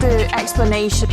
the explanation.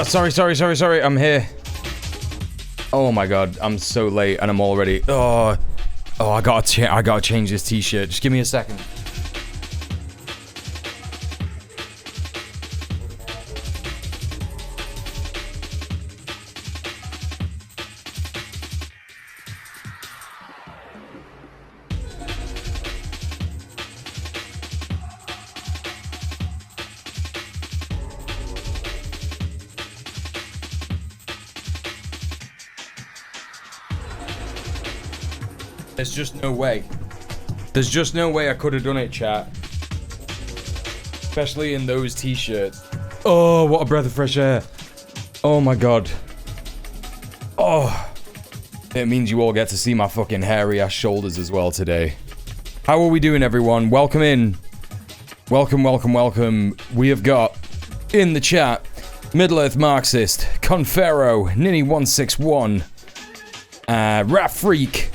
Sorry. I'm here. Oh my god, I'm so late and I'm already... Oh, I gotta change this t-shirt. Just give me a second. There's just no way. There's just no way I could have done it, chat. Especially in those t-shirts. Oh, what a breath of fresh air. Oh my god. Oh. It means you all get to see my fucking hairy ass shoulders as well today. How are we doing, everyone? Welcome in. Welcome. We have got in the chat Middle-earth Marxist, Confero, Ninny161, Rat Freak.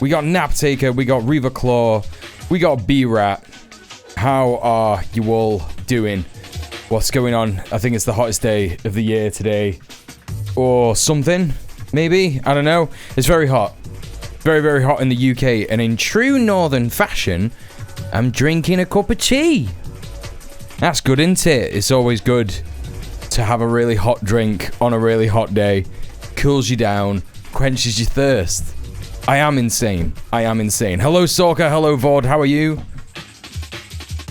We got Naptaker, we got Reaver Claw, we got B-Rat. How are you all doing? What's going on? I think it's the hottest day of the year today. Or something, maybe? I don't know. It's very hot. Very hot in the UK. And in true northern fashion, I'm drinking a cup of tea. That's good, isn't it? It's always good to have a really hot drink on a really hot day. Cools you down, quenches your thirst. I am insane. Hello, Sorka. Hello, Vod. How are you?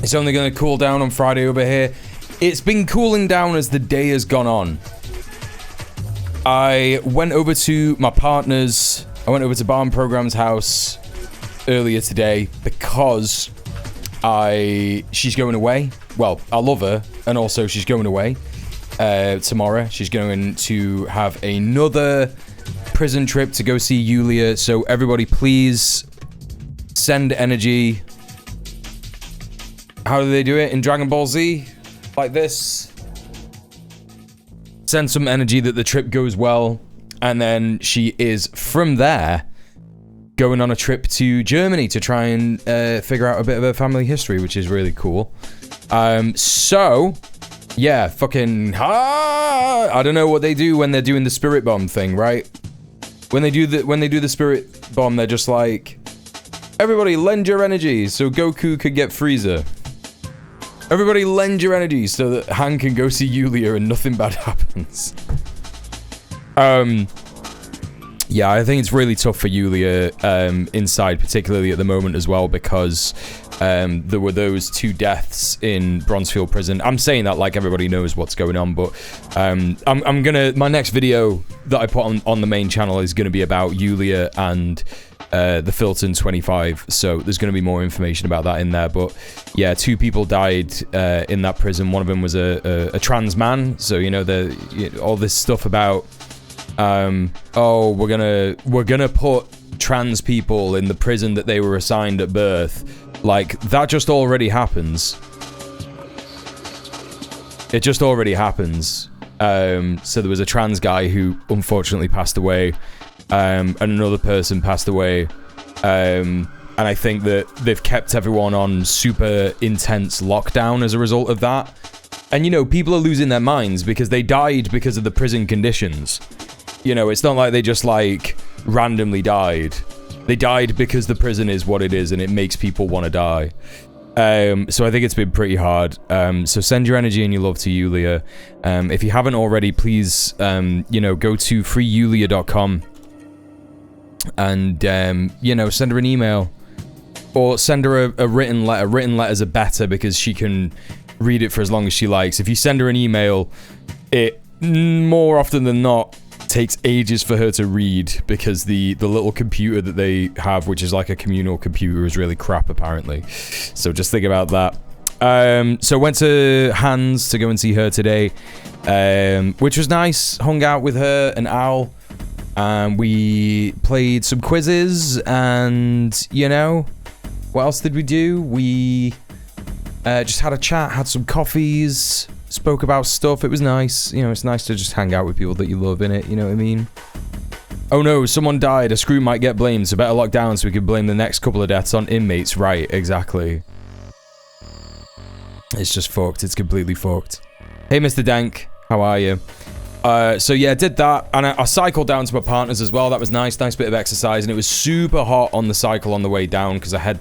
It's only going to cool down on Friday over here. It's been cooling down as the day has gone on. I went over to my partner's... I went over to Barn Program's house earlier today because she's going away. Well, I love her, and also she's going away tomorrow. She's going to have another prison trip to go see Yulia, so everybody please send energy. How do they do it in Dragon Ball Z? Like this. Send some energy that the trip goes well, and then she is from there going on a trip to Germany to try and figure out a bit of her family history, which is really cool. So yeah, fucking I don't know what they do when they're doing the spirit bomb thing, right? When they do the spirit bomb, they're just like, everybody lend your energy so Goku could get Frieza. Everybody lend your energy so that Han can go see Yulia and nothing bad happens. Yeah, I think it's really tough for Yulia inside, particularly at the moment as well, because there were those 2 deaths in Bronzefield Prison. I'm saying that like everybody knows what's going on, but I'm gonna... My next video that I put on the main channel is gonna be about Yulia and the Filton 25, so there's gonna be more information about that in there. But yeah, 2 people died in that prison. One of them was a trans man, so you know all this stuff about oh, we're gonna put trans people in the prison that they were assigned at birth. Like, that just already happens. It just already happens. So there was a trans guy who unfortunately passed away, and another person passed away, and I think that they've kept everyone on super intense lockdown as a result of that. And you know, people are losing their minds because they died because of the prison conditions. You know, it's not like they just like randomly died. They died because the prison is what it is and it makes people want to die. So I think it's been pretty hard. So send your energy and your love to Yulia. If you haven't already, please, you know, go to freeyulia.com and, you know, send her an email or send her a written letter. Written letters are better because she can read it for as long as she likes. If you send her an email, it more often than not takes ages for her to read because the little computer that they have, which is like a communal computer, is really crap apparently. So just think about that. So went to Hans to go and see her today, which was nice. Hung out with her and Al. We played some quizzes and, you know, what else did we do? We just had a chat, had some coffees, spoke about stuff. It was nice. You know, it's nice to just hang out with people that you love, innit? You know what I mean? Oh no, someone died. A screw might get blamed, so better lock down so we can blame the next couple of deaths on inmates. Right, exactly. It's just fucked. It's completely fucked. Hey, Mr. Dank. How are you? So yeah, did that, and I cycled down to my partner's as well. That was nice bit of exercise, and it was super hot on the cycle on the way down because I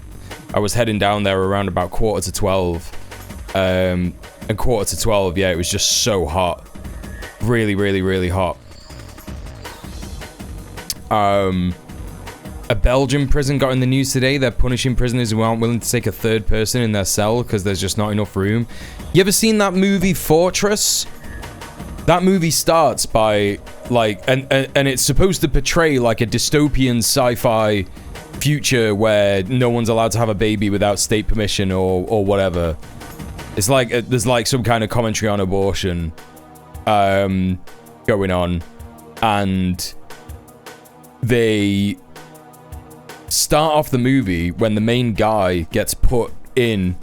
was heading down there around about 11:45. And 11:45, yeah, it was just so hot, really, really, really hot. A Belgian prison got in the news today. They're punishing prisoners who aren't willing to take a third person in their cell because there's just not enough room. You ever seen that movie Fortress? That movie starts by like, and it's supposed to portray like a dystopian sci-fi future where no one's allowed to have a baby without state permission or whatever. It's like there's like some kind of commentary on abortion going on, and they start off the movie when the main guy gets put in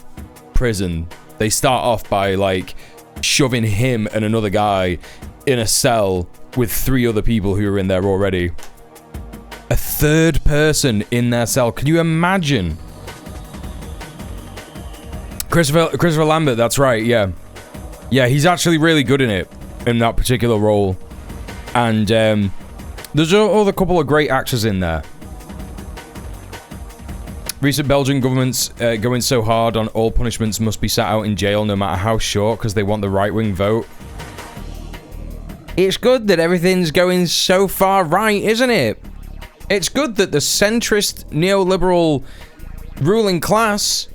prison. They start off by like shoving him and another guy in a cell with 3 other people who are in there already. A third person in their cell. Can you imagine? Christopher Lambert, that's right, yeah. Yeah, he's actually really good in it, in that particular role. And there's a couple of great actors in there. Recent Belgian governments going so hard on all punishments must be sat out in jail no matter how short because they want the right-wing vote. It's good that everything's going so far right, isn't it? It's good that the centrist, neoliberal ruling class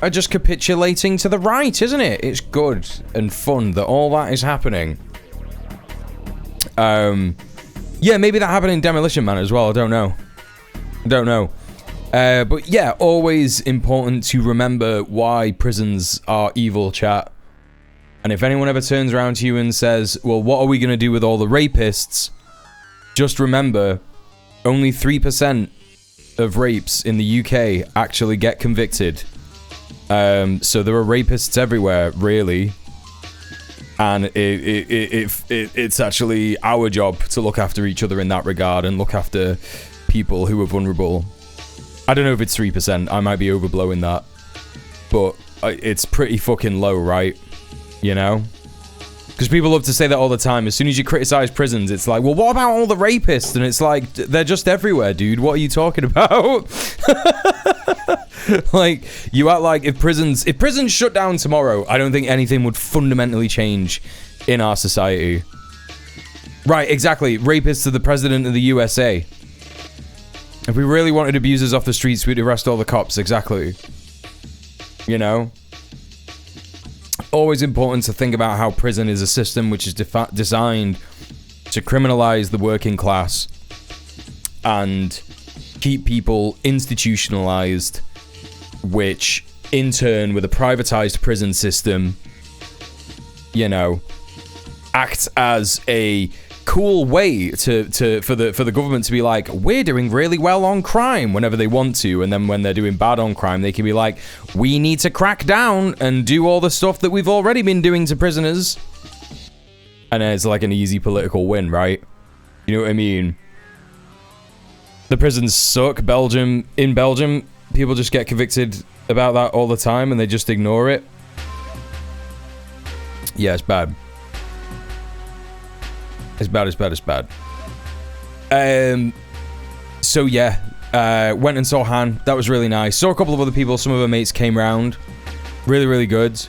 are just capitulating to the right, isn't it? It's good and fun that all that is happening. Yeah, maybe that happened in Demolition Man as well. I don't know. But yeah, always important to remember why prisons are evil, chat. And if anyone ever turns around to you and says, well, what are we going to do with all the rapists? Just remember, only 3% of rapes in the UK actually get convicted. So there are rapists everywhere, really. And it's actually our job to look after each other in that regard and look after people who are vulnerable. I don't know if it's 3%. I might be overblowing that. But it's pretty fucking low, right? You know? Because people love to say that all the time. As soon as you criticize prisons, it's like, well, what about all the rapists? And it's like, they're just everywhere, dude. What are you talking about? Like, you act like if prisons shut down tomorrow, I don't think anything would fundamentally change in our society. Right, exactly. Rapists are the president of the USA. If we really wanted abusers off the streets, we'd arrest all the cops. Exactly. You know? Always important to think about how prison is a system which is designed to criminalize the working class and keep people institutionalized, which in turn, with a privatized prison system, you know, acts as a cool way for the government to be like, we're doing really well on crime whenever they want to, and then when they're doing bad on crime, they can be like, we need to crack down and do all the stuff that we've already been doing to prisoners. And it's like an easy political win, right? You know what I mean? The prisons suck. In Belgium, people just get convicted about that all the time and they just ignore it. Yeah, it's bad. It's bad. So yeah, went and saw Han. That was really nice. Saw a couple of other people. Some of her mates came round. Really, really good.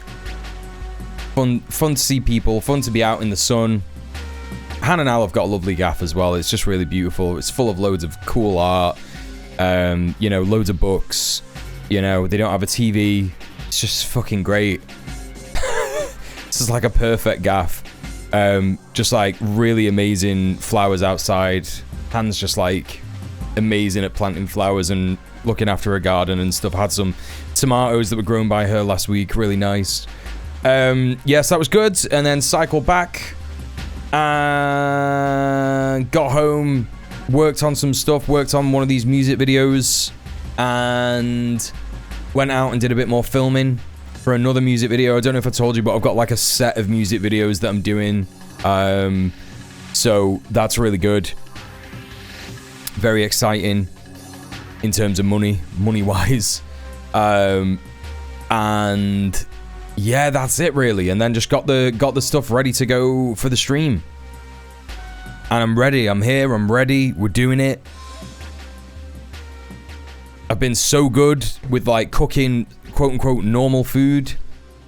Fun to see people. Fun to be out in the sun. Han and Al have got a lovely gaff as well. It's just really beautiful. It's full of loads of cool art. You know, loads of books. You know, they don't have a TV. It's just fucking great. This is like a perfect gaff. Just like really amazing flowers outside. Han's just like amazing at planting flowers and looking after her garden and stuff. Had some tomatoes that were grown by her last week. Really nice. Yes, that was good. And then cycled back and got home, worked on some stuff, worked on one of these music videos and went out and did a bit more filming for another music video. I don't know if I told you, but I've got like a set of music videos that I'm doing. So that's really good. Very exciting in terms of money-wise. And yeah, that's it really. And then just got the stuff ready to go for the stream. And I'm ready. I'm here. I'm ready. We're doing it. I've been so good with like cooking quote-unquote normal food.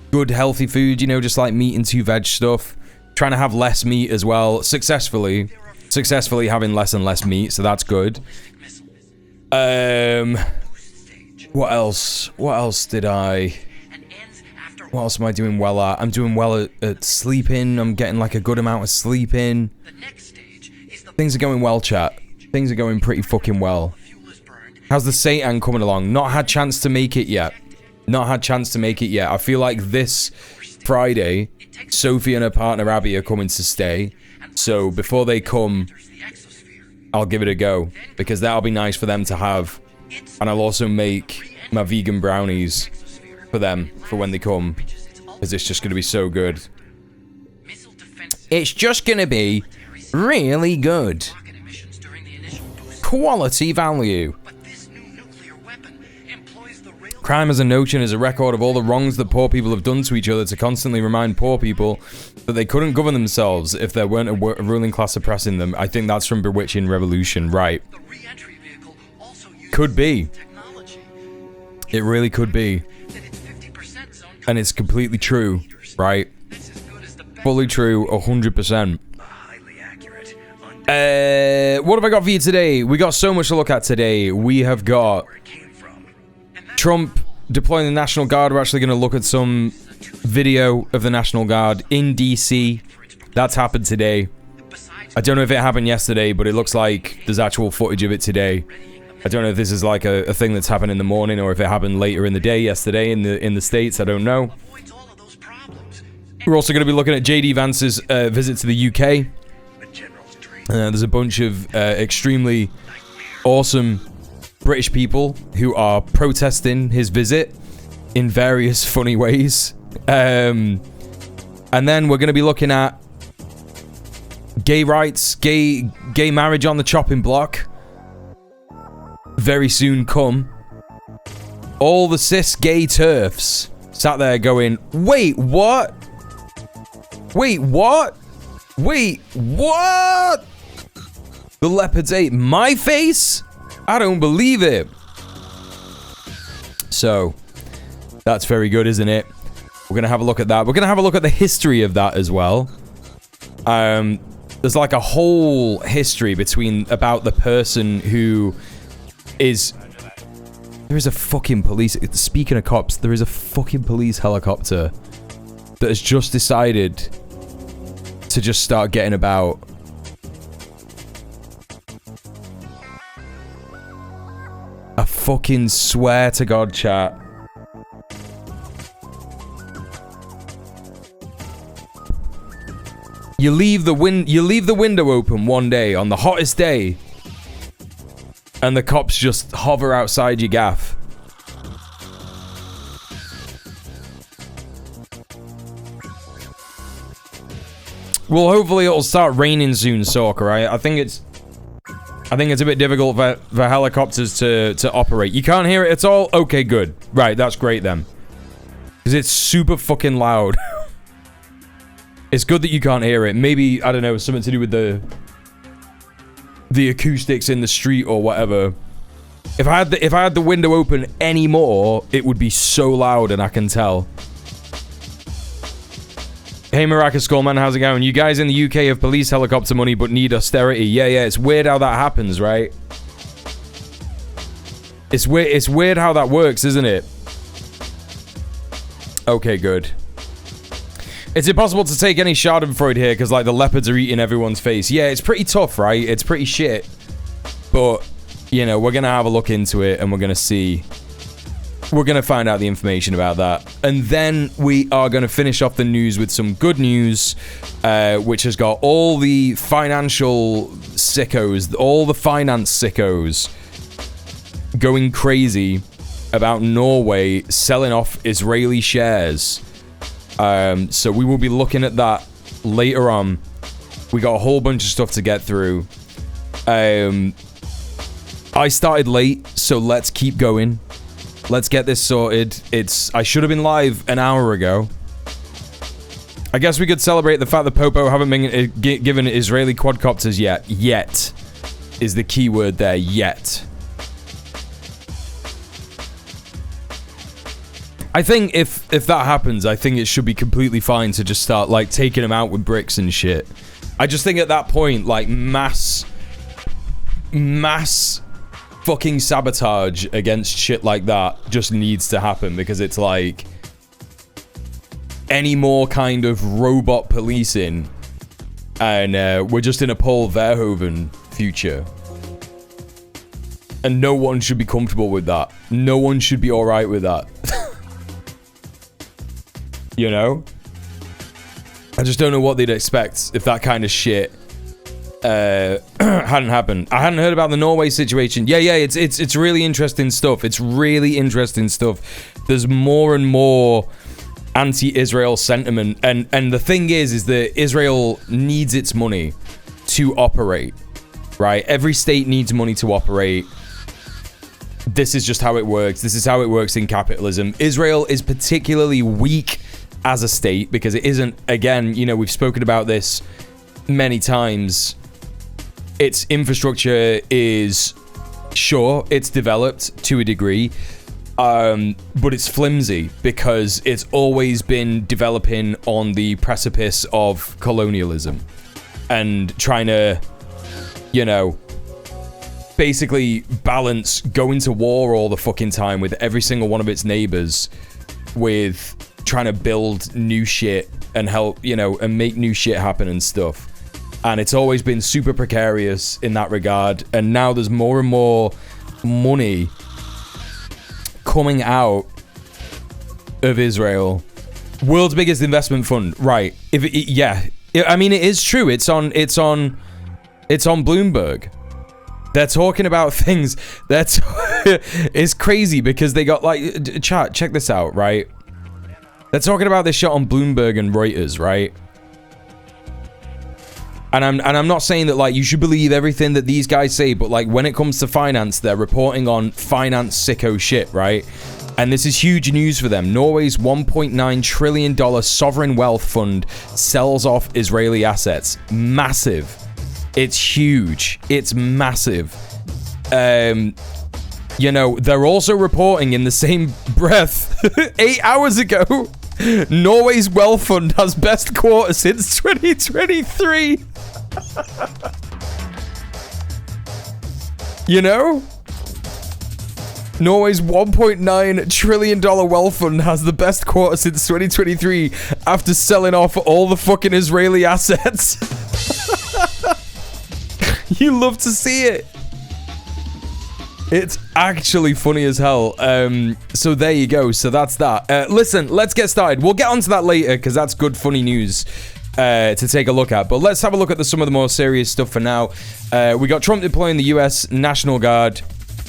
Good, healthy food, you know, just like meat and 2 veg stuff. Trying to have less meat as well. Successfully having less and less meat, so that's good. What else? What else am I doing well at? I'm doing well at sleeping. I'm getting like a good amount of sleep in. Things are going well, chat. Things are going pretty fucking well. How's the Satan coming along? Not had chance to make it yet. I feel like this Friday, Sophie and her partner Abby are coming to stay. So before they come, I'll give it a go. Because that'll be nice for them to have. And I'll also make my vegan brownies for them for when they come. Because it's just going to be so good. It's just going to be really good. Quality value. Crime as a notion is a record of all the wrongs that poor people have done to each other to constantly remind poor people that they couldn't govern themselves if there weren't a ruling class oppressing them. I think that's from Bewitching Revolution, right? Could be. It really could be. And it's completely true, right? Fully true, 100%. What have I got for you today? We got so much to look at today. We have got Trump deploying the National Guard. We're actually going to look at some video of the National Guard in DC. That's happened today. I don't know if it happened yesterday, but it looks like there's actual footage of it today. I don't know if this is like a thing that's happened in the morning or if it happened later in the day yesterday in the States. I don't know. We're also going to be looking at JD Vance's visit to the UK. There's a bunch of extremely awesome British people who are protesting his visit in various funny ways. And then we're going to be looking at gay rights, gay marriage on the chopping block. Very soon come. All the cis gay TERFs sat there going, wait, what? Wait, what? Wait, what? The leopards ate my face? I don't believe it. So, that's very good, isn't it? We're going to have a look at that. We're going to have a look at the history of that as well. There's like a whole history about the person who is... There is a fucking police... Speaking of cops, there is a fucking police helicopter that has just decided to just start getting about. I fucking swear to God, chat. You leave the window open one day on the hottest day, and the cops just hover outside your gaff. Well, hopefully it'll start raining soon, Sorka, right? I think it's a bit difficult for helicopters to operate. You can't hear it at all? Okay, good. Right, that's great then. Because it's super fucking loud. It's good that you can't hear it. Maybe, I don't know, something to do with the acoustics in the street or whatever. If I had the window open anymore, it would be so loud, and I can tell. Hey, Maracas Skullman, how's it going? You guys in the UK have police helicopter money but need austerity. Yeah, it's weird how that happens, right? It's weird how that works, isn't it? Okay, good. It's impossible to take any schadenfreude here because, like, the leopards are eating everyone's face. Yeah, it's pretty tough, right? It's pretty shit. But, you know, we're going to have a look into it and we're going to see... We're going to find out the information about that. And then we are going to finish off the news with some good news, which has got all the financial sickos, all the finance sickos going crazy about Norway selling off Israeli shares. So we will be looking at that later on. We got a whole bunch of stuff to get through. I started late, so let's keep going. Let's get this sorted. I should have been live an hour ago. I guess we could celebrate the fact that Popo haven't been given Israeli quadcopters yet. Yet is the key word there. Yet. I think if that happens, I think it should be completely fine to just start, like, taking them out with bricks and shit. I just think at that point, like, mass fucking sabotage against shit like that just needs to happen, because it's like any more kind of robot policing and we're just in a Paul Verhoeven future. And no one should be comfortable with that. No one should be alright with that. You know? I just don't know what they'd expect if that kind of shit hadn't happened. I hadn't heard about the Norway situation. Yeah, it's really interesting stuff. It's really interesting stuff. There's more and more anti-Israel sentiment, and the thing is that Israel needs its money to operate, right? Every state needs money to operate. This is just how it works. This is how it works in capitalism. Israel is particularly weak as a state because it isn't, again, you know, we've spoken about this many times. Its infrastructure is, sure, it's developed to a degree, but it's flimsy because it's always been developing on the precipice of colonialism and trying to, you know, basically balance going to war all the fucking time with every single one of its neighbors with trying to build new shit and help, you know, and make new shit happen and stuff. And it's always been super precarious in that regard. And now there's more and more money coming out of Israel. World's biggest investment fund, right? I mean, it is true. It's on Bloomberg. They're talking about things that's it's crazy because they got, like, check this out, right? They're talking about this shit on Bloomberg and Reuters, right? And I'm not saying that, like, you should believe everything that these guys say, but, like, when it comes to finance, they're reporting on finance sicko shit, right? And this is huge news for them. Norway's $1.9 trillion sovereign wealth fund sells off Israeli assets. Massive. It's huge. It's massive. You know, they're also reporting in the same breath 8 hours ago, Norway's wealth fund has best quarter since 2023. You know? Norway's $1.9 trillion wealth fund has the best quarter since 2023 after selling off all the fucking Israeli assets. You love to see it. It's actually funny as hell. So there you go. So that's that. Listen, let's get started. We'll get onto that later because that's good, funny news to take a look at. But let's have a look at some of the more serious stuff for now. We got Trump deploying the U.S. National Guard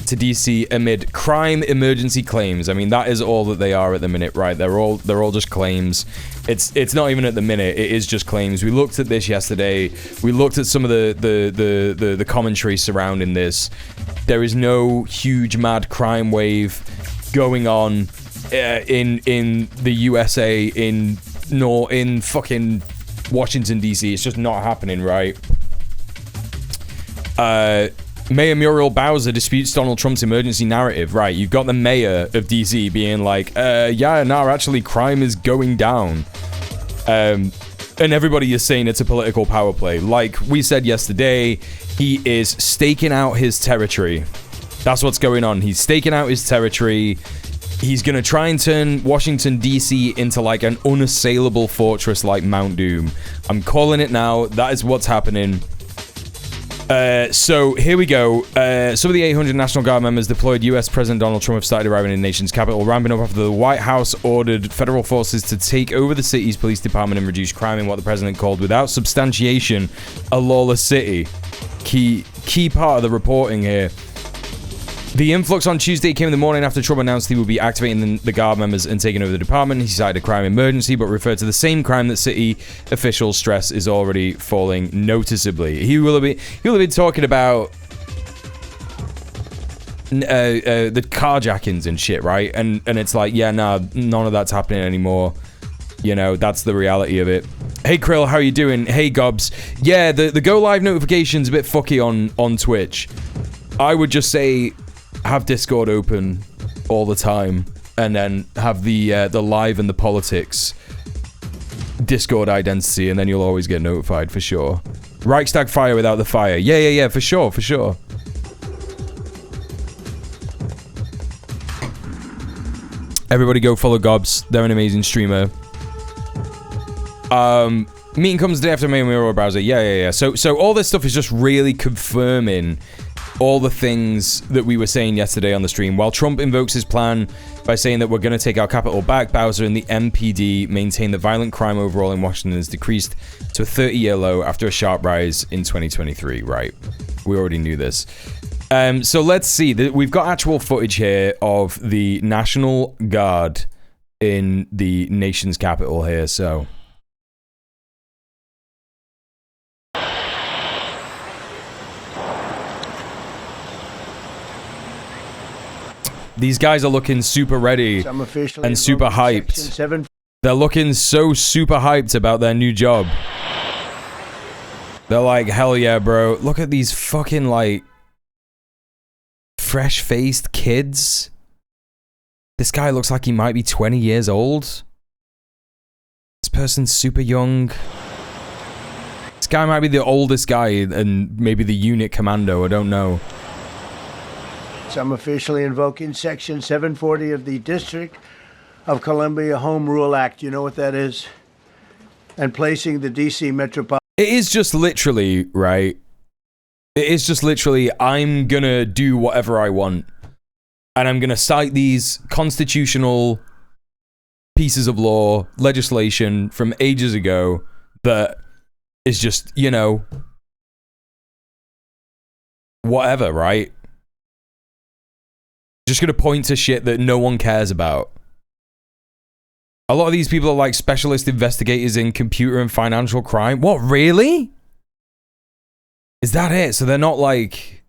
to DC amid crime emergency claims. I mean, that is all that they are at the minute, right? They're all just claims. It's not even at the minute. It is just claims. We looked at this yesterday. We looked at some of the commentary surrounding this. There is no huge mad crime wave going on in the USA in fucking Washington DC. It's just not happening, right? Mayor Muriel Bowser disputes Donald Trump's emergency narrative. Right, you've got the mayor of DC being like, actually crime is going down. And everybody is saying it's a political power play. Like we said yesterday, he is staking out his territory. That's what's going on. He's staking out his territory. He's going to try and turn Washington, D.C. into like an unassailable fortress like Mount Doom. I'm calling it now. That is what's happening. So here we go. Some of the 800 National Guard members deployed U.S. President Donald Trump have started arriving in the nation's capital, ramping up after the White House ordered federal forces to take over the city's police department and reduce crime in what the president called, without substantiation, a lawless city. Key part of the reporting here. The influx on Tuesday came in the morning after Trump announced he would be activating the Guard members and taking over the department. He cited a crime emergency, but referred to the same crime that city officials stress is already falling noticeably. He will have been talking about the carjackings and shit, right? And it's like, yeah, nah, none of that's happening anymore. You know, that's the reality of it. Hey Krill, how you doing? Hey Gobs. Yeah, the go live notification's a bit fucky on Twitch. I would just say have Discord open all the time, and then have the live and the politics Discord identity, and then you'll always get notified for sure. Reichstag fire without the fire. Yeah, for sure. Everybody go follow Gobs. They're an amazing streamer. Meeting comes the day after my Mirror browser. Yeah. So all this stuff is just really confirming all the things that we were saying yesterday on the stream. While Trump invokes his plan by saying that we're going to take our capital back, Bowser and the MPD maintain that violent crime overall in Washington has decreased to a 30-year low after a sharp rise in 2023. Right. We already knew this. So let's see. We've got actual footage here of the National Guard in the nation's capital here, so... These guys are looking super ready and super hyped. They're looking so super hyped about their new job. They're like, hell yeah, bro. Look at these fucking, like, fresh-faced kids. This guy looks like he might be 20 years old. This person's super young. This guy might be the oldest guy and maybe the unit commando, I don't know. I'm officially invoking Section 740 of the District of Columbia Home Rule Act. You know what that is? And placing the D.C. Metropolitan... It is just literally, right? It is just literally, I'm gonna do whatever I want. And I'm gonna cite these constitutional pieces of law, legislation from ages ago that is just, you know, whatever, right? Just gonna point to shit that no one cares about. A lot of these people are like specialist investigators in computer and financial crime. What, really? Is that it? So they're not like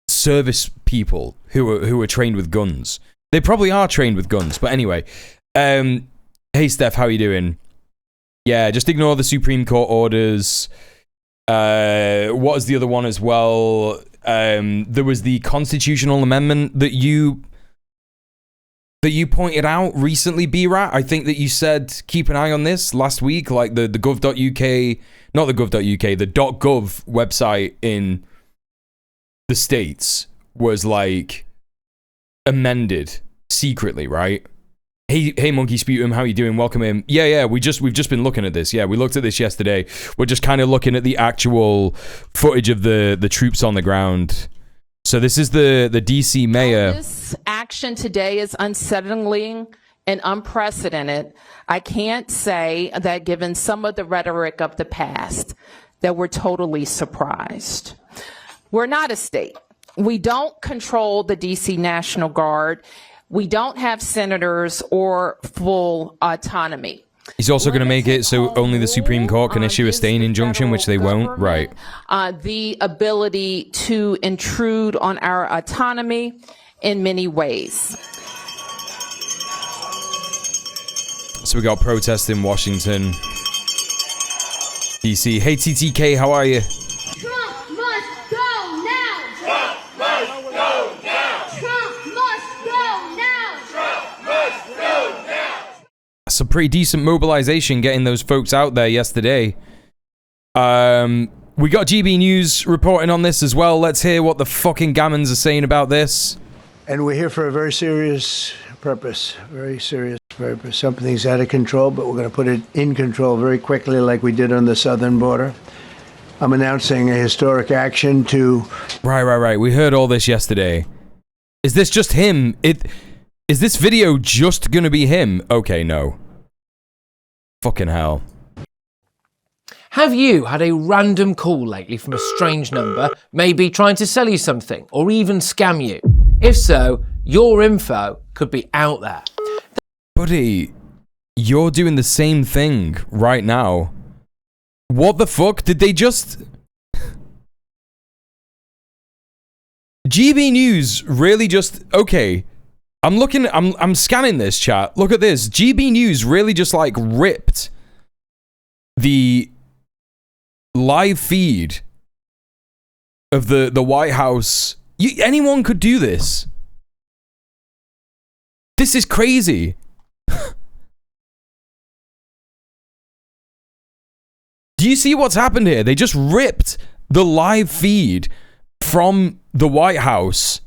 service people who are trained with guns. They probably are trained with guns, but anyway. Hey Steph, how you doing? Yeah, just ignore the Supreme Court orders. What is the other one as well? There was the constitutional amendment that you pointed out recently, B-Rat. I think that you said keep an eye on this last week, like the gov.uk, not the gov.uk, the .gov website in the States was like amended secretly, right? Hey Monkey Sputum, how you doing? Welcome in. Yeah, we've just been looking at this. Yeah, we looked at this yesterday. We're just kind of looking at the actual footage of the troops on the ground. So this is the DC mayor. This action today is unsettling and unprecedented. I can't say that given some of the rhetoric of the past that we're totally surprised. We're not a state. We don't control the DC National Guard. We don't have senators or full autonomy. He's also going to make it so only the Supreme Court can issue a staying injunction, which they won't. Right. The ability to intrude on our autonomy in many ways. So we got protests in Washington, D.C. Hey TTK, how are you? Trump must go now. Trump must go now. Trump must go now. Trump must go now. Some pretty decent mobilization getting those folks out there yesterday. We got GB News reporting on this as well. Let's hear what the fucking gammons are saying about this. And we're here for a very serious purpose. Very serious purpose. Something's out of control, but we're going to put it in control very quickly like we did on the southern border. I'm announcing a historic action to... Right. We heard all this yesterday. Is this just him? Is this video just gonna be him? Okay, no. Fucking hell. Have you had a random call lately from a strange number, maybe trying to sell you something or even scam you? If so, your info could be out there. Buddy, you're doing the same thing right now. What the fuck? Did they just... GB News really just... Okay. I'm scanning this chat. Look at this. GB News really just like ripped the live feed of the White House. Anyone could do this. This is crazy. Do you see what's happened here? They just ripped the live feed from the White House,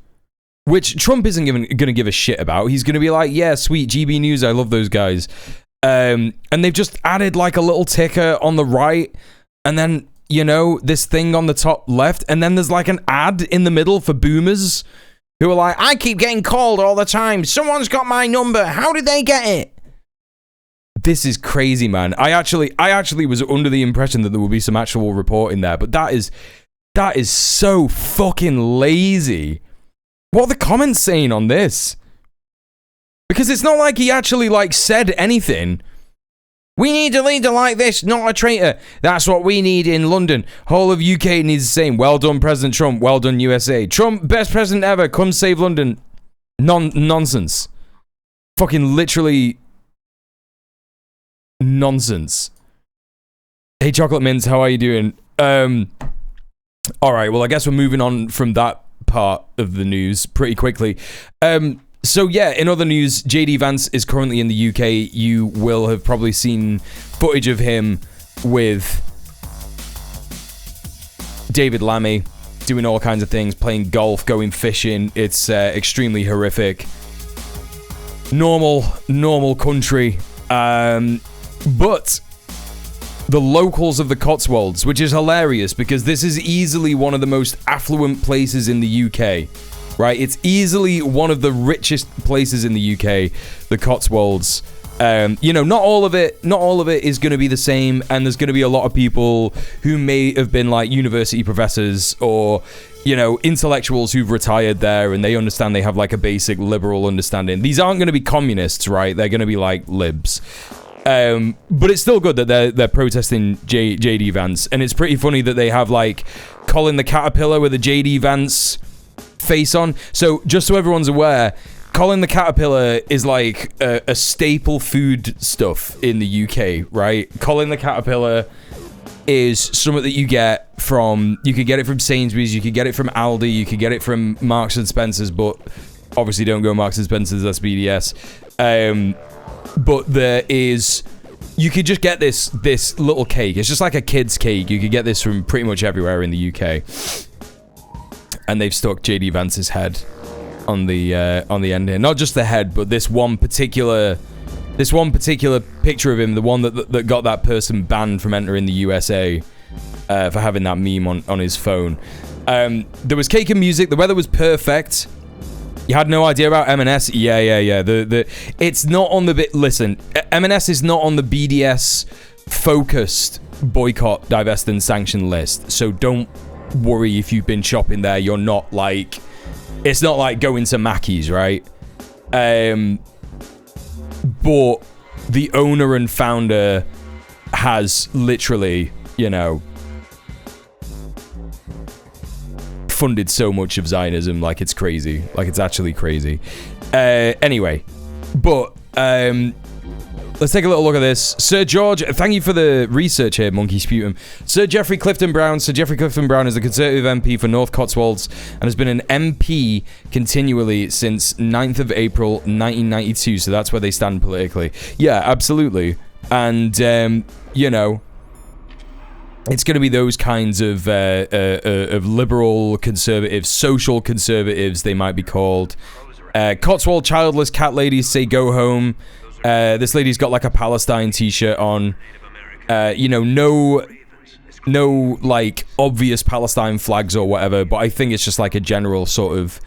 which Trump isn't going to give a shit about. He's going to be like, yeah, sweet, GB News, I love those guys. And they've just added like a little ticker on the right, and then, you know, this thing on the top left, and then there's like an ad in the middle for boomers who are like, I keep getting called all the time. Someone's got my number. How did they get it? This is crazy, man. I actually was under the impression that there would be some actual reporting there, but that is so fucking lazy. What are the comments saying on this? Because it's not like he actually like said anything. We need a leader like this, not a traitor. That's what we need in London. Whole of UK needs the same. Well done, President Trump. Well done, USA. Trump, best president ever. Come save London. Nonsense. Fucking literally nonsense. Hey, Chocolate Mints, how are you doing? All right, well, I guess we're moving on from that part of the news pretty quickly. So yeah, in other news, JD Vance is currently in the UK. You will have probably seen footage of him with David Lammy doing all kinds of things, playing golf, going fishing. It's extremely horrific. Normal country. But the locals of the Cotswolds, which is hilarious because this is easily one of the most affluent places in the UK, right? It's easily one of the richest places in the UK, the Cotswolds. You know, not all of it is going to be the same, and there's going to be a lot of people who may have been like university professors or, you know, intellectuals who've retired there and they understand, they have like a basic liberal understanding. These aren't going to be communists, right? They're going to be like libs. But it's still good that they're protesting JD Vance, and it's pretty funny that they have like Colin the Caterpillar with a JD Vance face on. So just so everyone's aware, Colin the Caterpillar is like a staple food stuff in the UK, right? Colin the Caterpillar is something that you could get it from Sainsbury's, you could get it from Aldi, you could get it from Marks and Spencer's, but obviously don't go Marks and Spencer's, that's BDS. But you could just get this little cake. It's just like a kid's cake. You could get this from pretty much everywhere in the UK. And they've stuck JD Vance's head on the end here. Not just the head, but this one particular picture of him, the one that got that person banned from entering the USA for having that meme on his phone. There was cake and music. The weather was perfect. You had no idea about M&S? Yeah. It's not on the listen, M&S is not on the BDS focused boycott, divest, and sanction list. So don't worry if you've been shopping there. You're not like, it's not like going to Mackey's, right? But the owner and founder has literally, you know, funded so much of Zionism, like it's crazy, like it's actually crazy. Anyway, but let's take a little look at this. Sir George, thank you for the research here, Monkey Sputum. Sir Geoffrey Clifton Brown is a Conservative MP for North Cotswolds and has been an MP continually since 9th of April 1992, so that's where they stand politically. Yeah, absolutely. And you know, it's going to be those kinds of liberal conservatives, social conservatives, they might be called. Cotswold childless cat ladies say go home. This lady's got like a Palestine t-shirt on. You know, no like obvious Palestine flags or whatever, but I think it's just like a general sort of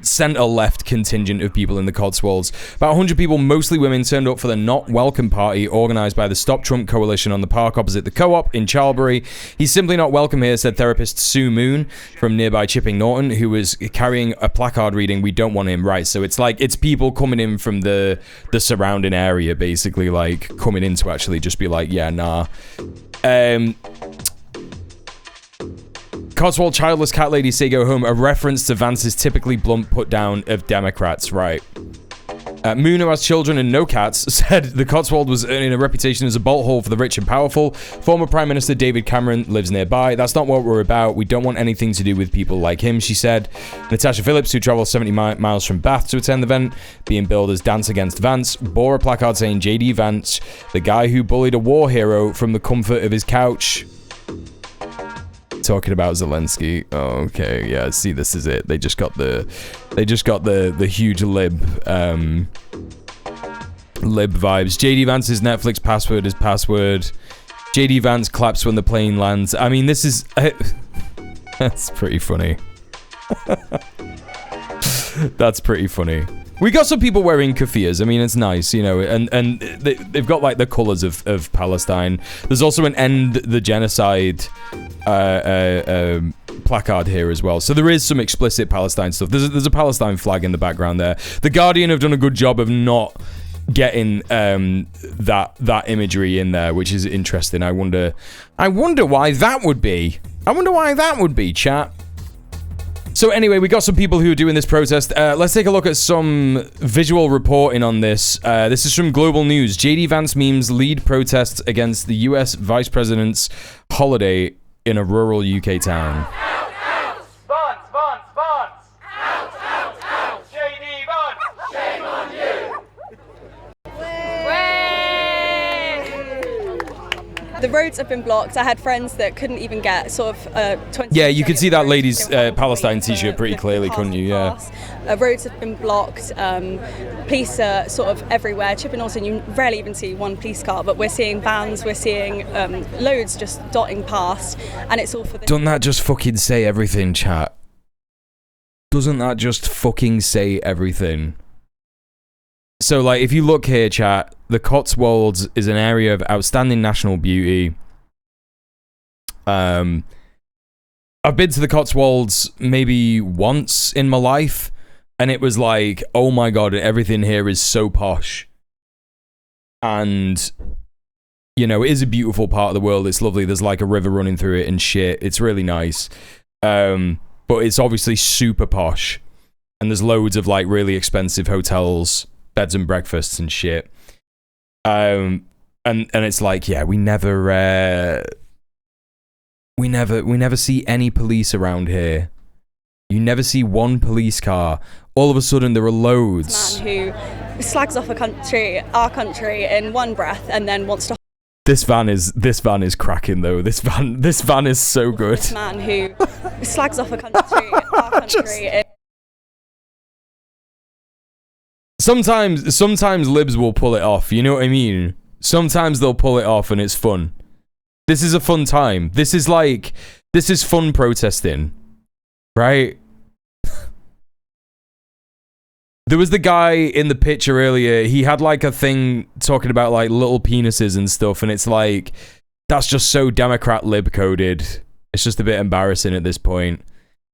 centre-left contingent of people in the Cotswolds. About 100 people, mostly women, turned up for the Not Welcome party organised by the Stop Trump Coalition on the park opposite the Co-op in Charlbury. He's simply not welcome here, said therapist Sue Moon from nearby Chipping Norton, who was carrying a placard reading, "We don't want him." Right, so it's like, it's people coming in from the surrounding area, basically, like, coming in to actually just be like, yeah, nah. Cotswold childless cat lady say go home, a reference to Vance's typically blunt put down of Democrats, right? Moon, who has children and no cats, said the Cotswold was earning a reputation as a bolt hole for the rich and powerful. Former Prime Minister David Cameron lives nearby. That's not what we're about. We don't want anything to do with people like him, she said. Natasha Phillips, who travelled 70 miles from Bath to attend the event, being billed as Dance Against Vance, bore a placard saying JD Vance, the guy who bullied a war hero from the comfort of his couch. Talking about Zelensky. Oh, okay, yeah. See, this is it. They just got the huge lib vibes. JD Vance's Netflix password is password. JD Vance claps when the plane lands. I mean, this is that's pretty funny. That's pretty funny. We got some people wearing keffiyehs. I mean, it's nice, you know, and they've got like the colors of Palestine. There's also an End the Genocide placard here as well. So there is some explicit Palestine stuff. There's a Palestine flag in the background there. The Guardian have done a good job of not getting that imagery in there, which is interesting. I wonder why that would be. I wonder why that would be, chat. So anyway, we got some people who are doing this protest. Let's take a look at some visual reporting on this. This is from Global News. JD Vance memes lead protests against the US Vice President's holiday in a rural UK town. The roads have been blocked. I had friends that couldn't even get sort of 20. Yeah, you could see that lady's Palestine t-shirt pretty clearly, couldn't you? Yeah. Roads have been blocked. Police are sort of everywhere. Chipping Norton, you rarely even see one police car, but we're seeing vans, we're seeing loads just dotting past, and it's all for the... Doesn't that just fucking say everything, chat? Doesn't that just fucking say everything? So, like, if you look here, chat, the Cotswolds is an area of outstanding national beauty. I've been to the Cotswolds maybe once in my life, and it was like, oh my god, everything here is so posh. And, you know, it is a beautiful part of the world. It's lovely. There's like a river running through it and shit. It's really nice. But it's obviously super posh. And there's loads of like really expensive hotels, beds and breakfasts and shit. And it's like, yeah, we never see any police around here. You never see one police car. All of a sudden, there are loads. Man who slags off our country in one breath, and then wants to. This van is cracking though. This van is so good. This man who slags off our country. Sometimes libs will pull it off, you know what I mean? Sometimes they'll pull it off and it's fun. This is a fun time. This is fun protesting. Right? There was the guy in the picture earlier, he had like a thing talking about like little penises and stuff, and it's like, that's just so Democrat lib coded. It's just a bit embarrassing at this point.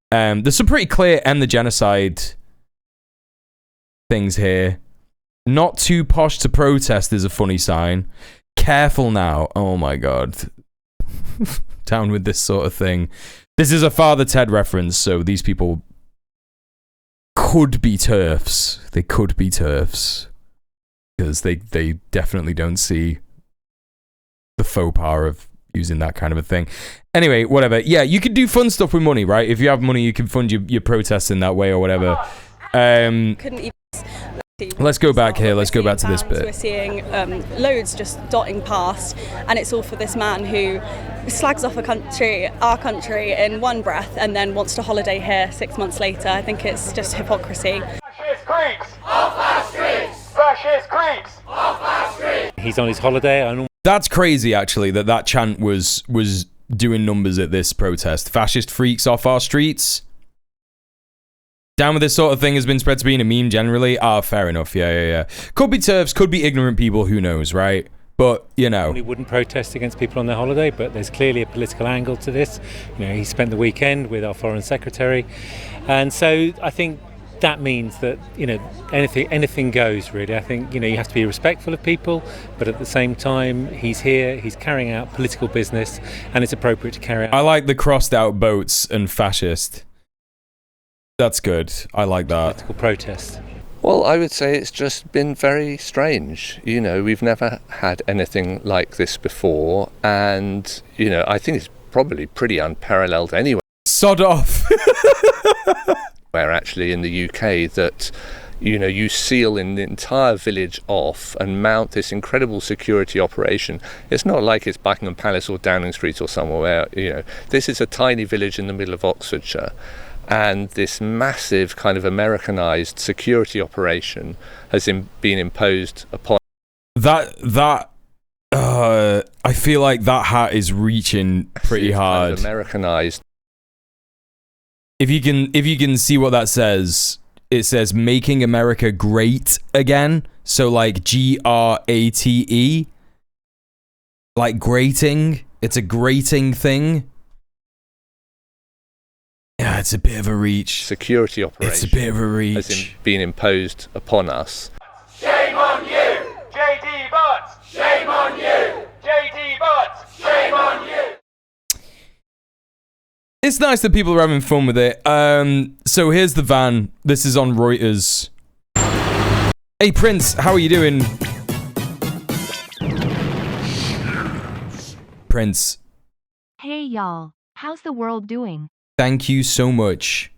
There's some pretty clear End the Genocide things here. Not too posh to protest is a funny sign. Careful now. Oh my god. Down with this sort of thing. This is a Father Ted reference, so these people could be TERFs. They could be TERFs. Because they definitely don't see the faux pas of using that kind of a thing. Anyway, whatever. Yeah, you could do fun stuff with money, right? If you have money, you can fund your protests in that way or whatever. Couldn't even. Let's go back here. Let's go back to this bit. We're seeing loads just dotting past, and it's all for this man who slags off our country in one breath, and then wants to holiday here 6 months later. I think it's just hypocrisy. Fascist creeps off our streets. Fascist creeps off our streets. He's on his holiday. That's crazy, actually, that chant was doing numbers at this protest. Fascist freaks off our streets. Down with this sort of thing has been spread to being a meme generally. Fair enough. Yeah. Could be TERFs, could be ignorant people, who knows, right? But, you know. He wouldn't protest against people on their holiday, but there's clearly a political angle to this. You know, he spent the weekend with our Foreign Secretary. And so I think that means that, you know, anything goes, really. I think, you know, you have to be respectful of people, but at the same time, he's here, he's carrying out political business, and it's appropriate to carry out. I like the crossed out boats and fascist. That's good. I like that. Political protest. Well, I would say it's just been very strange. You know, we've never had anything like this before, and, you know, I think it's probably pretty unparalleled anyway. Sod off. Where actually in the UK that, you know, you seal an entire village off and mount this incredible security operation. It's not like it's Buckingham Palace or Downing Street or somewhere where, you know, this is a tiny village in the middle of Oxfordshire. And this massive kind of Americanized security operation has been imposed upon. I feel like that hat is reaching pretty hard. Kind of Americanized. If you can see what that says, it says "Making America Great Again." So like GRATE, like grating. It's a grating thing. Yeah, it's a bit of a reach. Security operation. It's a bit of a reach. Has been imposed upon us. Shame on you, JD Butts! Shame on you, JD Butts! Shame on you! It's nice that people are having fun with it. So here's the van. This is on Reuters. Hey Prince, how are you doing? Prince. Hey y'all, how's the world doing? Thank you so much.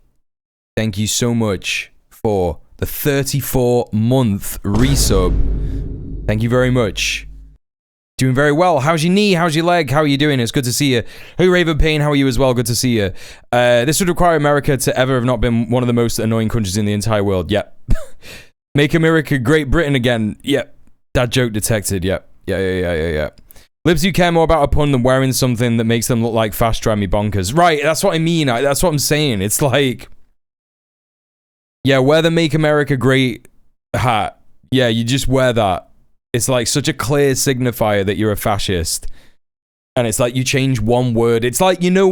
Thank you so much for the 34-month resub. Thank you very much. Doing very well. How's your knee? How's your leg? How are you doing? It's good to see you. Hey, Raven Payne, how are you as well? Good to see you. This would require America to ever have not been one of the most annoying countries in the entire world. Yep. Make America Great Britain again. Yep. That joke detected. Yep. Yeah. Libs who care more about a pun than wearing something that makes them look like fast drive me bonkers. Right, that's what I mean. That's what I'm saying. It's like, yeah, wear the Make America Great hat. Yeah, you just wear that. It's like such a clear signifier that you're a fascist. And it's like you change one word. It's like, you know,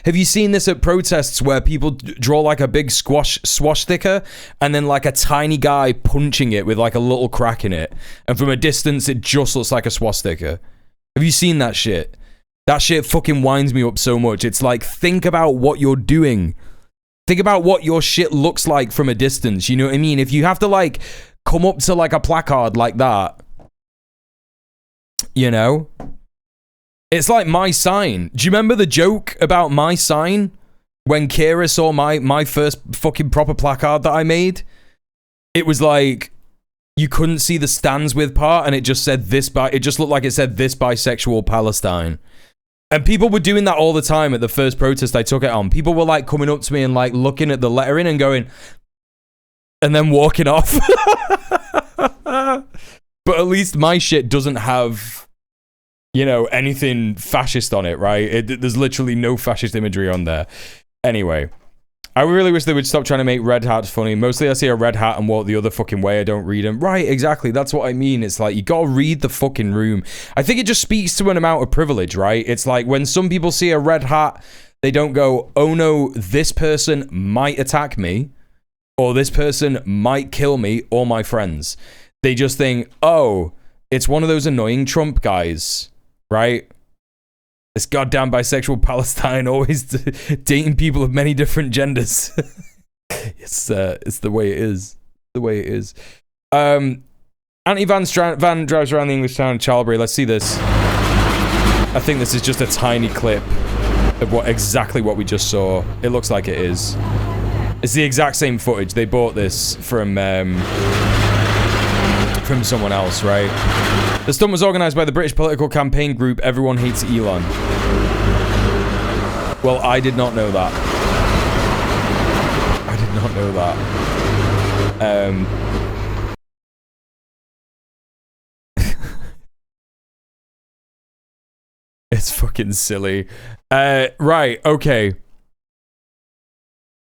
have you seen this at protests where people draw like a big swastika and then like a tiny guy punching it with like a little crack in it. And from a distance, it just looks like a swastika. Have you seen that shit? That shit fucking winds me up so much. It's like, think about what you're doing. Think about what your shit looks like from a distance. You know what I mean? If you have to like come up to like a placard like that, you know? It's like my sign. Do you remember the joke about my sign? When Kira saw my first fucking proper placard that I made? It was like, you couldn't see the stands with part and it just said it just looked like it said this bisexual Palestine. And people were doing that all the time at the first protest I took it on. People were like coming up to me and like looking at the lettering and going, and then walking off. But at least my shit doesn't have, you know, anything fascist on it, right? There's literally no fascist imagery on there. Anyway, I really wish they would stop trying to make red hats funny. Mostly I see a red hat and walk the other fucking way. I don't read them. Right, exactly. That's what I mean. It's like, you gotta read the fucking room. I think it just speaks to an amount of privilege, right? It's like when some people see a red hat, they don't go, oh no, this person might attack me, or this person might kill me or my friends. They just think, oh, it's one of those annoying Trump guys, right? This goddamn bisexual Palestine always dating people of many different genders. It's the way it is. The way it is. Anthony Van drives around the English town of Charlbury. Let's see this. I think this is just a tiny clip of exactly what we just saw. It looks like it is. It's the exact same footage. They bought this from someone else, right? The stunt was organised by the British political campaign group Everyone Hates Elon. Well, I did not know that. I did not know that. It's fucking silly. Right, okay.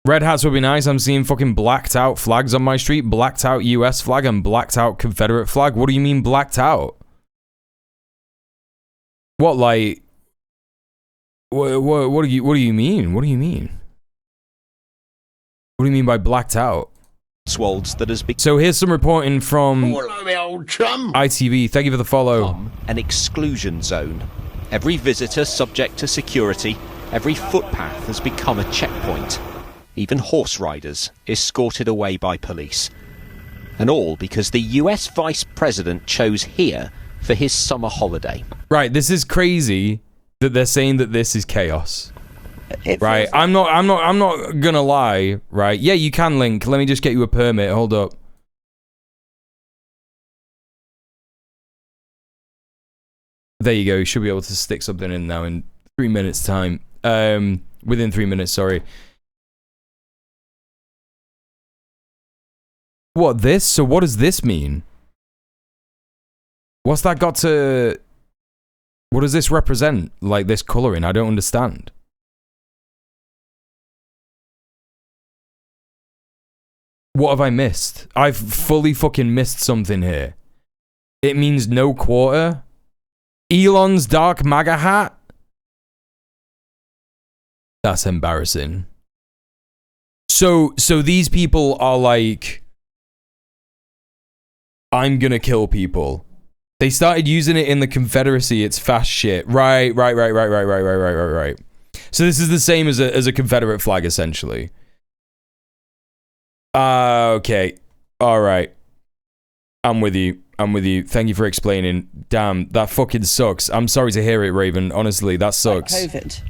Red hats would be nice. I'm seeing fucking blacked out flags on my street. Blacked out US flag and blacked out Confederate flag. What do you mean blacked out? What, like... What do you mean? What do you mean? What do you mean by blacked out? Cotswolds that has become So here's some reporting from ITV. Thank you for the follow. an exclusion zone. Every visitor subject to security, every footpath has become a checkpoint. Even horse riders escorted away by police. And all because the US Vice President chose here for his summer holiday. Right, this is crazy that they're saying that this is chaos. Right, I'm not gonna lie, right? Yeah, you can link. Let me just get you a permit. Hold up. There you go. You should be able to stick something in now in 3 minutes time. Within 3 minutes, sorry. What, this? So what does this mean? What's that got to... What does this represent? Like, this colouring? I don't understand. What have I missed? I've fully fucking missed something here. It means no quarter? Elon's dark MAGA hat? That's embarrassing. So these people are like... I'm gonna kill people. They started using it in the Confederacy. It's fast shit. Right. So this is the same as a Confederate flag, essentially. Okay. All right. I'm with you. Thank you for explaining. Damn, that fucking sucks. I'm sorry to hear it, Raven. Honestly, that sucks. Like COVID.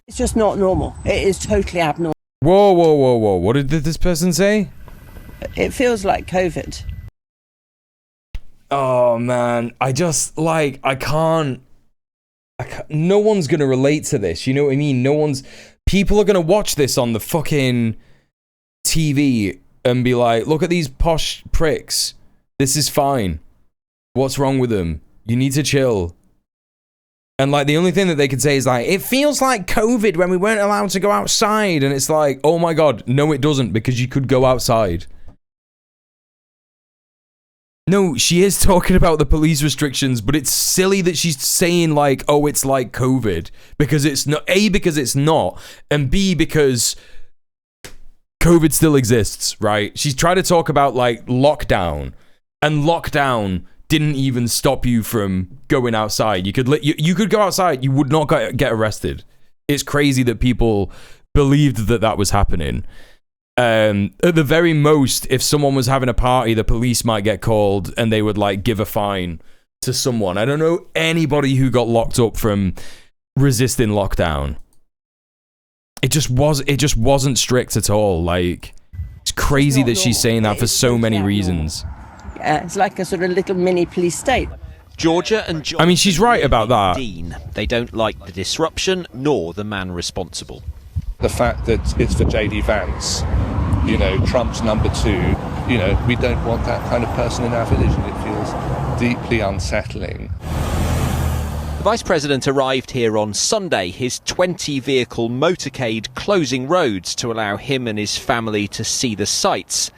It's just not normal. It is totally abnormal. Whoa. What did this person say? It feels like COVID. Oh man, I can't. No one's gonna relate to this. You know what I mean? People are gonna watch this on the fucking TV and be like, look at these posh pricks. This is fine. What's wrong with them? You need to chill. And like, the only thing that they could say is like, it feels like COVID when we weren't allowed to go outside. And it's like, oh my God, no, it doesn't, because you could go outside. No, she is talking about the police restrictions, but it's silly that she's saying like, oh, it's like COVID, because it's not. A, because it's not, and B, because COVID still exists, right? She's trying to talk about like lockdown, and lockdown didn't even stop you from going outside. You could go outside, you would not get arrested. It's crazy that people believed that was happening. At the very most, if someone was having a party, the police might get called and they would like give a fine to someone. I don't know anybody who got locked up from resisting lockdown. It just wasn't strict at all. Like, it's crazy that she's saying that for so many reasons. Yeah, it's like a sort of little mini police state. Georgia and John, I mean, she's right about that. Dean, they don't like the disruption nor the man responsible. The fact that it's for JD Vance, you know, Trump's number 2, you know, we don't want that kind of person in our village, and it feels deeply unsettling. The Vice President arrived here on Sunday, his 20-vehicle motorcade closing roads to allow him and his family to see the sights.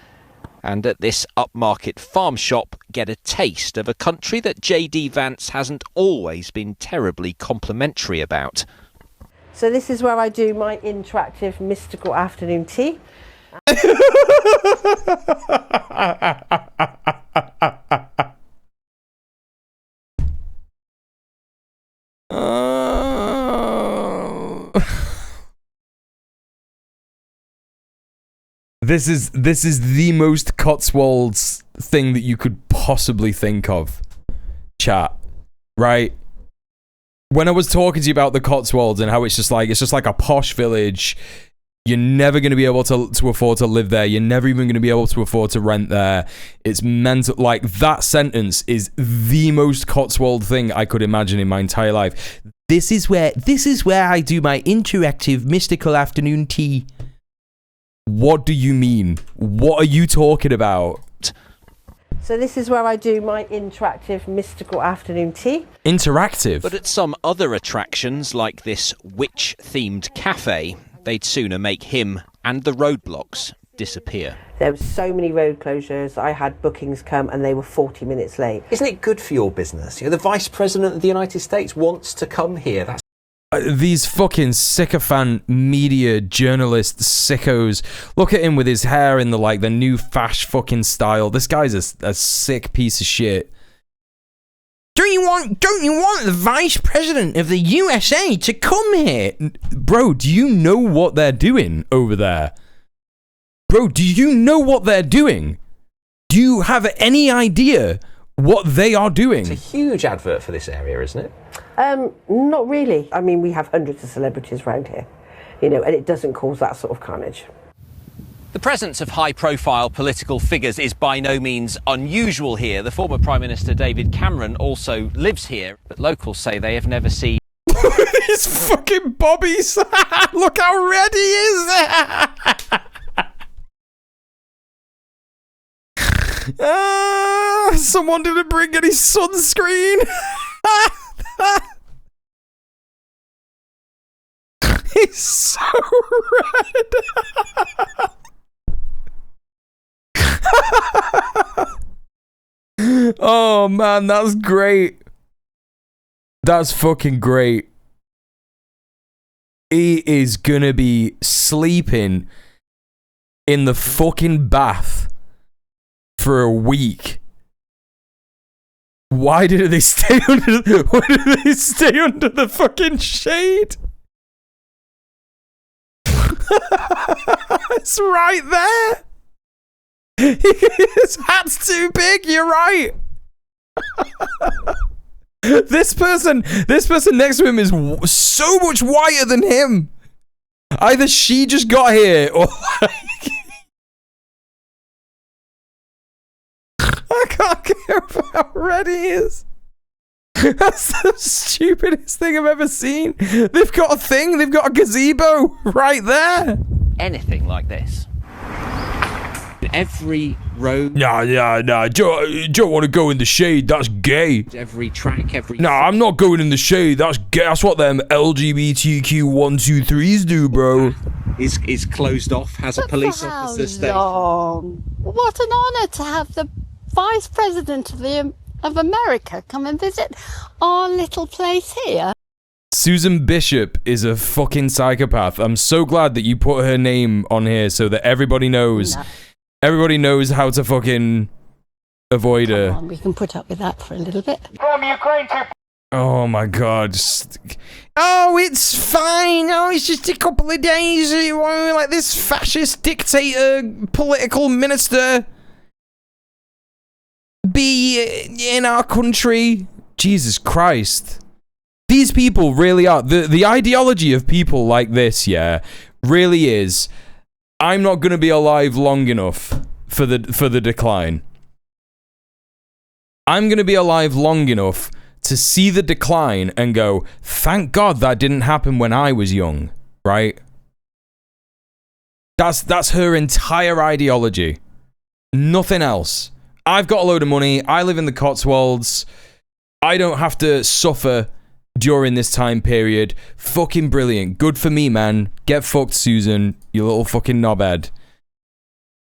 And at this upmarket farm shop, get a taste of a country that JD Vance hasn't always been terribly complimentary about. So this is where I do my interactive mystical afternoon tea. This is the most Cotswolds thing that you could possibly think of, chat, right? When I was talking to you about the Cotswolds and how it's just like a posh village, you're never going to be able to afford to live there. You're never even going to be able to afford to rent there. It's mental. Like, that sentence is the most Cotswold thing I could imagine in my entire life. This is where I do my interactive mystical afternoon tea. What do you mean? What are you talking about? So this is where I do my interactive mystical afternoon tea. Interactive? But at some other attractions, like this witch-themed cafe, they'd sooner make him and the roadblocks disappear. There were so many road closures. I had bookings come and they were 40 minutes late. Isn't it good for your business? You know, the Vice President of the United States wants to come here. these fucking sycophant media journalist sickos. Look at him with his hair in the new fash fucking style. This guy's a sick piece of shit. Don't you want the vice president of the USA to come here? Bro, do you know what they're doing over there? Bro, do you know what they're doing? Do you have any idea what they are doing? It's a huge advert for this area, isn't it? Not really. I mean, we have hundreds of celebrities around here, and it doesn't cause that sort of carnage. The presence of high-profile political figures is by no means unusual here. The former Prime Minister David Cameron also lives here, but locals say they have never seen... These fucking bobbies! Look how red he is! Someone didn't bring any sunscreen! He's so red! Oh man, that's great. That's fucking great. He is gonna be sleeping in the fucking bath for a week. Why did they stay under the fucking shade? It's right there. His hat's too big, you're right. This person next to him is so much whiter than him. Either she just got here or I can't care about how red he is. That's the stupidest thing I've ever seen. They've got a thing, they've got a gazebo right there. anything like this. Every road. Nah. Don't want to go in the shade. That's gay. Every track, every. Nah, I'm not going in the shade. That's gay. That's what them LGBTQ 123s do, bro. Is closed off. Has a police officer station. What an honour to have the Vice President of America come and visit our little place here. Susan Bishop is a fucking psychopath. I'm so glad that you put her name on here so that everybody knows. No. Everybody knows how to fucking avoid her. Come on, we can put up with that for a little bit. From Ukraine to... Oh my god. Oh, it's fine. Oh, it's just a couple of days. Like this fascist dictator, political minister be in our country. Jesus Christ. These people really are. The ideology of people like this, yeah, really is. I'm not going to be alive long enough for the decline. I'm going to be alive long enough to see the decline and go, thank God that didn't happen when I was young, right? That's her entire ideology. Nothing else. I've got a load of money. I live in the Cotswolds. I don't have to suffer during this time period. Fucking brilliant. Good for me, man. Get fucked, Susan, you little fucking knobhead.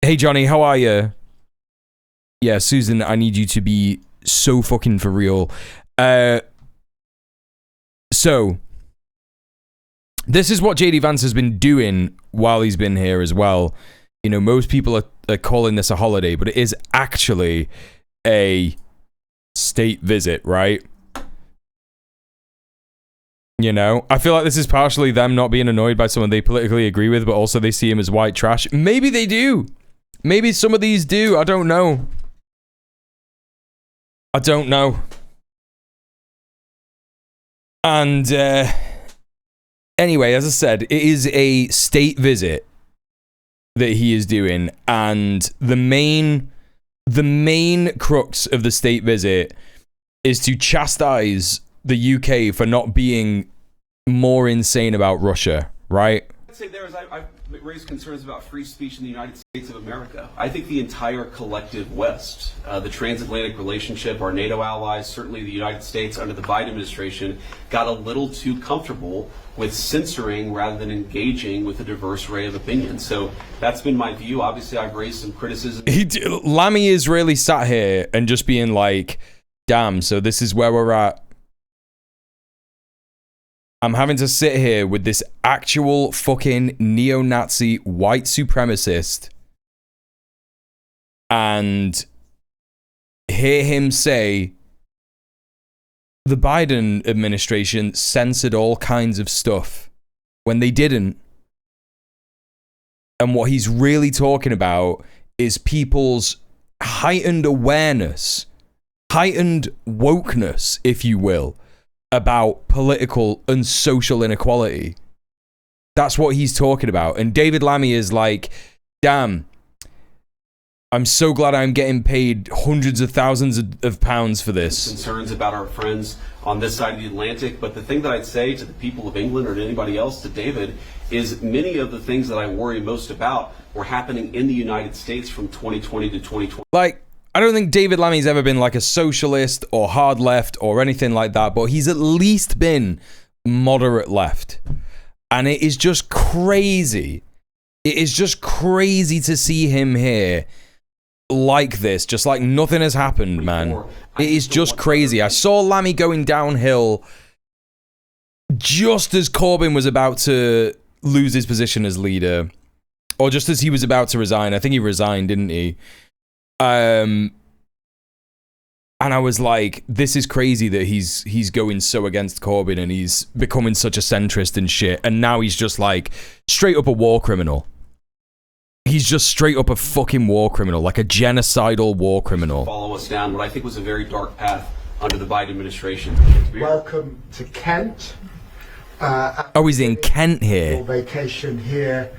Hey, Johnny, how are you? Yeah, Susan, I need you to be so fucking for real. So, this is what JD Vance has been doing while he's been here as well. You know, most people are calling this a holiday, but it is actually a state visit, right? You know, I feel like this is partially them not being annoyed by someone they politically agree with, but also they see him as white trash. Maybe they do. Maybe some of these do. I don't know. I don't know. And anyway, as I said, it is a state visit that he is doing, and the main crux of the state visit is to chastise the UK for not being more insane about Russia, right? I'd say I've raised concerns about free speech in the United States of America. I think the entire collective West, the transatlantic relationship, our NATO allies, certainly the United States under the Biden administration, got a little too comfortable with censoring rather than engaging with a diverse array of opinions. So that's been my view. Obviously, I've raised some criticism. Lammy is really sat here and just being like, damn, so this is where we're at. I'm having to sit here with this actual fucking neo-Nazi white supremacist and hear him say the Biden administration censored all kinds of stuff when they didn't. And what he's really talking about is people's heightened awareness, heightened wokeness, if you will, about political and social inequality. That's what he's talking about. And David Lammy is like, damn, I'm so glad I'm getting paid hundreds of thousands of pounds for this. Concerns about our friends on this side of the Atlantic, but the thing that I'd say to the people of England or to anybody else, to David, is many of the things that I worry most about were happening in the United States from 2020 to 2020. Like, I don't think David Lammy's ever been like a socialist or hard left or anything like that, but he's at least been moderate left. And it is just crazy. It is just crazy to see him here like this, just like nothing has happened, man. It is just crazy. I saw Lammy going downhill just as Corbyn was about to lose his position as leader, or just as he was about to resign. I think he resigned, didn't he? And I was like, this is crazy that he's going so against Corbyn and he's becoming such a centrist and shit. And now he's just like straight up a war criminal. He's just straight up a fucking war criminal, like a genocidal war criminal. Follow us down what I think was a very dark path under the Biden administration. Welcome to Kent. Oh, he's in Kent here. Your vacation here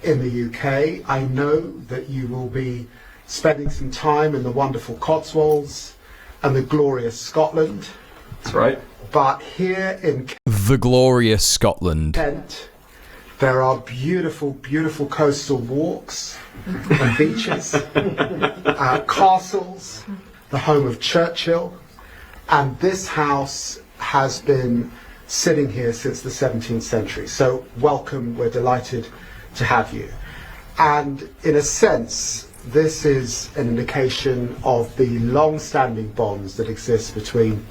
in the UK. I know that you will be spending some time in the wonderful Cotswolds and the glorious Scotland. That's right. But here in the glorious Scotland, Kent, there are beautiful, beautiful coastal walks and beaches, castles, the home of Churchill, and this house has been sitting here since the 17th century. So welcome, we're delighted to have you. And in a sense, this is an indication of the long-standing bonds that exist between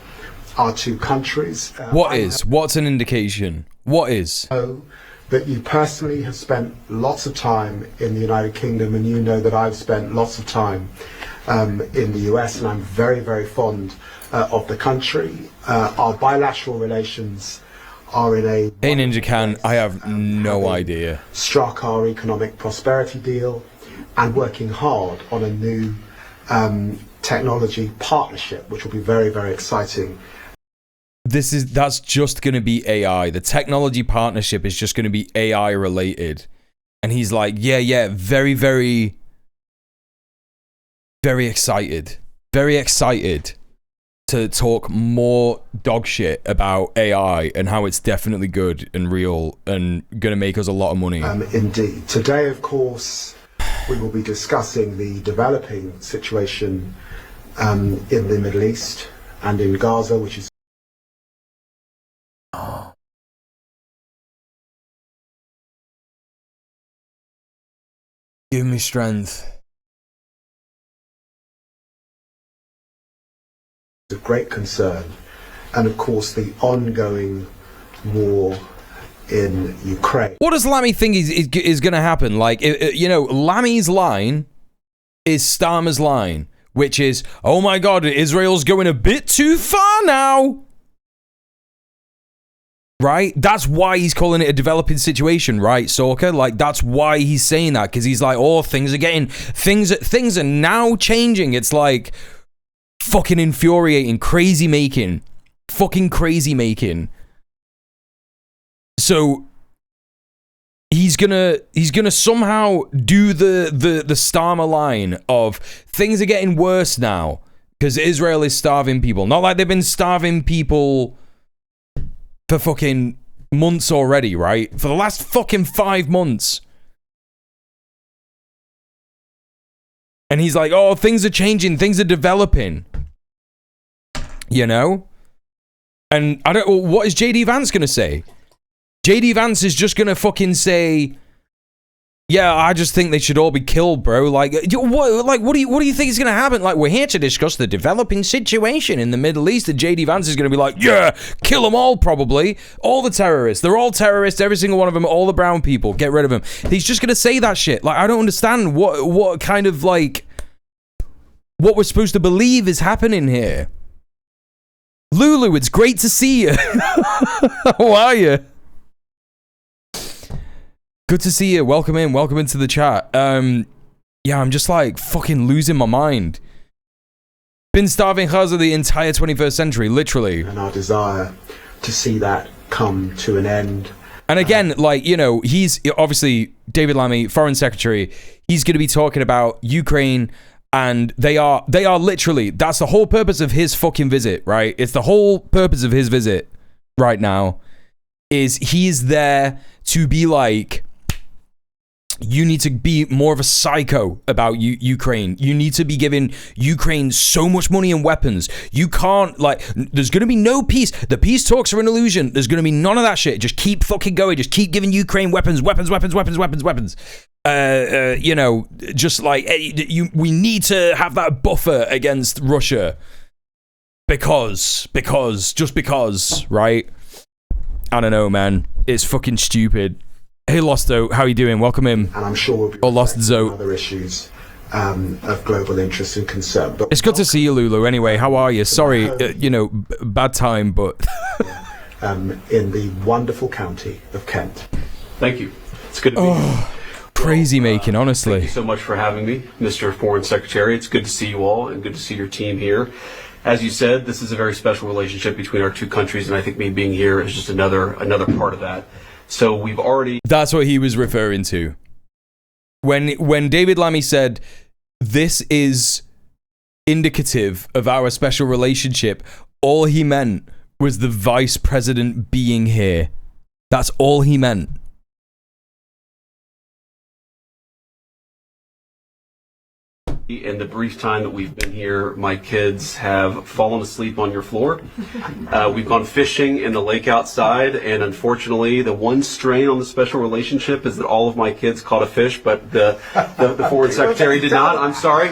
our two countries. What's an indication? What is? That you personally have spent lots of time in the United Kingdom, and you know that I've spent lots of time in the US, and I'm very, very fond of the country. Our bilateral relations are in a... Hey Ninja Can, I have no idea. Struck our economic prosperity deal and working hard on a new technology partnership, which will be very, very exciting. That's just going to be AI. The technology partnership is just going to be AI related. And he's like, yeah, very, very, very excited. Very excited to talk more dog shit about AI and how it's definitely good and real and going to make us a lot of money. Indeed. Today, of course, we will be discussing the developing situation in the Middle East and in Gaza, which is Give me strength. of great concern. And of course, the ongoing war in Ukraine. What does Lammy think is going to happen? Like, you know, Lammy's line is Starmer's line, which is, oh my God, Israel's going a bit too far now. Right? That's why he's calling it a developing situation, right, Sorka? Like, that's why he's saying that, because he's like, oh, things are now changing. It's like fucking infuriating, crazy making. Fucking crazy making. So he's gonna somehow do the Starmer line of things are getting worse now because Israel is starving people. Not like they've been starving people for fucking months already, right? For the last fucking 5 months. And he's like, oh, things are changing, things are developing. You know? And I don't, what is JD Vance gonna say? JD Vance is just gonna fucking say, Yeah, I just think they should all be killed, bro. Like, what do you think is going to happen? Like, we're here to discuss the developing situation in the Middle East, and JD Vance is going to be like, yeah, kill them all, probably. All the terrorists. They're all terrorists, every single one of them, all the brown people. Get rid of them. He's just going to say that shit. Like, I don't understand what kind of, like, what we're supposed to believe is happening here. Lulu, it's great to see you. How are you? Good to see you. Welcome into the chat. Yeah, I'm just like fucking losing my mind. Been starving Gaza the entire 21st century, literally. And our desire to see that come to an end. And again, like, you know, he's obviously David Lammy, Foreign Secretary. He's going to be talking about Ukraine, and they are literally, that's the whole purpose of his fucking visit, right? It's the whole purpose of his visit right now is he's there to be like, you need to be more of a psycho about Ukraine. You need to be giving Ukraine so much money and weapons. You can't, like, there's going to be no peace. The peace talks are an illusion. There's going to be none of that shit. Just keep fucking going. Just keep giving Ukraine weapons. You know, just like, we need to have that buffer against Russia. Because, right? I don't know, man. It's fucking stupid. Hey, Losto, how are you doing? Welcome in. And I'm sure we'll be Lost Zo. other issues of global interest and concern. But it's good to see you, Lulu. Anyway, how are you? Sorry, you know, bad time, but in the wonderful county of Kent. Thank you. It's good to be here. Crazy making, honestly. Thank you so much for having me, Mr. Foreign Secretary. It's good to see you all and good to see your team here. As you said, this is a very special relationship between our two countries, and I think me being here is just another part of that. So we've already... That's what he was referring to. When David Lammy said, this is indicative of our special relationship, all he meant was the vice president being here. That's all he meant. In the brief time that we've been here, my kids have fallen asleep on your floor. We've gone fishing in the lake outside, and unfortunately, the one strain on the special relationship is that all of my kids caught a fish, but the foreign secretary did not. I'm sorry.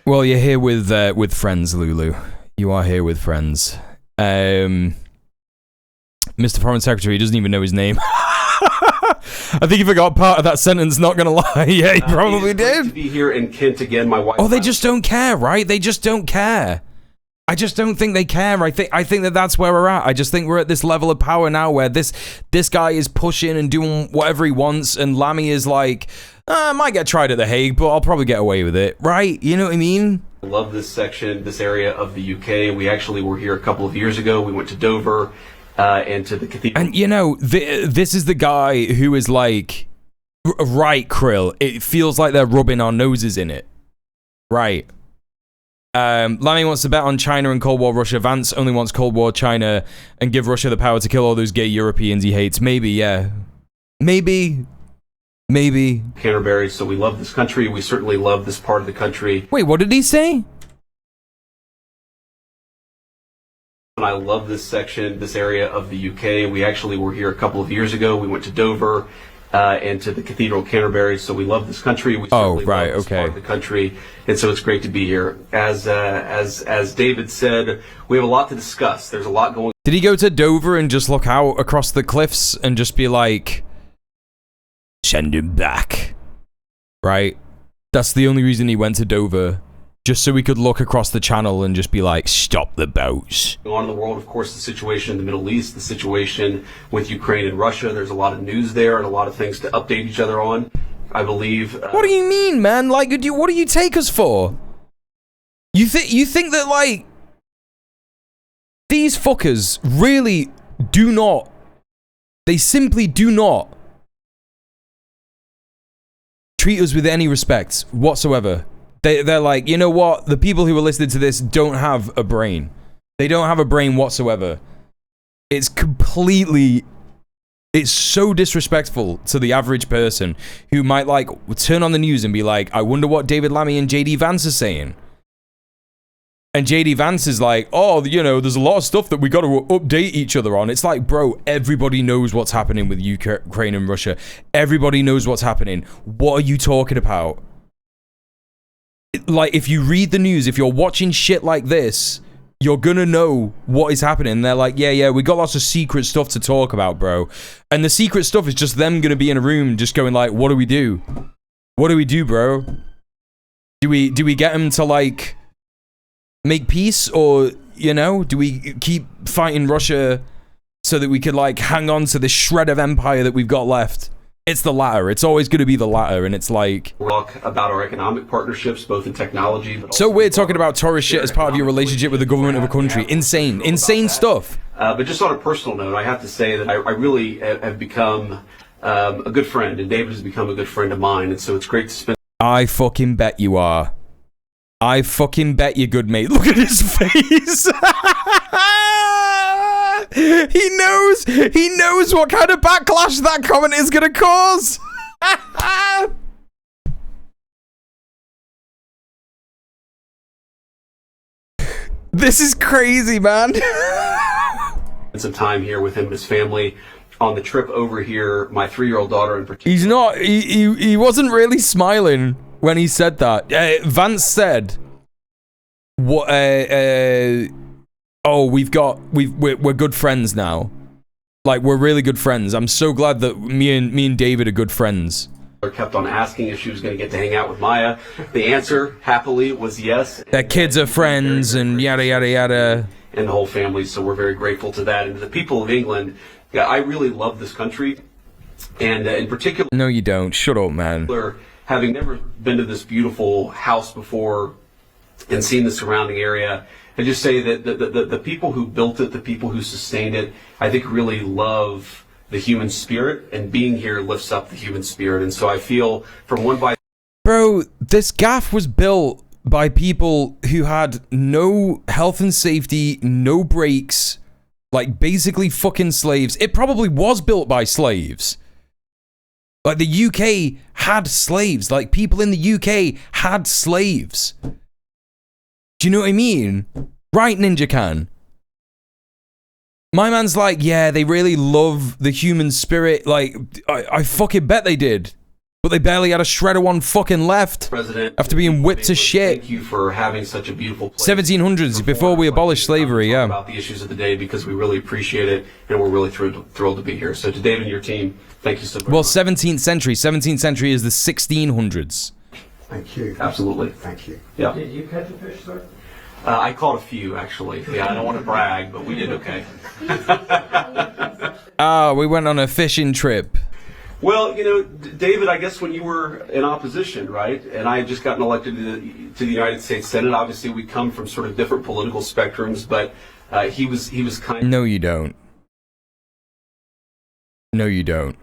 Well, you're here with friends, Lulu. You are here with friends. Mr. Foreign Secretary doesn't even know his name. I think he forgot part of that sentence, not gonna lie. Yeah, he probably did. To be here in Kent again, my wife. Oh, they just don't care, right? They just don't care. I just don't think they care. I think that's where we're at. I just think we're at this level of power now where this guy is pushing and doing whatever he wants, and Lammy is like, I might get tried at The Hague, but I'll probably get away with it, right? You know what I mean? I love this section, this area of the UK. We actually were here a couple of years ago. We went to Dover. And to the cathedral. And you know, this is the guy who is like, right, Krill, it feels like they're rubbing our noses in it. Right. Lammy wants to bet on China and Cold War Russia. Vance only wants Cold War China and give Russia the power to kill all those gay Europeans he hates. Maybe, yeah. Maybe. Canterbury, so we love this country. We certainly love this part of the country. Wait, what did he say? And I love this section, this area of the UK. We actually were here a couple of years ago. We went to Dover and to the Cathedral of Canterbury. So we love this country. We certainly love this part of the country, and so it's great to be here. As David said, we have a lot to discuss. There's a lot going. Did he go to Dover and just look out across the cliffs and just be like, send him back? Right? That's the only reason he went to Dover. Just so we could look across the channel and just be like, stop the boats. On in the world, of course, the situation in the Middle East, the situation with Ukraine and Russia. There's a lot of news there and a lot of things to update each other on. I believe. What do you mean, man? Like, what do you take us for? You think that, like, these fuckers really do not. They simply do not treat us with any respect whatsoever. They're like, you know what? The people who are listening to this don't have a brain. They don't have a brain whatsoever. It's so disrespectful to the average person who might, like, turn on the news and be like, I wonder what David Lammy and JD Vance are saying. And JD Vance is like, oh, you know, there's a lot of stuff that we got to update each other on. It's like, bro, everybody knows what's happening with Ukraine and Russia. Everybody knows what's happening. What are you talking about? Like, if you read the news, if you're watching shit like this, you're gonna know what is happening. And they're like, yeah, we got lots of secret stuff to talk about, bro. And the secret stuff is just them gonna be in a room just going like, what do we do? What do we do, bro? Do we get them to, like, make peace? Or, you know, do we keep fighting Russia so that we could, like, hang on to this shred of empire that we've got left? It's the latter. It's always going to be the latter, and it's like... We'll talk about our economic partnerships, both in technology... But so weird talking about tourist shit as part of your relationship with the government of a country. Insane stuff. But just on a personal note, I have to say that I really have become a good friend, and David has become a good friend of mine, and so it's great to spend... I fucking bet you are. I fucking bet you, good mate. Look at his face. He knows what kind of backlash that comment is gonna cause. This is crazy, man. Some time here with him and his family. On the trip over here, my 3-year-old daughter in particular... He's not... He wasn't really smiling when he said that. Vance said... What... oh, we're good friends now. Like, we're really good friends. I'm so glad that me and David are good friends. Kept on asking if she was going to get to hang out with Maya. The answer, happily, was yes. Their kids are friends and yada, yada, yada. And the whole family, so we're very grateful to that. And to the people of England, yeah, I really love this country. And in particular... No, you don't. Shut up, man. Having never been to this beautiful house before and seen the surrounding area... I just say that the people who built it, the people who sustained it, I think really love the human spirit, and being here lifts up the human spirit. And so I feel from one by... Bro, this gaff was built by people who had no health and safety, no breaks, like basically fucking slaves. It probably was built by slaves. Like the UK had slaves, like people in the UK had slaves. Do you know what I mean? Right, Ninja Can. My man's like, yeah, they really love the human spirit. Like, I fucking bet they did. But they barely had a shred of one fucking left. President, after being whipped to shit. Thank you for having such a beautiful place. 1700s, before we abolished slavery, yeah. About the issues of the day, because we really appreciate it, and we're really thrilled to be here. So to Dave and your team, thank you so much. Well, 17th century. 17th century is the 1600s. Thank you. Absolutely. Thank you. Yeah. Did you catch a fish, sir? I caught a few, actually. Yeah, I don't want to brag, but we did okay. We went on a fishing trip. Well, you know, David, I guess when you were in opposition, right, and I had just gotten elected to the United States Senate, obviously we come from sort of different political spectrums, but he was kind of... No, you don't. No, you don't.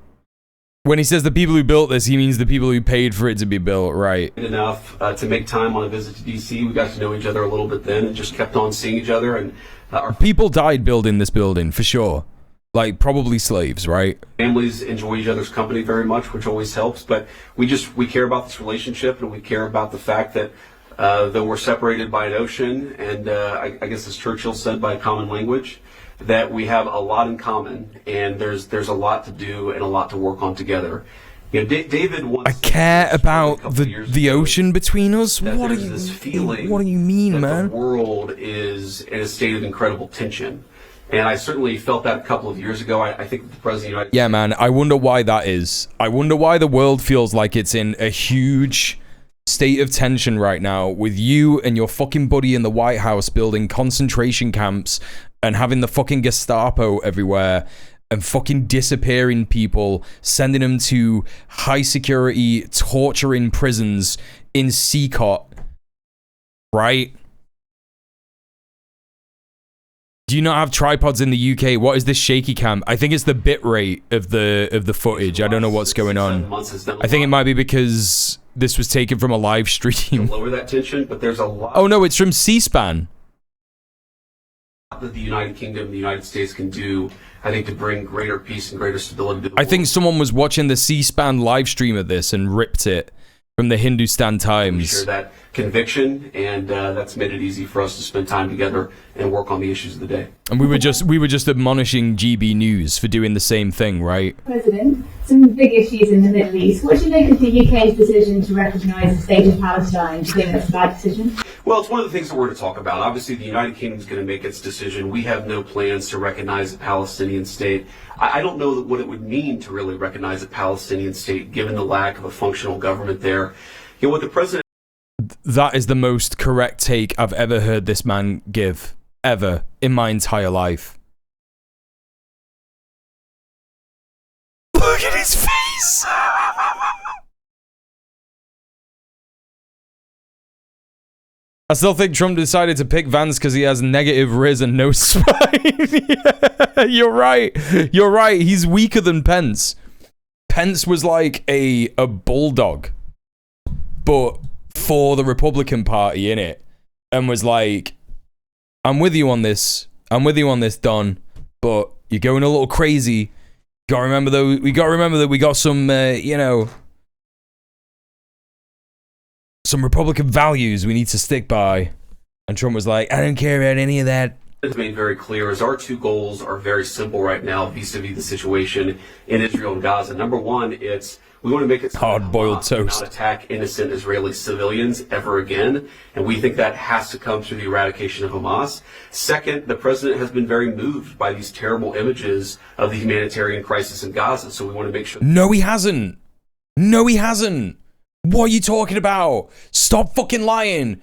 When he says the people who built this, he means the people who paid for it to be built, right? Enough to make time on a visit to D.C. We got to know each other a little bit then and just kept on seeing each other. And our people died building this building, for sure. Like, probably slaves, right? Families enjoy each other's company very much, which always helps. But we care about this relationship, and we care about the fact that though we're separated by an ocean, and I guess as Churchill said, by a common language, that we have a lot in common, and there's a lot to do and a lot to work on together. You know, David once... I care about the ocean between us? What do you mean, man? The world is in a state of incredible tension. And I certainly felt that a couple of years ago. I think the President of the United States... Yeah, man, I wonder why that is. I wonder why the world feels like it's in a huge state of tension right now, with you and your fucking buddy in the White House building concentration camps and having the fucking Gestapo everywhere and fucking disappearing people, sending them to high security torturing prisons in Seacott, right? Do you not have tripods in the UK? What is this shaky cam? I think it's the bit rate of the footage. I don't know what's going on. I think it might be because this was taken from a live stream. Lower that tension, but there's a lot... Oh no, it's from C-SPAN. That the United Kingdom and the United States can do, I think, to bring greater peace and greater stability to the I think someone was watching the C-SPAN live stream of this and ripped it from the Hindustan Times. Share that conviction, and that's made it easy for us to spend time together and work on the issues of the day. And we were just admonishing GB News for doing the same thing, right? President, some big issues in the Middle East. What do you make of the UK's decision to recognise the state of Palestine? Do you think that's a bad decision? Well, it's one of the things that we're to talk about. Obviously, the United Kingdom is going to make its decision. We have no plans to recognize a Palestinian state. I don't know what it would mean to really recognize a Palestinian state, given the lack of a functional government there. You know, what the president... That is the most correct take I've ever heard this man give, ever, in my entire life. Look at his face! I still think Trump decided to pick Vance because he has negative riz and no spine. Yeah, you're right. You're right. He's weaker than Pence. Pence was like a bulldog, but for the Republican Party, innit? And was like, I'm with you on this. I'm with you on this, Don. But you're going a little crazy. You gotta remember though. We gotta remember that we got some, you know, some Republican values we need to stick by. And Trump was like, I don't care about any of that. It's made very clear is our two goals are very simple right now vis-a-vis the situation in Israel and Gaza. Number one, it's we want to make it hard-boiled toast, not attack innocent Israeli civilians ever again, and we think that has to come through the eradication of Hamas. Second, the president has been very moved by these terrible images of the humanitarian crisis in Gaza, so we want to make sure. No, he hasn't. No, he hasn't. What are you talking about? Stop fucking lying.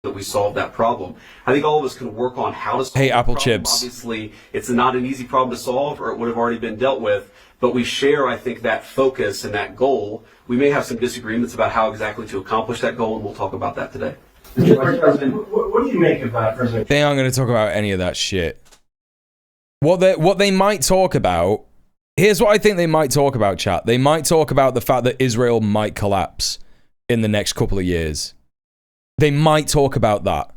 That we solve that problem. I think all of us can work on how to solve Hey, Apple the problem. Chips. Obviously, it's not an easy problem to solve, or it would have already been dealt with. But we share, I think, that focus and that goal. We may have some disagreements about how exactly to accomplish that goal, and we'll talk about that today. Mr. Vice President, what do you make of President? They aren't going to talk about any of that shit. What they might talk about. Here's what I think they might talk about, chat. They might talk about the fact that Israel might collapse in the next couple of years. They might talk about that.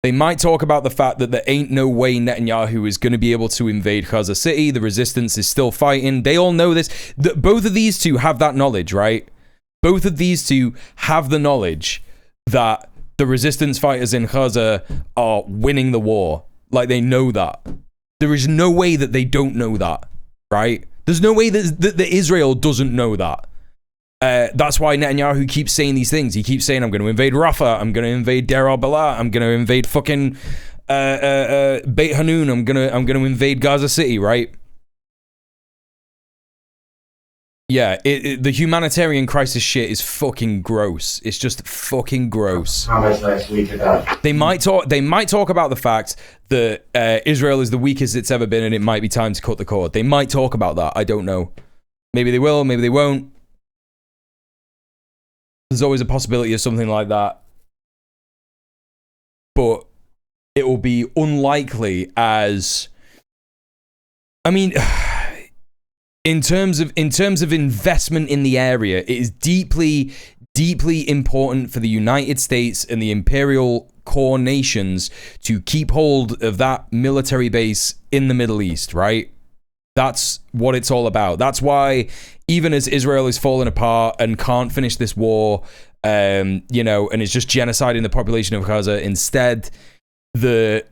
They might talk about the fact that there ain't no way Netanyahu is going to be able to invade Gaza City. The resistance is still fighting. They all know this. Both of these two have that knowledge, right? Both of these two have the knowledge that the resistance fighters in Gaza are winning the war. Like, they know that. There is no way that they don't know that, right? There's no way that Israel doesn't know that. That's why Netanyahu keeps saying these things. He keeps saying, I'm going to invade Rafah. I'm going to invade Deir al-Balah. I'm going to invade fucking Beit Hanun. I'm going to invade Gaza City, right? Yeah, the humanitarian crisis shit is fucking gross. It's just fucking gross. Comments last week about They might talk about the fact that Israel is the weakest it's ever been and it might be time to cut the cord. They might talk about that. I don't know. Maybe they will, maybe they won't. There's always a possibility of something like that. But it will be unlikely as... I mean, in terms of investment in the area, it is deeply, deeply important for the United States and the imperial core nations to keep hold of that military base in the Middle East, right? That's what it's all about. That's why, even as Israel is falling apart and can't finish this war, you know, and it's just genociding the population of Gaza, instead, they're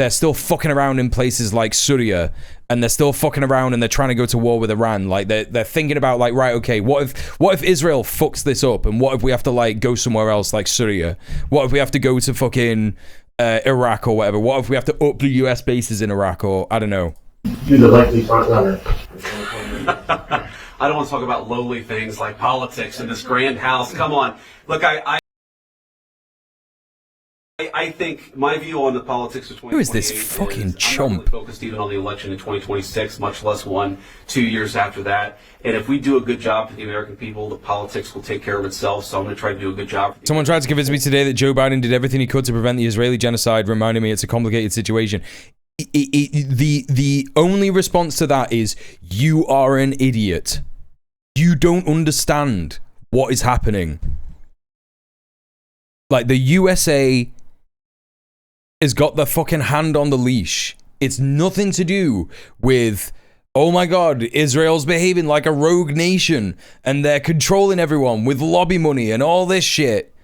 still fucking around in places like Syria, and they're still fucking around and they're trying to go to war with Iran. Like, they're thinking about, like, right, okay, what if Israel fucks this up, and what if we have to, like, go somewhere else like Syria? What if we have to go to fucking Iraq or whatever? What if we have to up the US bases in Iraq, or I don't know? You're the likely front runner. I don't want to talk about lowly things like politics in this grand house. Come on. Look, I think my view on the politics of 2028 Who is this fucking chump? I'm not really focused even on the election in 2026, much less 2 years after that. And if we do a good job for the American people, the politics will take care of itself. So I'm going to try to do a good job. Someone tried to convince me today that Joe Biden did everything he could to prevent the Israeli genocide, reminding me it's a complicated situation. The only response to that is, you are an idiot. You don't understand what is happening. Like, the USA has got the fucking hand on the leash. It's nothing to do with, Oh my God, Israel's behaving like a rogue nation and they're controlling everyone with lobby money and all this shit.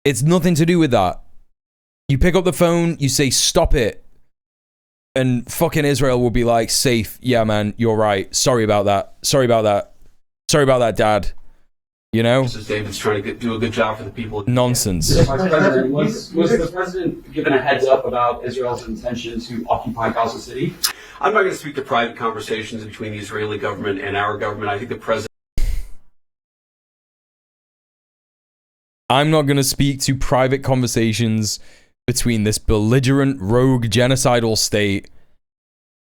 It's nothing to do with that. You pick up the phone, you say, stop it. And fucking Israel will be like, safe. Yeah, man, you're right. Sorry about that. Sorry about that. Sorry about that, Dad. You know? Just as David's trying to do a good job for the people. Nonsense. Vice President, was the president given a heads up about Israel's intention to occupy Gaza City? I'm not going to speak to private conversations between the Israeli government and our government. I think the president. I'm not going to speak to private conversations between this belligerent, rogue, genocidal state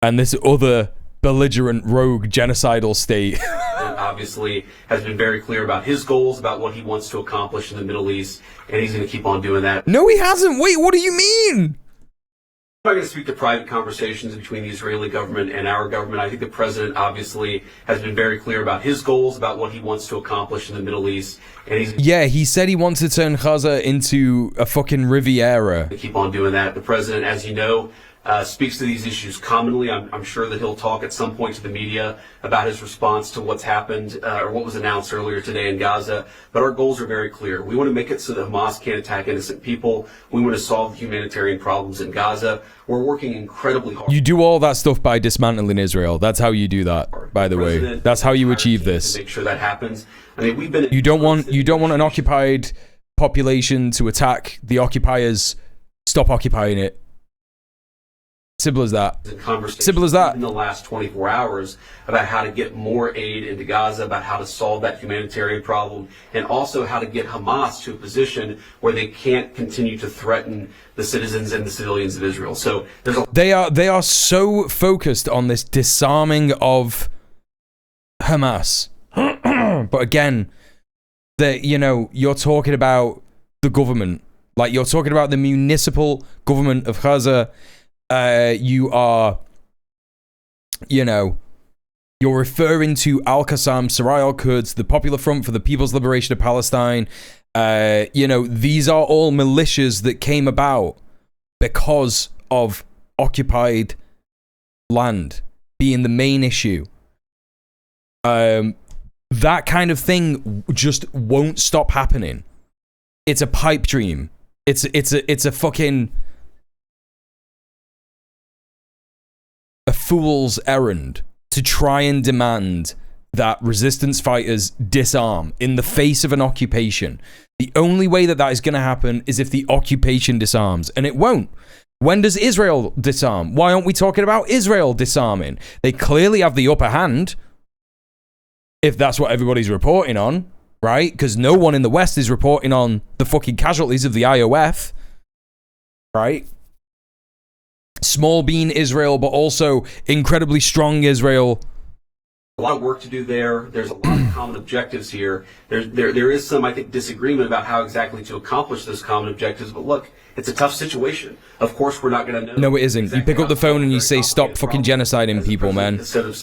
and this other belligerent, rogue, genocidal state. Obviously has been very clear about his goals, about what he wants to accomplish in the Middle East, and he's going to keep on doing that. No, he hasn't. Wait, what do you mean? I'm not going to speak to private conversations between the Israeli government and our government. I think the president obviously has been very clear about his goals, about what he wants to accomplish in the Middle East, and he's Yeah, he said he wants to turn Gaza into a fucking Riviera. going to keep on doing that. The president, as you know, speaks to these issues commonly. I'm sure that he'll talk at some point to the media about his response to what's happened or what was announced earlier today in Gaza. But our goals are very clear. We want to make it so that Hamas can't attack innocent people. We want to solve the humanitarian problems in Gaza. We're working incredibly hard. You do all that stuff by dismantling Israel. That's how you do that, by the way. That's how you achieve this. To make sure that happens. I mean, we've been. You don't want an occupied population to attack the occupiers. Stop occupying it. Simple as that. Simple as that. In the last 24 hours about how to get more aid into Gaza, about how to solve that humanitarian problem, and also how to get Hamas to a position where they can't continue to threaten the citizens and the civilians of Israel. So there's a They are so focused on this disarming of Hamas. But again, you're talking about the government. Like, you're talking about the municipal government of Gaza. You're referring to Al-Qassam, Sarai al-Quds, the Popular Front for the People's Liberation of Palestine. These are all militias that came about because of occupied land being the main issue. That kind of thing just won't stop happening. It's a pipe dream. It's a fucking a fool's errand to try and demand that resistance fighters disarm in the face of an occupation. The only way that is going to happen is if the occupation disarms, and it won't. When does Israel disarm? Why aren't we talking about Israel disarming? They clearly have the upper hand, if that's what everybody's reporting on, right? Because no one in the West is reporting on the fucking casualties of the IOF, right? Small bean Israel, but also incredibly strong Israel. a lot of work to do there. There's a lot of common objectives here. There is some, I think, disagreement about how exactly to accomplish those common objectives. But look, it's a tough situation. Of course, we're not going to know. No, it isn't. Exactly. You pick up the phone and you say, "Stop fucking genociding people, man."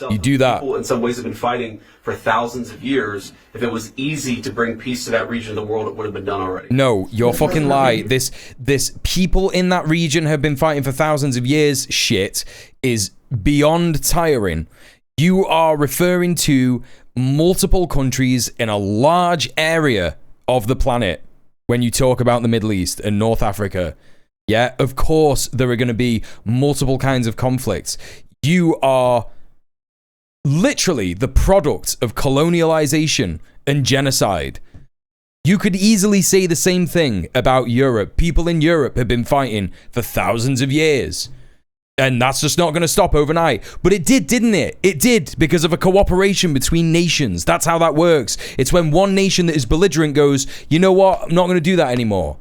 You do that. People, in some ways, have been fighting for thousands of years. If it was easy to bring peace to that region of the world, it would have been done already. No, you're fucking lie. This people in that region have been fighting for thousands of years. Shit is beyond tiring. You are referring to multiple countries in a large area of the planet when you talk about the Middle East and North Africa. Yeah, of course there are going to be multiple kinds of conflicts. You are literally the product of colonialization and genocide. You could easily say the same thing about Europe. People in Europe have been fighting for thousands of years. And that's just not going to stop overnight. But it did, didn't it? It did, because of a cooperation between nations. That's how that works. It's when one nation that is belligerent goes, you know what, I'm not going to do that anymore.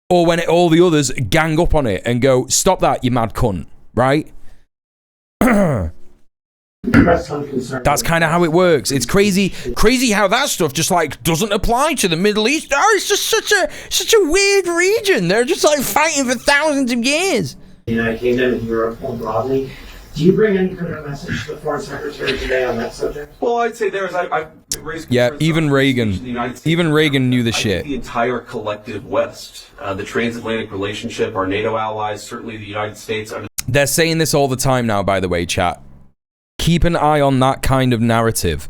Or when all the others gang up on it and go, stop that, you mad cunt. Right? That's kind of how it works. It's crazy how that stuff just like doesn't apply to the Middle East. Oh, it's just such a weird region. They're just like fighting for thousands of years. The United Kingdom and Europe more broadly. Do you bring any kind of message to the Foreign Secretary today on that subject? Well, I'd say I've raised even Reagan knew the shit. The entire collective West, the transatlantic relationship, our NATO allies, certainly the United States. They're saying this all the time now, by the way, chat. keep an eye on that kind of narrative.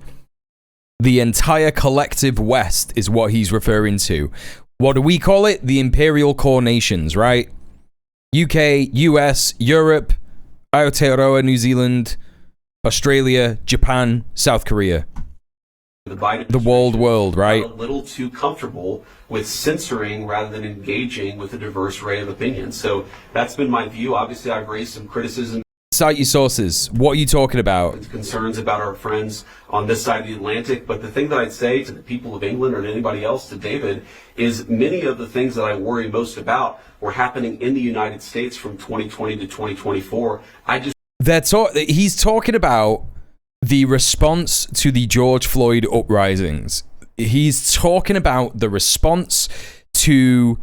The entire collective West is what he's referring to. What do we call it? The imperial core nations, right? UK, US, Europe, Aotearoa, New Zealand, Australia, Japan, South Korea. The walled world, right? A little too comfortable with censoring rather than engaging with a diverse array of opinions. So that's been my view. Obviously, I've raised some criticism. Cite your sources. What are you talking about? Concerns about our friends on this side of the Atlantic. But the thing that I'd say to the people of England or to anybody else, to David, is many of the things that I worry most about were happening in the United States from 2020 to 2024. He's talking about the response to the George Floyd uprisings. He's talking about the response to,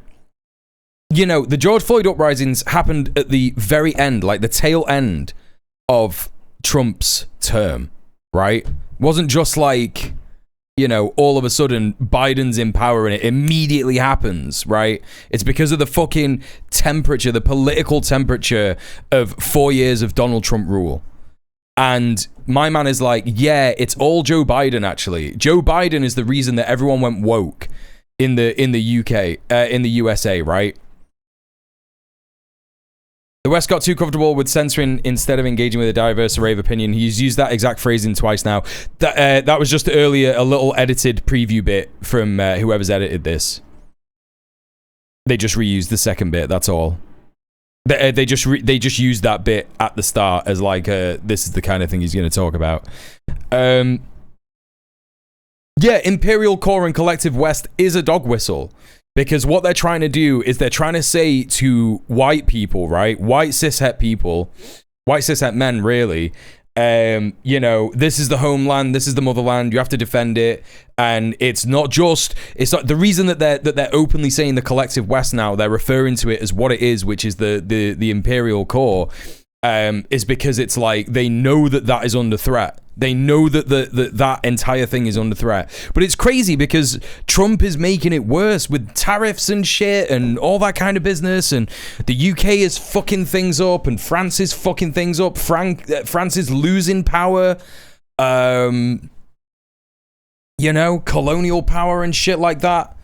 you know, the George Floyd uprisings happened at the very end, like the tail end of Trump's term, right? Wasn't just like, you know, all of a sudden Biden's in power and it immediately happens, right? It's because of the fucking temperature, the political temperature of 4 years of Donald Trump rule. And my man is like, yeah, it's all Joe Biden, actually. Joe Biden is the reason that everyone went woke in the UK, in the USA, right? The West got too comfortable with censoring instead of engaging with a diverse array of opinion. He's used that exact phrasing twice now. That was just earlier a little edited preview bit from whoever's edited this. They just reused the second bit, that's all. They just used that bit at the start as like, this is the kind of thing he's going to talk about. Yeah, Imperial Core and Collective West is a dog whistle. Because what they're trying to do is they're trying to say to white people, right? White cishet people, white cishet men, really. You know, this is the homeland, this is the motherland, you have to defend it. And it's not the reason that they're openly saying the collective West now, they're referring to it as what it is, which is the Imperial Core, is because it's like they know that is under threat. They know that that entire thing is under threat. But it's crazy because Trump is making it worse with tariffs and shit and all that kind of business. And the UK is fucking things up and France is fucking things up. France is losing power. You know, colonial power and shit like that.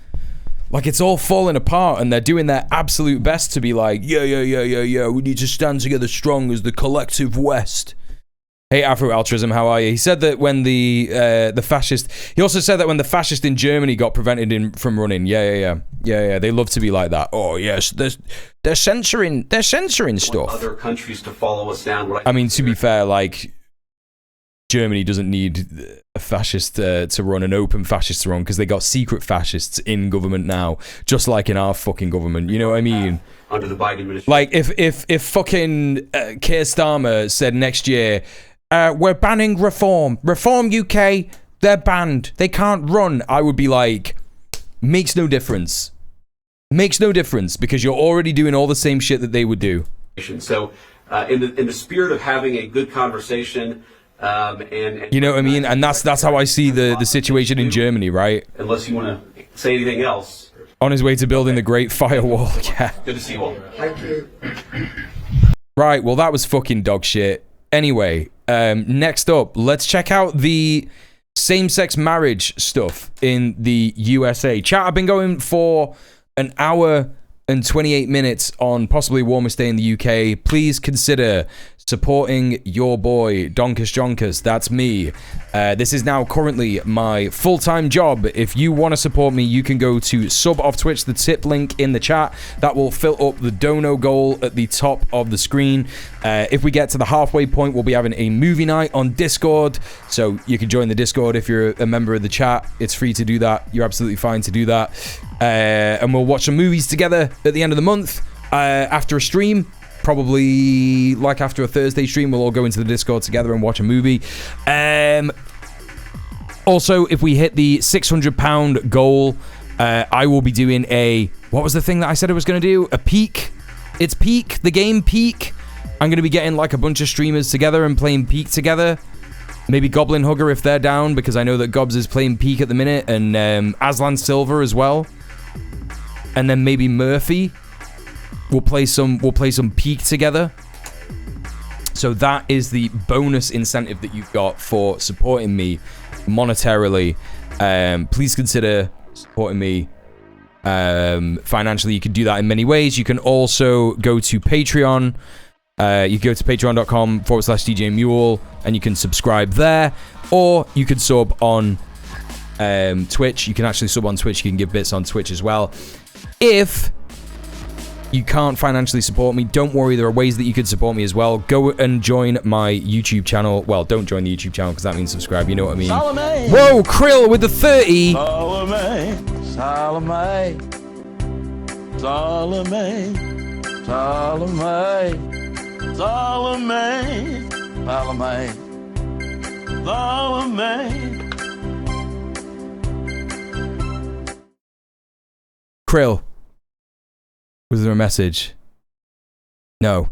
Like, it's all falling apart and they're doing their absolute best to be like, yeah, we need to stand together strong as the collective West. Hey, Afro-Altruism, how are you? He said that when the fascist... He also said that when the fascist in Germany got prevented from running. Yeah. They love to be like that. Oh, yes, they're censoring stuff. Other countries to follow us down. I mean, to be fair, like, Germany doesn't need a fascist to run, an open fascist to run, because they got secret fascists in government now, just like in our fucking government. You know what I mean? Under the Biden administration. Like, if fucking Keir Starmer said next year... we're banning Reform UK, they're banned, they can't run, I would be like, makes no difference, because you're already doing all the same shit that they would do. So in the spirit of having a good conversation, and you know what I mean, and that's how I see the situation in Germany, right? Unless you want to say anything else. On his way to building the Great Firewall. Yeah, good to see you all. Thank you. Right, well, that was fucking dog shit. Anyway, next up, let's check out the same-sex marriage stuff in the USA. Chat, I've been going for an hour and 28 minutes on possibly warmest day in the UK. Please consider supporting your boy, Donkus Jonkus. That's me. This is now currently my full-time job. If you want to support me, you can go to sub off Twitch, the tip link in the chat. That will fill up the dono goal at the top of the screen. If we get to the halfway point, we'll be having a movie night on Discord. So you can join the Discord if you're a member of the chat. It's free to do that. You're absolutely fine to do that. And we'll watch some movies together at the end of the month after a stream. Probably like after a Thursday stream, we'll all go into the Discord together and watch a movie. Also, if we hit the £600 goal, I will be doing what was the thing that I said I was going to do? A Peak. It's Peak, the game Peak. I'm going to be getting like a bunch of streamers together and playing Peak together. Maybe Goblin Hugger if they're down, because I know that Gobs is playing Peak at the minute, and Aslan Silver as well. And then maybe Murphy. We'll play some Peak together. So that is the bonus incentive that you've got for supporting me monetarily. Please consider supporting me financially. You can do that in many ways. You can also go to Patreon. You go to patreon.com/djmuel and you can subscribe there, or you can sub on Twitch. You can actually sub on Twitch. You can give bits on Twitch as well. If you can't financially support me, don't worry, there are ways that you can support me as well. Go and join my YouTube channel. Well, don't join the YouTube channel because that means subscribe, you know what I mean. Salome. Whoa, Krill with the 30. Salome, Salome, Salome, Salome, Salome, Salome, Salome. Krill, was there a message? No.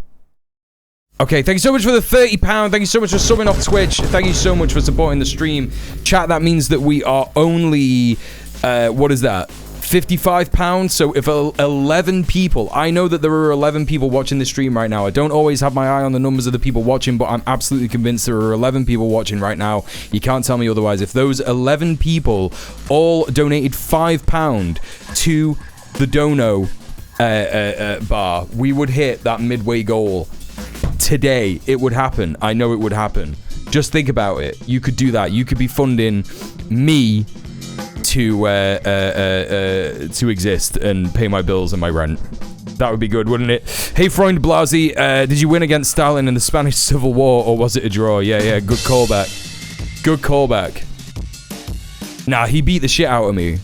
Okay, thank you so much for the £30. Thank you so much for subbing off Twitch. Thank you so much for supporting the stream. Chat, that means that we are only, what is that? £55. So if 11 people, I know that there are 11 people watching the stream right now. I don't always have my eye on the numbers of the people watching, but I'm absolutely convinced there are 11 people watching right now. You can't tell me otherwise. If those 11 people all donated £5 to the dono bar, we would hit that midway goal today. It would happen. I know it would happen. Just think about it. You could do that. You could be funding me to exist and pay my bills and my rent. That would be good, wouldn't it? Hey, Freund Blasi, did you win against Stalin in the Spanish Civil War, or was it a draw? Yeah, good callback. Good callback. Nah, he beat the shit out of me.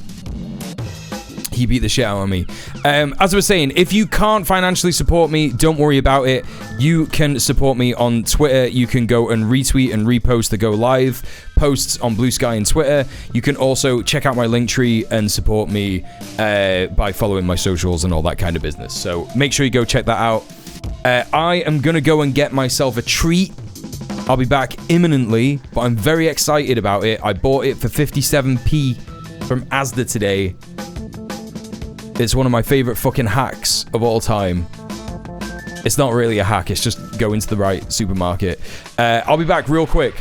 He beat the shit out of me. As I was saying, if you can't financially support me, don't worry about it. You can support me on Twitter. You can go and retweet and repost the Go Live posts on Blue Sky and Twitter. You can also check out my Linktree and support me by following my socials and all that kind of business. So make sure you go check that out. I am going to go and get myself a treat. I'll be back imminently, but I'm very excited about it. I bought it for 57p from Asda today. It's one of my favorite fucking hacks of all time. It's not really a hack, it's just go into the right supermarket. I'll be back real quick.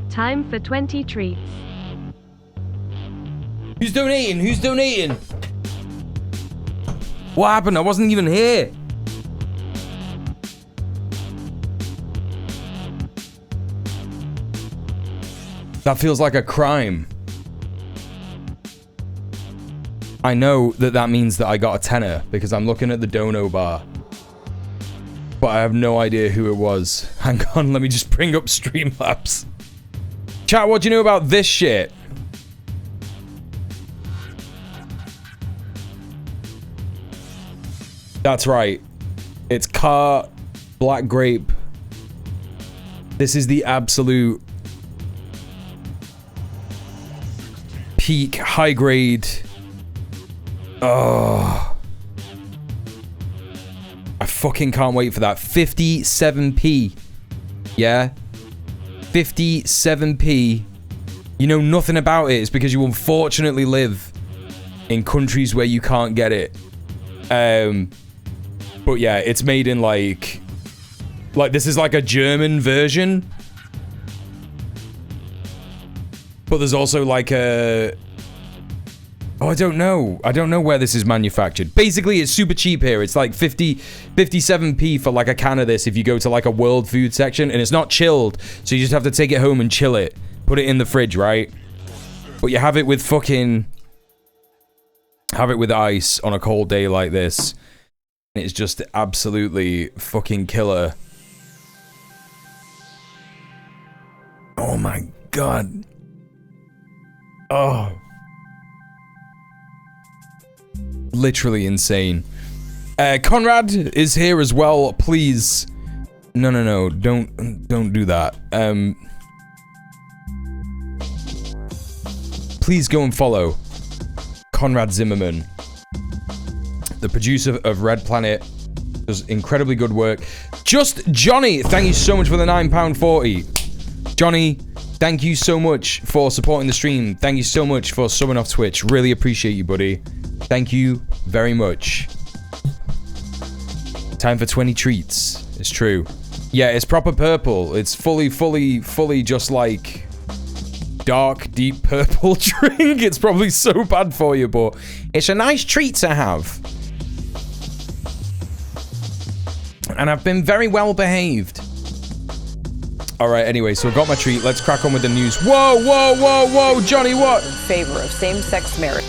Time for 20 treats. Who's donating? Who's donating? What happened? I wasn't even here. That feels like a crime. I know that that means that I got a tenner because I'm looking at the dono bar. But I have no idea who it was. Hang on, let me just bring up Streamlabs. Chat, what do you know about this shit? That's right. It's Car Black Grape. This is the absolute peak high grade. Oh, I fucking can't wait for that. 57p. Yeah. 57p. You know nothing about it. It's because you unfortunately live in countries where you can't get it. But yeah, it's made in like this is like a German version. But there's also like a... Oh, I don't know. I don't know where this is manufactured. Basically, it's super cheap here. It's like 57p for like a can of this if you go to like a world food section. And it's not chilled. So you just have to take it home and chill it. Put it in the fridge, right? But you have it with fucking... Have it with ice on a cold day like this. And it's just absolutely fucking killer. Oh my god. Oh. Literally insane. Conrad is here as well. Please. No. Don't do that. Please go and follow Conrad Zimmerman, the producer of Red Planet. Does incredibly good work. Just Johnny, thank you so much for the £9.40. Johnny, thank you so much for supporting the stream. Thank you so much for subbing off Twitch. Really appreciate you, buddy. Thank you very much. Time for 20 treats. It's true. Yeah, it's proper purple. It's fully just like dark, deep purple drink. It's probably so bad for you, but it's a nice treat to have. And I've been very well behaved. All right, anyway, so I've got my treat. Let's crack on with the news. Whoa, Johnny, what? In favor of same-sex marriage.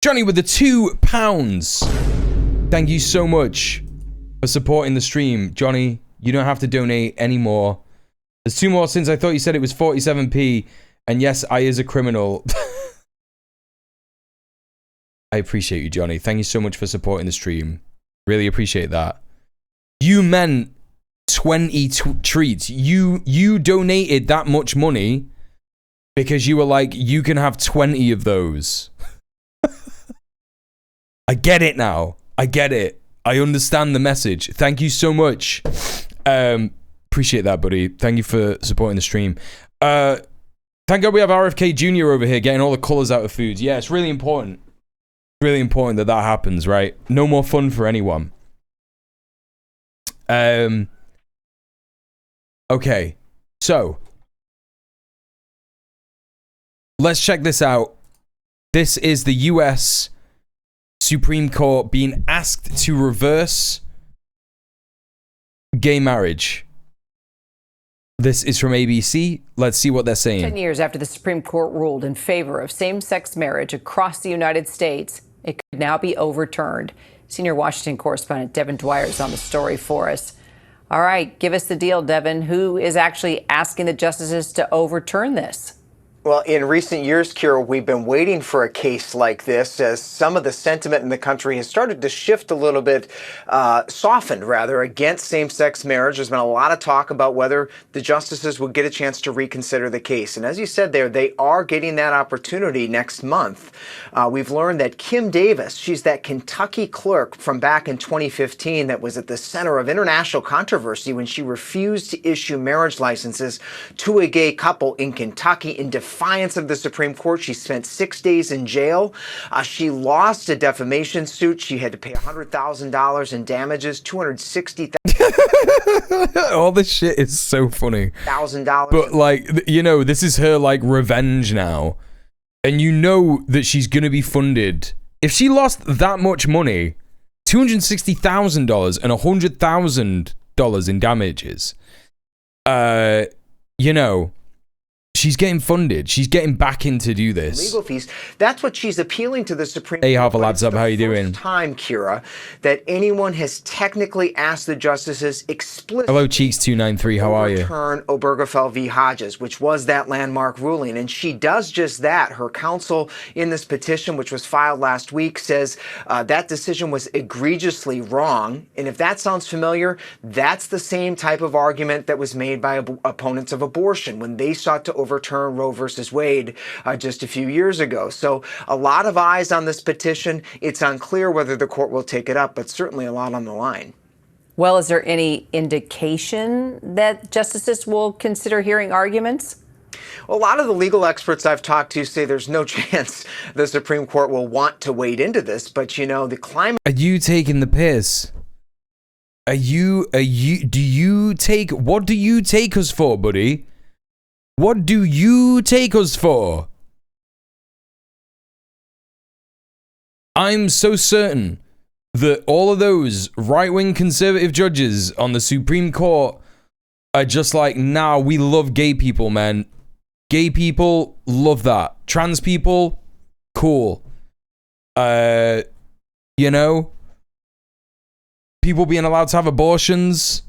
Johnny with the £2. Thank you so much for supporting the stream. Johnny, you don't have to donate anymore. There's 2 more since I thought you said it was 47p. And yes, I is a criminal. I appreciate you, Johnny. Thank you so much for supporting the stream. Really appreciate that. You meant 20 treats. You donated that much money because you were like, you can have 20 of those. I get it now. I get it. I understand the message. Thank you so much. Appreciate that, buddy. Thank you for supporting the stream. Thank God we have RFK Jr. over here getting all the colors out of foods. Yeah, it's really important. Really important that happens, right? No more fun for anyone. Okay, so let's check this out. This is the US Supreme Court being asked to reverse gay marriage. This is from ABC. Let's see what they're saying. 10 years after the Supreme Court ruled in favor of same-sex marriage across the United States, it could now be overturned. Senior Washington correspondent Devin Dwyer is on the story for us. All right, give us the deal, Devin. Who is actually asking the justices to overturn this? Well, in recent years, Kira, we've been waiting for a case like this as some of the sentiment in the country has started to shift a little bit, softened rather, against same-sex marriage. There's been a lot of talk about whether the justices would get a chance to reconsider the case. And as you said there, they are getting that opportunity next month. We've learned that Kim Davis, she's that Kentucky clerk from back in 2015 that was at the center of international controversy when she refused to issue marriage licenses to a gay couple in Kentucky in defiance of the Supreme Court. She spent 6 days in jail. She lost a defamation suit. She had to pay $100,000 in damages, $260,000. All this shit is so funny. $1,000. But like, you know, this is her like revenge now. And you know that she's going to be funded. If she lost that much money, $260,000 and $100,000 in damages, you know, she's getting funded. She's getting back in to do this. Legal fees. That's what she's appealing to the Supreme Hey, Court. Harvard Labs up. How you doing? First time, Kira, that anyone has technically asked the justices explicitly. Hello, Cheeks293. How are you? Overturn Obergefell v. Hodges, which was that landmark ruling, and she does just that. Her counsel in this petition, which was filed last week, says that decision was egregiously wrong. And if that sounds familiar, that's the same type of argument that was made by opponents of abortion when they sought to overturn Roe versus Wade just a few years ago. So a lot of eyes on this petition. It's unclear whether the court will take it up, but certainly a lot on the line. Well, is there any indication that justices will consider hearing arguments? Well, a lot of the legal experts I've talked to say there's no chance the Supreme Court will want to wade into this, but the climate... Are you taking the piss? What do you take us for, buddy? What do you take us for? I'm so certain that all of those right-wing conservative judges on the Supreme Court are just like, nah, we love gay people, man. Gay people, love that. Trans people, cool. People being allowed to have abortions,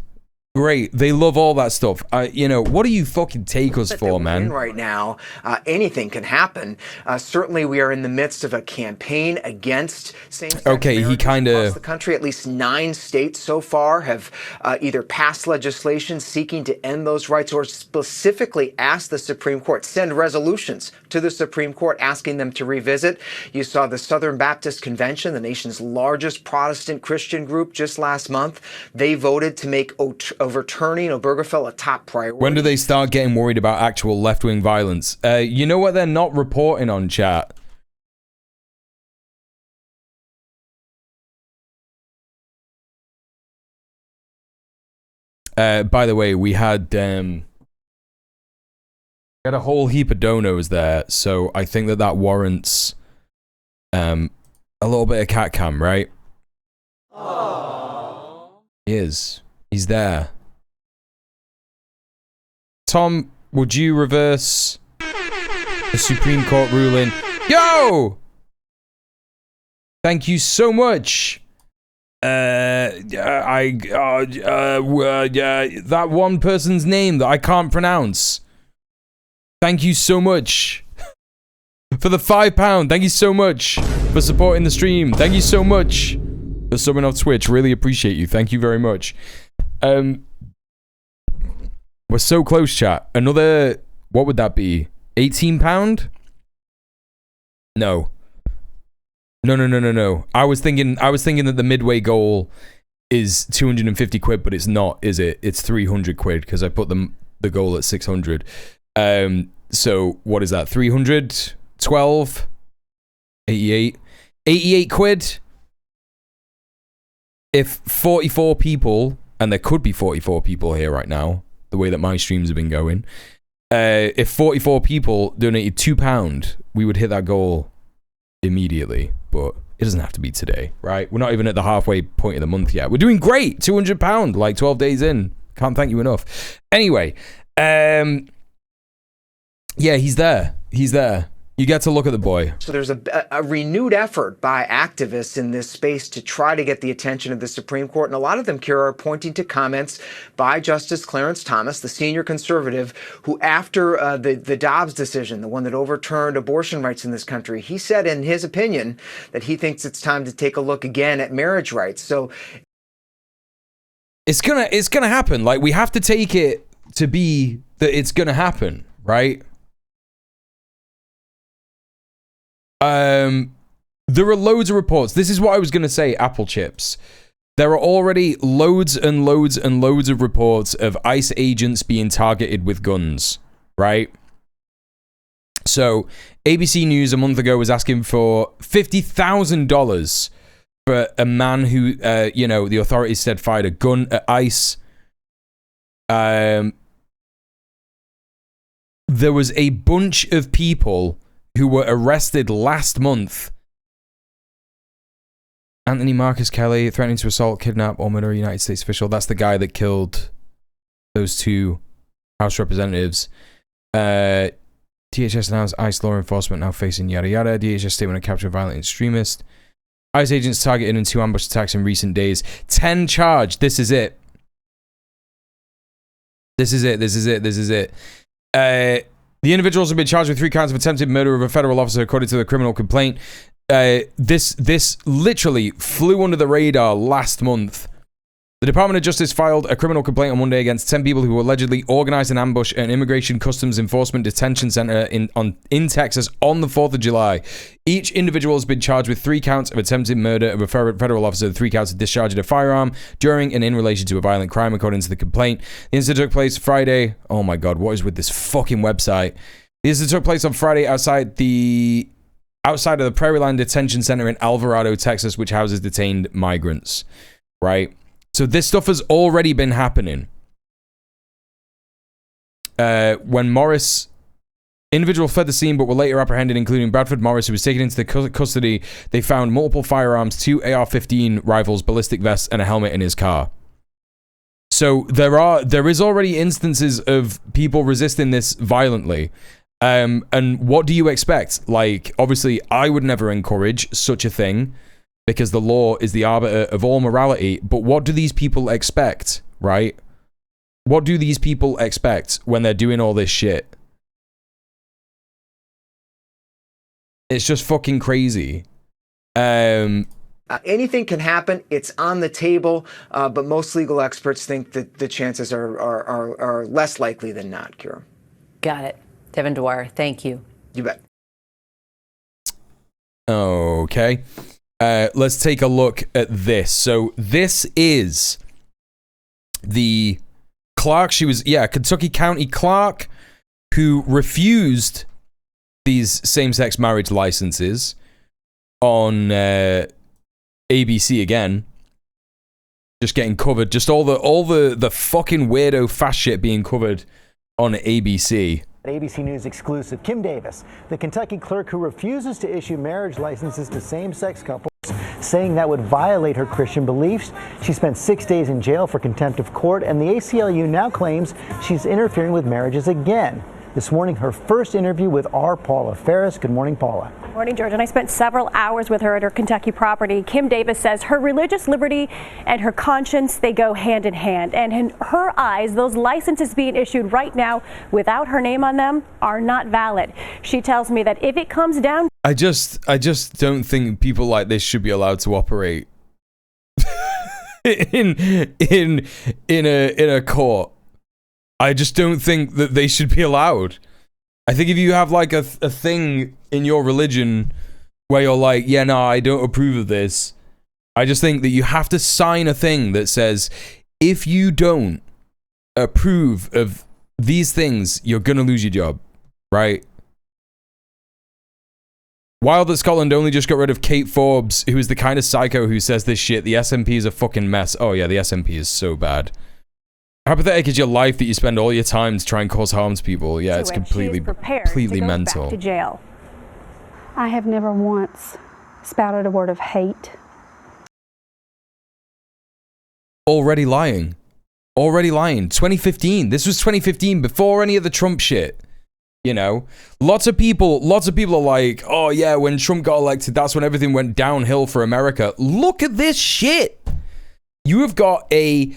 great. They love all that stuff. What do you fucking take us for, man? Right now, anything can happen. Certainly, we are in the midst of a campaign against same-sex marriage across the country. At least 9 states so far have either passed legislation seeking to end those rights or specifically asked the Supreme Court, send resolutions to the Supreme Court asking them to revisit. You saw the Southern Baptist Convention, the nation's largest Protestant Christian group, just last month. They voted to make overturning Obergefell a top priority. When do they start getting worried about actual left-wing violence? You know what they're not reporting on, chat? By the way, we had a whole heap of donos there, so I think that warrants a little bit of cat cam, right? Aww. He is. He's there. Tom, would you reverse the Supreme Court ruling? Yo! Thank you so much. That one person's name that I can't pronounce. Thank you so much for the £5. Thank you so much for supporting the stream. Thank you so much for subbing off Twitch. Really appreciate you. Thank you very much. We're so close, chat. Another, what would that be? £18? No. No. I was thinking that the midway goal is 250 quid, but it's not, is it? It's 300 quid because I put the goal at 600. So what is that? 300, 12, 88 quid. If 44 people, and there could be 44 people here right now, the way that my streams have been going, if 44 people donated £2, we would hit that goal immediately. But it doesn't have to be today, right? We're not even at the halfway point of the month yet. We're doing great. £200, like 12 days in. Can't thank you enough. Anyway, yeah, he's there. You get to look at the boy. So there's a renewed effort by activists in this space to try to get the attention of the Supreme Court. And a lot of them, Kira, are pointing to comments by Justice Clarence Thomas, the senior conservative, who after the Dobbs decision, the one that overturned abortion rights in this country, he said in his opinion that he thinks it's time to take a look again at marriage rights. So it's gonna happen. Like, we have to take it to be that it's gonna happen, right? There are loads of reports. This is what I was going to say, Apple Chips. There are already loads and loads and loads of reports of ICE agents being targeted with guns, right? So, ABC News a month ago was asking for $50,000 for a man who, the authorities said fired a gun at ICE. There was a bunch of people who were arrested last month. Anthony Marcus Kelly threatening to assault, kidnap, or murder a United States official. That's the guy that killed those 2 House representatives. DHS announced ICE law enforcement now facing yada yada. DHS statement of capture of violent extremist. ICE agents targeted in 2 ambush attacks in recent days. 10 charged. This is it. The individuals have been charged with 3 counts of attempted murder of a federal officer, according to the criminal complaint. This literally flew under the radar last month. The Department of Justice filed a criminal complaint on Monday against 10 people who allegedly organized an ambush at an Immigration Customs Enforcement detention center in Texas on the 4th of July. Each individual has been charged with 3 counts of attempted murder of a federal officer, 3 counts of discharging a firearm during and in relation to a violent crime, according to the complaint. The incident took place Friday. Oh my God, what is with this fucking website? The incident took place on Friday outside of the Prairieland Detention Center in Alvarado, Texas, which houses detained migrants. Right? So this stuff has already been happening. When Morris, individual fled the scene but were later apprehended, including Bradford Morris, who was taken into the custody. They found multiple firearms, 2 AR-15 rifles, ballistic vests, and a helmet in his car. So there is already instances of people resisting this violently. And what do you expect? Like, obviously, I would never encourage such a thing, because the law is the arbiter of all morality. But what do these people expect, right? What do these people expect when they're doing all this shit? It's just fucking crazy. Anything can happen. It's on the table, but most legal experts think that the chances are less likely than not, Kira. Got it. Devin Dwyer, thank you. You bet. Okay. Let's take a look at this. So this is the clerk. She was, Kentucky County clerk who refused these same-sex marriage licenses on ABC again. Just getting covered. Just all the fucking weirdo fast shit being covered on ABC. ABC News exclusive, Kim Davis, the Kentucky clerk who refuses to issue marriage licenses to same-sex couples, saying that would violate her Christian beliefs. She spent 6 days in jail for contempt of court, and the ACLU now claims she's interfering with marriages again. This morning, her first interview with our Paula Ferris. Good morning, Paula. Morning, George. And I spent several hours with her at her Kentucky property. Kim Davis says her religious liberty and her conscience, they go hand in hand. And in her eyes, those licenses being issued right now without her name on them are not valid. She tells me that if it comes down, I just don't think people like this should be allowed to operate in a court. I just don't think that they should be allowed. I think if you have like a thing in your religion where you're like, yeah, no, I don't approve of this, I just think that you have to sign a thing that says, if you don't approve of these things, you're gonna lose your job, right? Wild that Scotland only just got rid of Kate Forbes, who is the kind of psycho who says this shit. The SNP is a fucking mess. Oh yeah, the SNP is so bad. How pathetic is your life that you spend all your time to try and cause harm to people? Yeah, it's completely mental. back to jail. I have never once spouted a word of hate. Already lying. 2015. This was 2015, before any of the Trump shit. You know, lots of people are like, oh yeah, when Trump got elected, that's when everything went downhill for America. Look at this shit. You have got a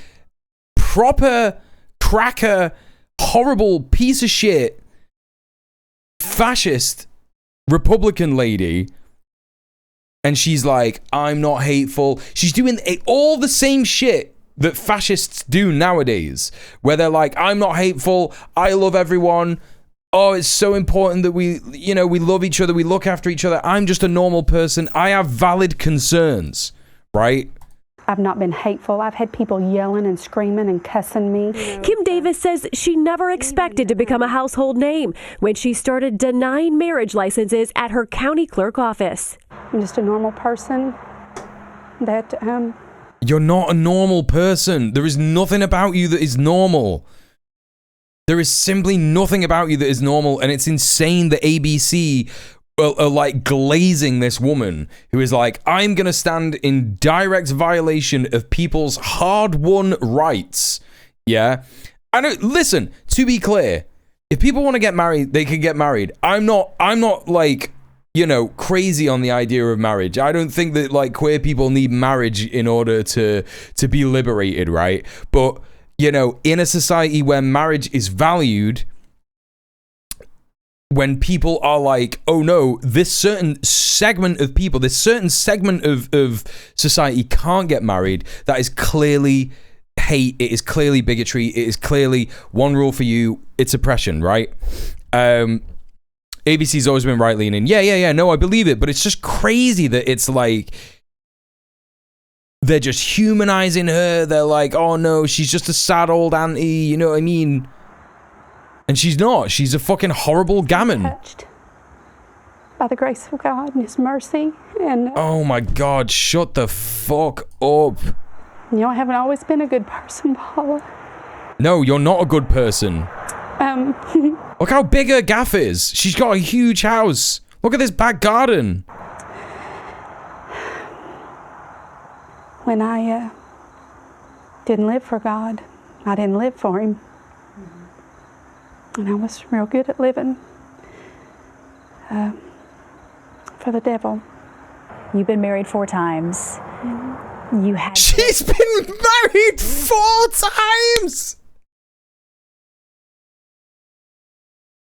proper cracker, horrible piece of shit, fascist Republican lady, and she's like, I'm not hateful. She's doing all the same shit that fascists do nowadays, where they're like, I'm not hateful, I love everyone. Oh, it's so important that we love each other, we look after each other. I'm just a normal person. I have valid concerns, right? I've not been hateful. I've had people yelling and screaming and cussing me. Kim Davis says she never expected to become a household name when she started denying marriage licenses at her county clerk office. I'm just a normal person that, You're not a normal person. There is nothing about you that is normal. There is simply nothing about you that is normal, and it's insane that ABC are like glazing this woman who is like, I'm gonna stand in direct violation of people's hard-won rights. Yeah, I know. Listen, to be clear, if people want to get married, they can get married. I'm not like, you know, crazy on the idea of marriage. I don't think that like queer people need marriage in order to be liberated, right? But you know, in a society where marriage is valued, when people are like, oh no, this certain segment of people, this certain segment of society can't get married, that is clearly hate. It is clearly bigotry. It is clearly one rule for you. It's oppression, right? ABC's always been right leaning. Yeah. No, I believe it. But it's just crazy that it's like they're just humanizing her. They're like, oh no, she's just a sad old auntie. You know what I mean? And she's not. She's a fucking horrible gammon. Touched by the grace of God and His mercy. And oh my God, shut the fuck up. you know, I haven't always been a good person, Paula. No, you're not a good person. Look how big her gaff is. She's got a huge house. Look at this back garden. When I didn't live for God, I didn't live for Him. And I was real good at living for the devil. You've been married 4 times. You had. She's been married 4 times.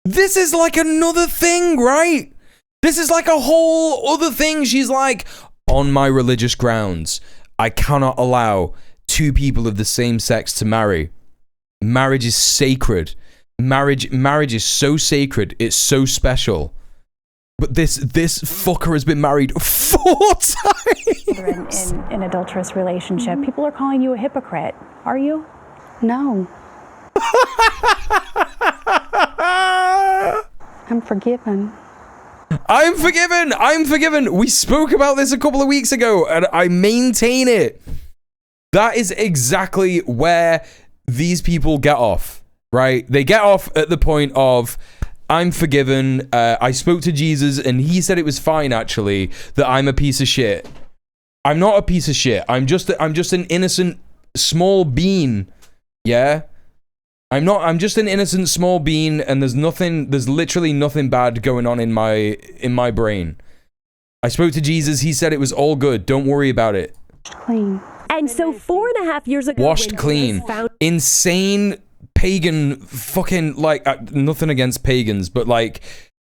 This is like another thing, right? This is like a whole other thing. She's like, on my religious grounds, I cannot allow 2 people of the same sex to marry. Marriage is sacred. Marriage is so sacred. It's so special. But this fucker has been married 4 times. In an adulterous relationship. People are calling you a hypocrite. Are you? No. I'm forgiven. I'm forgiven. We spoke about this a couple of weeks ago, and I maintain it. That is exactly where these people get off, right? They get off at the point of, I'm forgiven. I spoke to Jesus, and he said it was fine, actually, that I'm a piece of shit. I'm not a piece of shit. I'm just an innocent small bean. Yeah? I'm just an innocent small bean, and there's literally nothing bad going on in my brain. I spoke to Jesus, he said it was all good. Don't worry about it. Clean. And so 4.5 years ago, washed clean. Insane pagan fucking, like, nothing against pagans, but like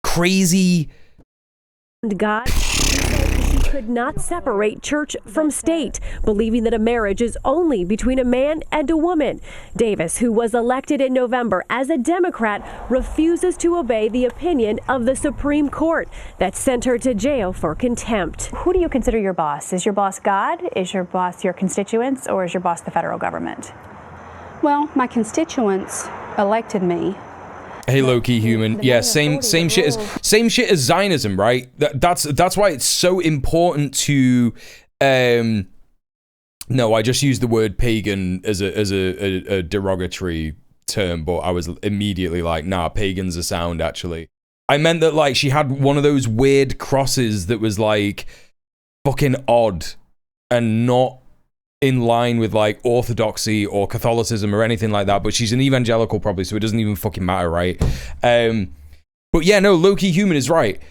crazy. God could not separate church from state, believing that a marriage is only between a man and a woman. Davis, who was elected in November as a Democrat, refuses to obey the opinion of the Supreme Court that sent her to jail for contempt. Who do you consider your boss? Is your boss God? Is your boss your constituents? Or is your boss the federal government? Well, my constituents elected me. Hey, low-key human. Yeah, same shit as Zionism, right? That's why it's so important to no, I just used the word pagan as a derogatory term, but I was immediately like, nah, pagan's a sound, actually. I meant that, like, she had one of those weird crosses that was like fucking odd and not in line with like orthodoxy or Catholicism or anything like that, but she's an evangelical probably, so it doesn't even fucking matter, right? But yeah, no, low-key human is right.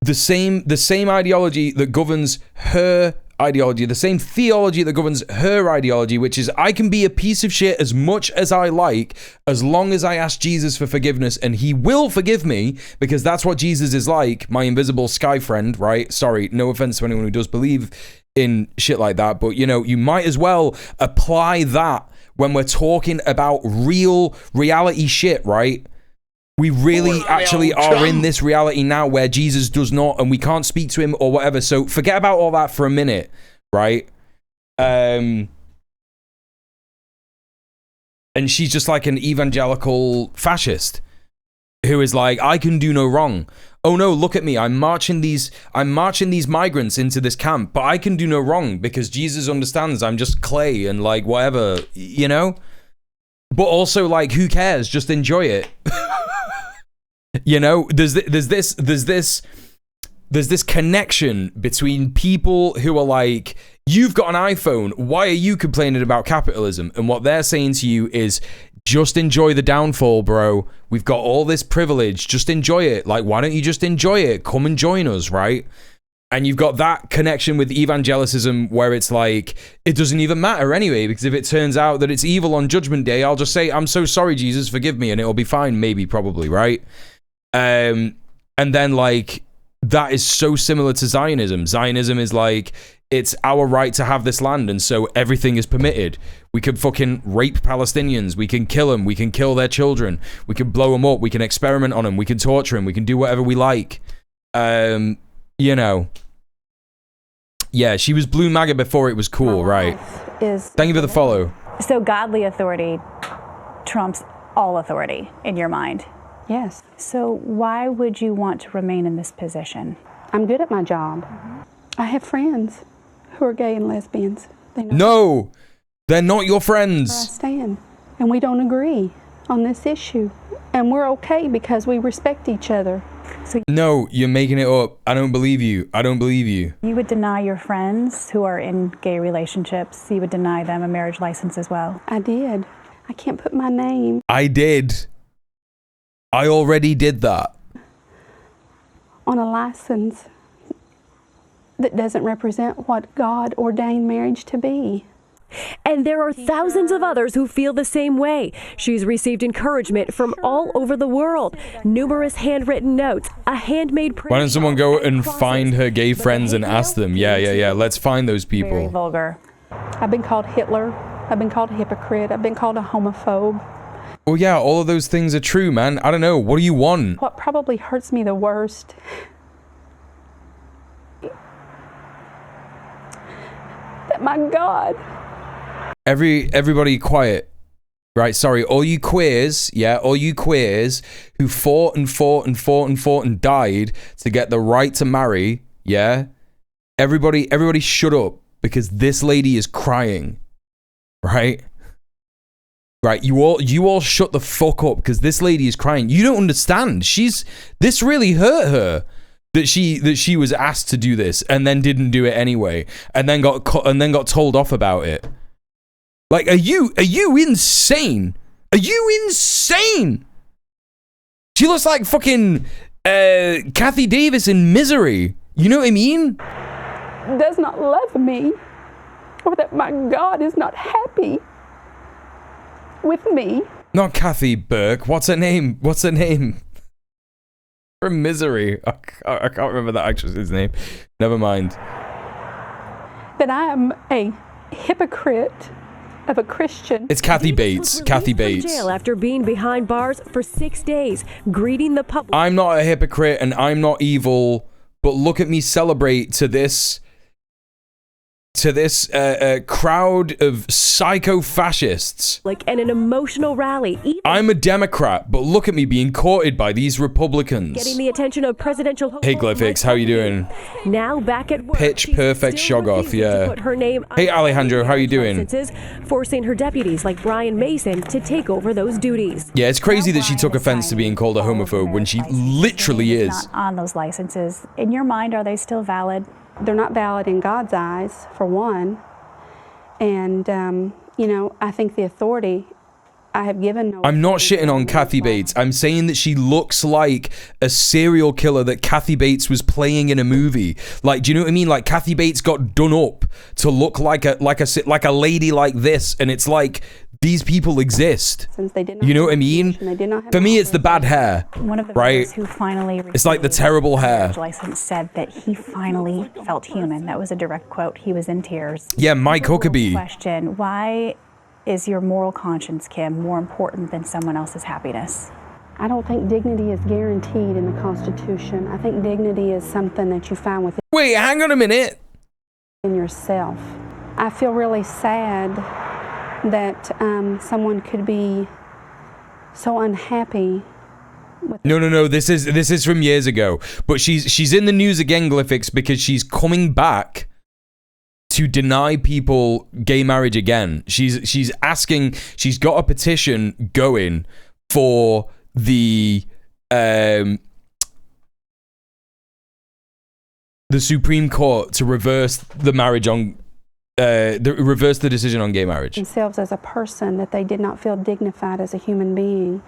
The same ideology that governs her ideology, the same theology that governs her ideology, which is I can be a piece of shit as much as I like, as long as I ask Jesus for forgiveness, and he will forgive me, because that's what Jesus is like, my invisible sky friend, right? Sorry, no offense to anyone who does believe in shit like that, but you know, you might as well apply that when we're talking about reality shit, right? We really actually are in this reality now where Jesus does not, and we can't speak to him or whatever, so forget about all that for a minute, right? And she's just like an evangelical fascist who is like, I can do no wrong. Oh no, look at me. I'm marching these migrants into this camp, but I can do no wrong because Jesus understands I'm just clay and like whatever, you know? But also like, who cares? Just enjoy it. You know, there's this connection between people who are like, you've got an iPhone, why are you complaining about capitalism? And what they're saying to you is, just enjoy the downfall, bro. We've got all this privilege. Just enjoy it. Like, why don't you just enjoy it? Come and join us, right? And you've got that connection with evangelicism where it's like, it doesn't even matter anyway, because if it turns out that it's evil on Judgment Day, I'll just say, I'm so sorry, Jesus, forgive me, and it'll be fine, maybe, probably, right? And then, like, that is so similar to Zionism. Zionism is like, it's our right to have this land, and so everything is permitted. We can fucking rape Palestinians. We can kill them. We can kill their children. We can blow them up. We can experiment on them. We can torture them. We can do whatever we like. You know. Yeah, she was Blue MAGA before it was cool, right? Thank you for the follow. So godly authority trumps all authority in your mind? Yes. So why would you want to remain in this position? I'm good at my job. I have friends who are gay and lesbians. They know No, they're not your where I friends. stand, and we don't agree on this issue, and we're okay because we respect each other. So No, you're making it up. I don't believe you. I don't believe you. you would deny your friends who are in gay relationships, you would deny them a marriage license as well? I did. I can't put my name I did. I already did that. on a license that doesn't represent what God ordained marriage to be. And there are thousands of others who feel the same way. She's received encouragement from all over the world. Numerous handwritten notes, a handmade print. Why don't someone go and find her gay friends and ask them? Yeah. Let's find those Very people. vulgar. I've been called Hitler. I've been called a hypocrite. I've been called a homophobe. Well, yeah, all of those things are true, man. I don't know. What do you want? What probably hurts me the worst that my God. Everybody quiet. Right, sorry, all you queers, who fought and died to get the right to marry, yeah? Everybody shut up, because this lady is crying. Right? Right, you all shut the fuck up, because this lady is crying. You don't understand. This really hurt her. That she was asked to do this and then didn't do it anyway, and then got told off about it. Like, are you insane? Are you insane? She looks like fucking Kathy Davis in Misery. You know what I mean? Does not love me, or that my God is not happy with me. Not Kathy Burke. What's her name? From Misery. I can't remember that actress's name. Never mind. That I am a hypocrite of a Christian. It's Kathy Bates. Kathy From Bates. jail after being behind bars for 6 days, greeting the public. I'm not a hypocrite and I'm not evil, but look at me celebrate to this crowd of psycho-fascists. And an emotional rally. Even I'm a Democrat, but look at me being courted by these Republicans. getting the attention of presidential hopeful Hey Glyphix, how you doing? Now back at work. Pitch she's perfect still shoggoff, refusing yeah. to put her name Hey on Alejandro, how you doing? licenses, forcing her deputies like Brian Mason to take over those duties. Yeah, it's crazy that she took offense to being called a homophobe when she literally is. Not on those licenses. In your mind, are they still valid? They're not valid in God's eyes, for one. And, I think the authority I have given no... I'm not shitting on Kathy Bates. I'm saying that she looks like a serial killer that Kathy Bates was playing in a movie. Like, do you know what I mean? Like, Kathy Bates got done up to look like a lady like this, and it's like these people exist. Since they did not You know what I mean? they did not have For me, it's the bad hair. One of the right? voters who finally It's like the terrible hair. license said that he finally felt human. That was a direct quote. He was in tears. Yeah, Mike Huckabee. Question: why is your moral conscience, Kim, more important than someone else's happiness? I don't think dignity is guaranteed in the Constitution. I think dignity is something that you find within Wait, hang on a minute. yourself. I feel really sad that someone could be so unhappy. No. This is from years ago. But she's in the news again, Glyphix, because she's coming back to deny people gay marriage again. She's asking. She's got a petition going for the Supreme Court to reverse the marriage on. Reverse the decision on gay marriage. Themselves as a person, that they did not feel dignified as a human being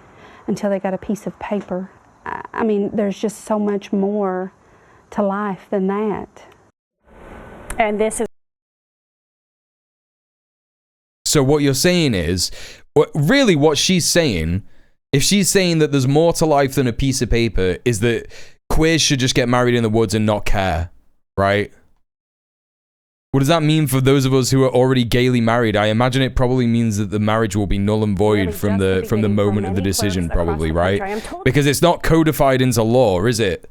until they got a piece of paper. I mean, there's just so much more to life than that. And this is... So what you're saying is, really what she's saying, if she's saying that there's more to life than a piece of paper, is that queers should just get married in the woods and not care, right? What does that mean for those of us who are already gaily married? I imagine it probably means that the marriage will be null and void from the moment of the decision, probably, right? Because it's not codified into law, is it?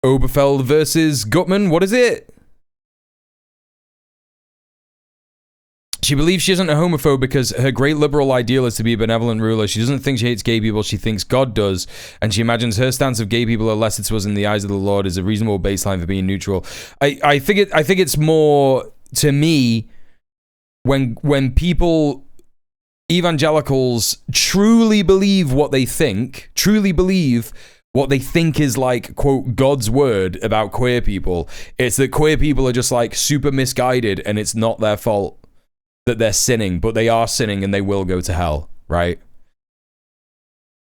Oberfeld versus Gutman, what is it? She believes she isn't a homophobe because her great liberal ideal is to be a benevolent ruler. She doesn't think she hates gay people, she thinks God does. And she imagines her stance of gay people are lesser to us in the eyes of the Lord is a reasonable baseline for being neutral. I think it's more, to me, when people, evangelicals, truly believe what they think is like, quote, God's word about queer people, it's that queer people are just like super misguided and it's not their fault that they're sinning, but they are sinning and they will go to hell, right?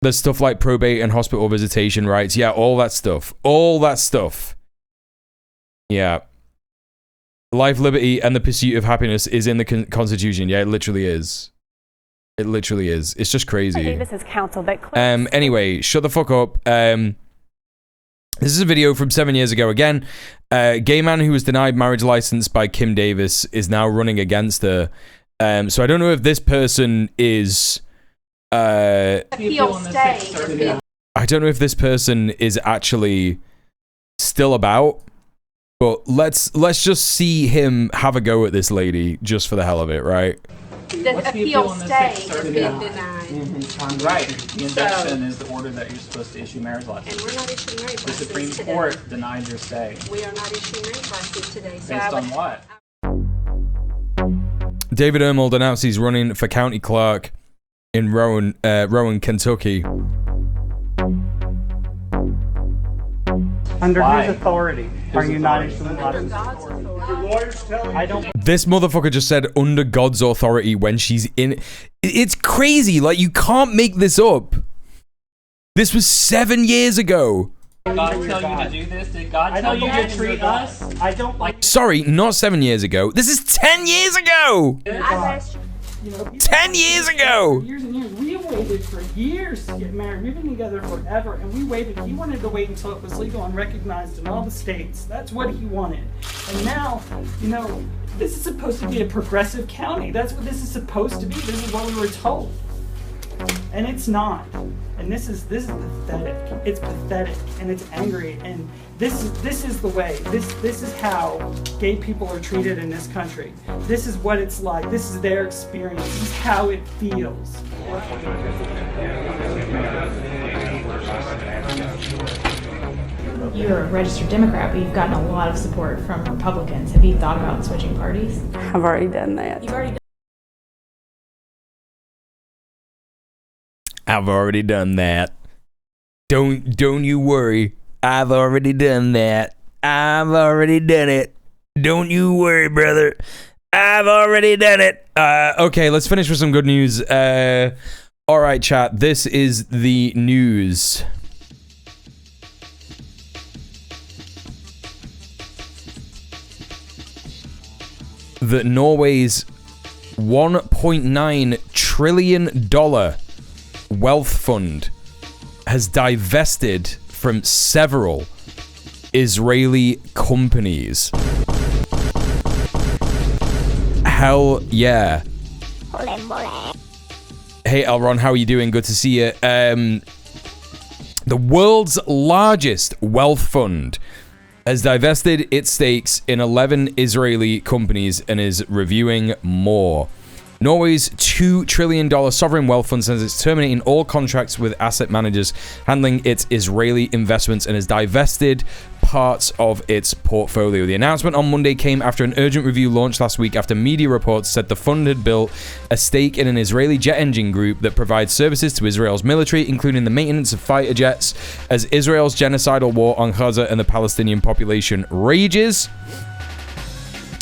There's stuff like probate and hospital visitation rights. Yeah, all that stuff. All that stuff. Yeah. Life, liberty, and the pursuit of happiness is in the Constitution. Yeah, it literally is. It literally is. It's just crazy. Davis has counseled that. Anyway, shut the fuck up. This is a video from 7 years ago. Again, gay man who was denied marriage license by Kim Davis is now running against her. So I don't know if this person is... I don't know if this person is actually still about, but let's just see him have a go at this lady just for the hell of it, right? The appeal stay has been denied. Right. The injunction is the order that you're supposed to issue marriage license. And we're not issuing marriage The license Supreme today. Court denied your stay. We are not issuing marriage license today. So Based on what? David Ermold announced he's running for county clerk in Rowan, Kentucky. Under Why? whose authority are you not issuing under license? God's authority. I don't. This motherfucker just said under God's authority when she's in... It's crazy. Like, you can't make this up. This was 7 years ago. Did God tell you to do this? Did God tell you to treat us? I don't like. Sorry, not 7 years ago. This is 10 years ago! 10 years ago! Years and years. We waited for years to get married. We've been together forever, and we waited. He wanted to wait until it was legal and recognized in all the states. That's what he wanted. And now, this is supposed to be a progressive county. That's what this is supposed to be. This is what we were told. And it's not. And this is pathetic. It's pathetic and it's angry. And this is the way. This is how gay people are treated in this country. This is what it's like. This is their experience. This is how it feels. You're a registered Democrat, but you've gotten a lot of support from Republicans. Have you thought about switching parties? I've already done that. You've already done. I've already done that. Don't you worry. I've already done that. I've already done it. Don't you worry, brother. I've already done it. Okay, let's finish with some good news. All right, chat. This is the news. That Norway's $1.9 trillion wealth fund has divested from several Israeli companies. Hell yeah. Hey Elron, how are you doing? Good to see you. The world's largest wealth fund has divested its stakes in 11 Israeli companies and is reviewing more. Norway's $2 trillion sovereign wealth fund says it's terminating all contracts with asset managers handling its Israeli investments and has divested parts of its portfolio. The announcement on Monday came after an urgent review launched last week after media reports said the fund had built a stake in an Israeli jet engine group that provides services to Israel's military, including the maintenance of fighter jets, as Israel's genocidal war on Gaza and the Palestinian population rages.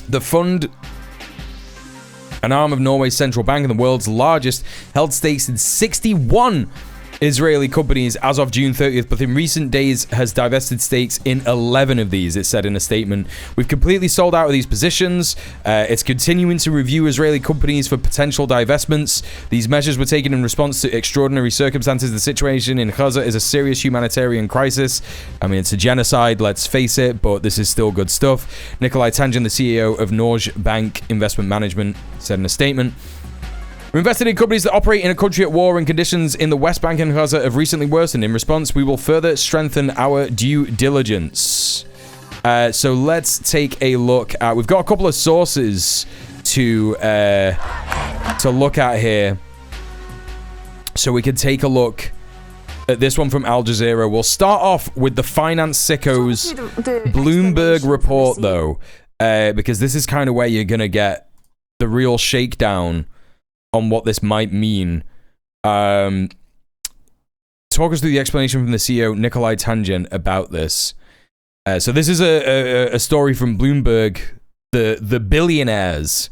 The fund, an arm of Norway's central bank and the world's largest, held stakes in 61 Israeli companies as of June 30th, but in recent days has divested stakes in 11 of these, it said in a statement. We've completely sold out of these positions. It's continuing to review Israeli companies for potential divestments. These measures were taken in response to extraordinary circumstances. The situation in Gaza is a serious humanitarian crisis. I mean, it's a genocide, let's face it, but this is still good stuff. Nikolai Tangent, the CEO of Norge Bank Investment Management, said in a statement, "We invested in companies that operate in a country at war, and conditions in the West Bank and Gaza have recently worsened. In response, we will further strengthen our due diligence." So let's take a look at... We've got a couple of sources to look at here. So we can take a look at this one from Al Jazeera. We'll start off with the Finance Sickos Bloomberg report, though, because this is kind of where you're going to get the real shakedown on what this might mean. Talk us through the explanation from the CEO, Nikolai Tangent, about this. So this is a story from Bloomberg, the billionaires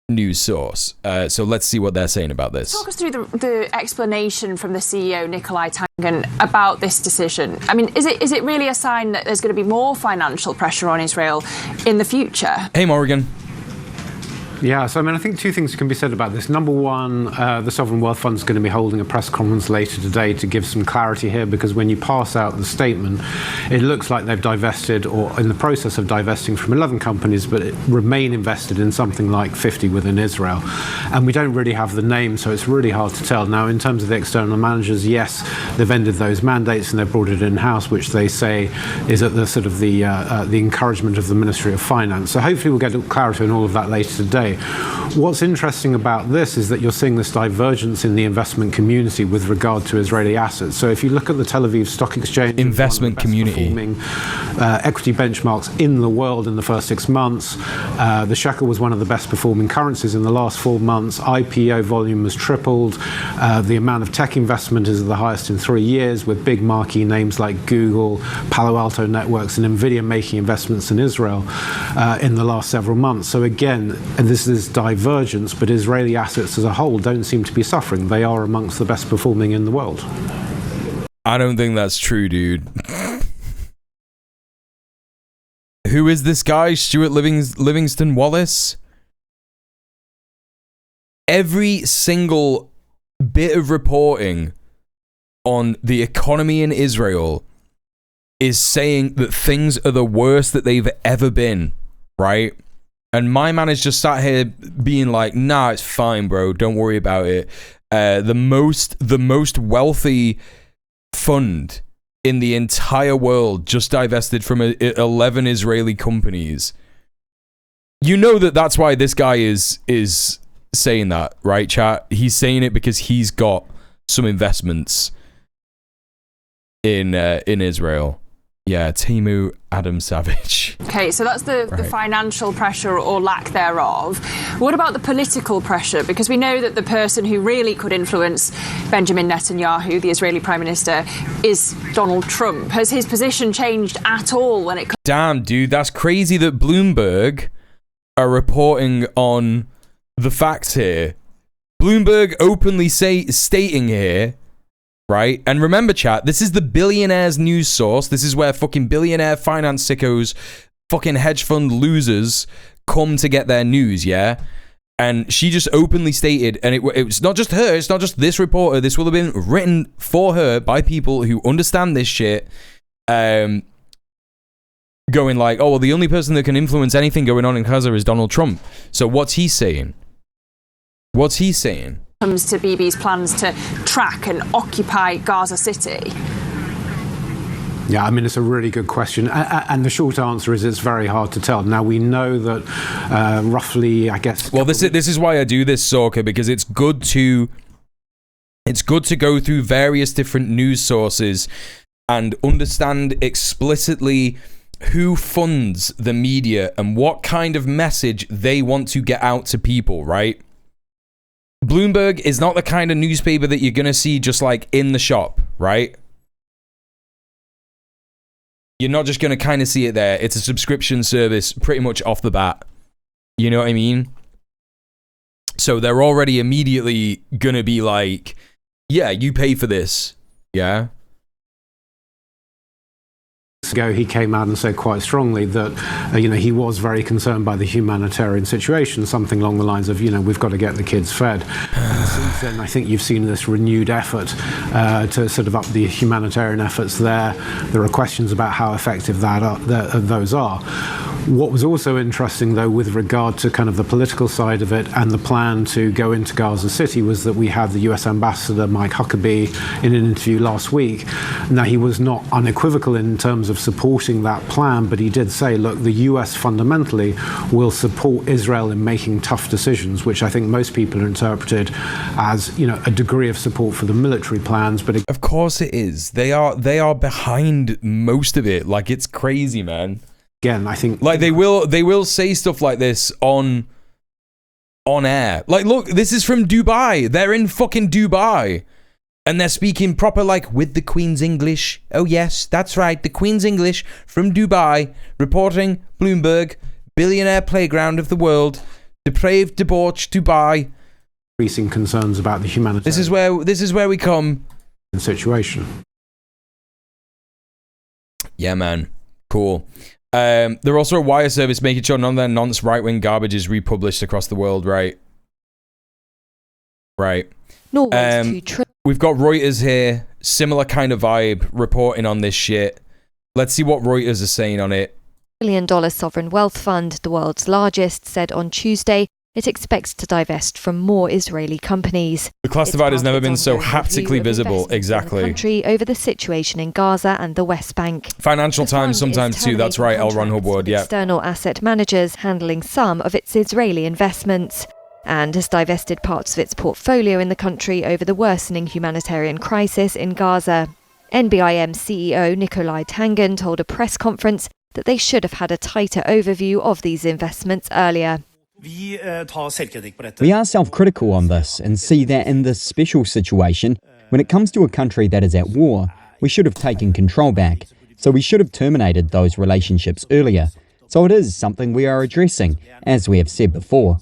news source. So let's see what they're saying about this. Talk us through the explanation from the CEO, Nikolai Tangent, about this decision. I mean, is it really a sign that there's going to be more financial pressure on Israel in the future? Hey, Morgan. Yeah, so I mean, I think two things can be said about this. Number one, the Sovereign Wealth Fund is going to be holding a press conference later today to give some clarity here, because when you pass out the statement, it looks like they've divested, or in the process of divesting, from 11 companies, but it remain invested in something like 50 within Israel. And we don't really have the name, so it's really hard to tell. Now, in terms of the external managers, yes, they've ended those mandates and they've brought it in-house, which they say is at the sort of the encouragement of the Ministry of Finance. So hopefully we'll get clarity on all of that later today. What's interesting about this is that you're seeing this divergence in the investment community with regard to Israeli assets. So if you look at the Tel Aviv Stock Exchange, investment community, equity benchmarks in the world in the first 6 months, the shekel was one of the best performing currencies in the last 4 months. IPO volume has tripled. The amount of tech investment is the highest in 3 years, with big marquee names like Google, Palo Alto Networks, and Nvidia making investments in Israel in the last several months. So again, this is divergence, but Israeli assets as a whole don't seem to be suffering. They are amongst the best performing in the world. I don't think that's true, dude. Who is this guy? Stuart Livingston Wallace? Every single bit of reporting on the economy in Israel is saying that things are the worst that they've ever been, right? And my man is just sat here being like, nah, it's fine, bro. Don't worry about it. The most wealthy fund in the entire world just divested from 11 Israeli companies. You know that's why this guy is saying that, right, chat? He's saying it because he's got some investments in Israel. Yeah, Timu Adam Savage. Okay, so that's the financial pressure or lack thereof. What about the political pressure? Because we know that the person who really could influence Benjamin Netanyahu, the Israeli Prime Minister, is Donald Trump. Has his position changed at all when it comes... Damn, dude, that's crazy that Bloomberg are reporting on the facts here. Bloomberg openly stating here, right? And remember, chat, this is the billionaires news source. This is where fucking billionaire finance sickos, fucking hedge fund losers come to get their news, yeah? And she just openly stated, and it's not just her, it's not just this reporter, this will have been written for her by people who understand this shit, going like, oh, well, the only person that can influence anything going on in Gaza is Donald Trump. So what's he saying? What's he saying? Comes to BB's plans to track and occupy Gaza City? Yeah, I mean, it's a really good question. And the short answer is it's very hard to tell. Now, we know that roughly, I guess... Well, this is why I do this, Sorka, because it's good to go through various different news sources and understand explicitly who funds the media and what kind of message they want to get out to people, right? Bloomberg is not the kind of newspaper that you're going to see just like in the shop, right? You're not just going to kind of see it there. It's a subscription service pretty much off the bat. You know what I mean? So they're already immediately going to be like, yeah, you pay for this. Yeah. Ago, he came out and said quite strongly that he was very concerned by the humanitarian situation, something along the lines of we've got to get the kids fed. And since then, I think you've seen this renewed effort to sort of up the humanitarian efforts there. There are questions about how effective those are. What was also interesting, though, with regard to kind of the political side of it and the plan to go into Gaza City, was that we had the US Ambassador Mike Huckabee in an interview last week. Now, he was not unequivocal in terms of supporting that plan, but he did say, look, the US fundamentally will support Israel in making tough decisions, which I think most people interpreted as, a degree of support for the military plans. But of course it is. They are behind most of it. Like, it's crazy, man. Again, I think like they will say stuff like this on air. Like, look, this is from Dubai. They're in fucking Dubai. And they're speaking proper, like, with the Queen's English. Oh, yes, that's right. The Queen's English from Dubai, reporting Bloomberg, billionaire playground of the world, depraved, debauched Dubai. Increasing concerns about the humanitarian. This is where we come. Situation. Yeah, man. Cool. They're also a wire service making sure none of their nonce right-wing garbage is republished across the world, right? Right. We've got Reuters here, similar kind of vibe, reporting on this shit. Let's see what Reuters are saying on it. $1 billion sovereign wealth fund, the world's largest, said on Tuesday it expects to divest from more Israeli companies. The class divide has never been so haptically visible. Exactly. In the country over the situation in Gaza and the West Bank. Financial Times sometimes too. That's right. L. Ron Hubbard. Yeah. External asset managers handling some of its Israeli investments, and has divested parts of its portfolio in the country over the worsening humanitarian crisis in Gaza. NBIM CEO Nikolai Tangen told a press conference that they should have had a tighter overview of these investments earlier. We are self-critical on this and see that in this special situation, when it comes to a country that is at war, we should have taken control back. So we should have terminated those relationships earlier. So it is something we are addressing, as we have said before.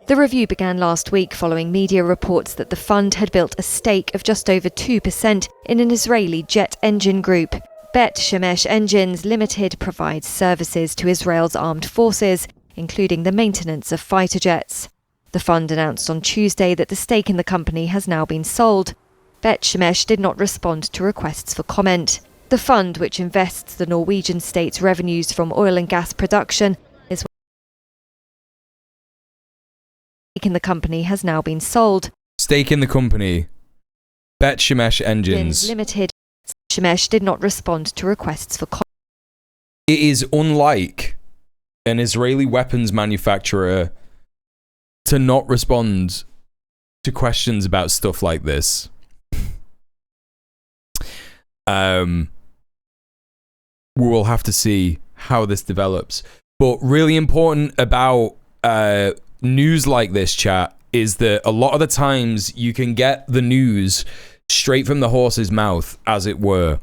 The review began last week following media reports that the fund had built a stake of just over 2% in an Israeli jet engine group. Bet Shemesh Engines Limited provides services to Israel's armed forces, including the maintenance of fighter jets. The fund announced on Tuesday that the stake in the company has now been sold. Bet Shemesh did not respond to requests for comment. The fund, which invests the Norwegian state's revenues from oil and gas production, is stake in the company has now been sold. Stake in the company. Bet Shemesh Engines Limited. Shemesh did not respond to requests for comment. It is unlike an Israeli weapons manufacturer to not respond to questions about stuff like this. We will have to see how this develops. But really important about news like this, chat, is that a lot of the times you can get the news straight from the horse's mouth, as it were.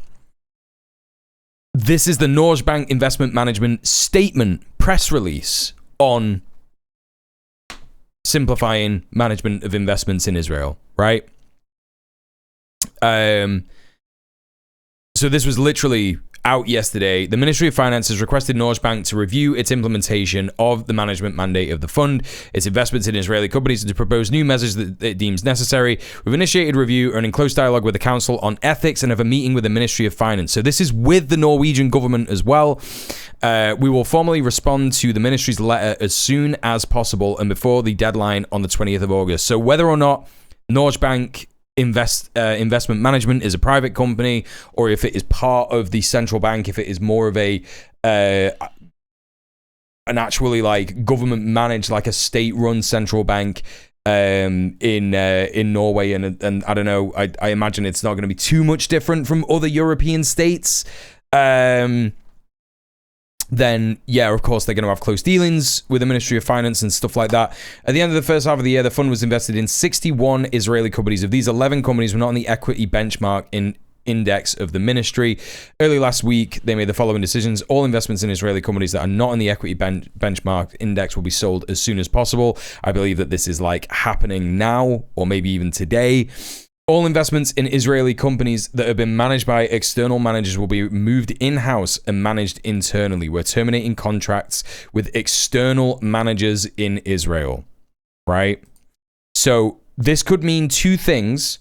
This is the Norway Bank Investment Management statement press release on simplifying management of investments in Israel, right? So this was literally out yesterday. The Ministry of Finance has requested Norway Bank to review its implementation of the management mandate of the fund, its investments in Israeli companies, and to propose new measures that it deems necessary. We've initiated review, are in close dialogue with the Council on Ethics, and have a meeting with the Ministry of Finance. So this is with the Norwegian government as well. We will formally respond to the ministry's letter as soon as possible and before the deadline on the 20th of August. So whether or not Norway Bank investment management is a private company, or if it is part of the central bank, if it is more of an actually like government managed, like a state run central bank in Norway, and I don't know, I imagine it's not going to be too much different from other European states. Then, yeah, of course, they're going to have close dealings with the Ministry of Finance and stuff like that. At the end of the first half of the year, the fund was invested in 61 Israeli companies. Of these, 11 companies were not on the equity benchmark index of the ministry. Early last week, they made the following decisions. All investments in Israeli companies that are not on the equity benchmark index will be sold as soon as possible. I believe that this is like happening now, or maybe even today. All investments in Israeli companies that have been managed by external managers will be moved in-house and managed internally. We're terminating contracts with external managers in Israel, right? So this could mean two things.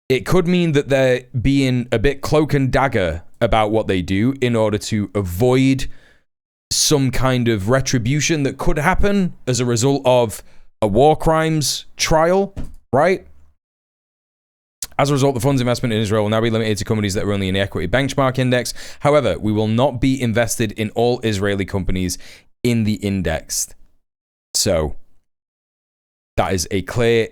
It could mean that they're being a bit cloak and dagger about what they do in order to avoid some kind of retribution that could happen as a result of a war crimes trial, right? As a result, the fund's investment in Israel will now be limited to companies that are only in the equity benchmark index. However, we will not be invested in all Israeli companies in the index. So, that is a clear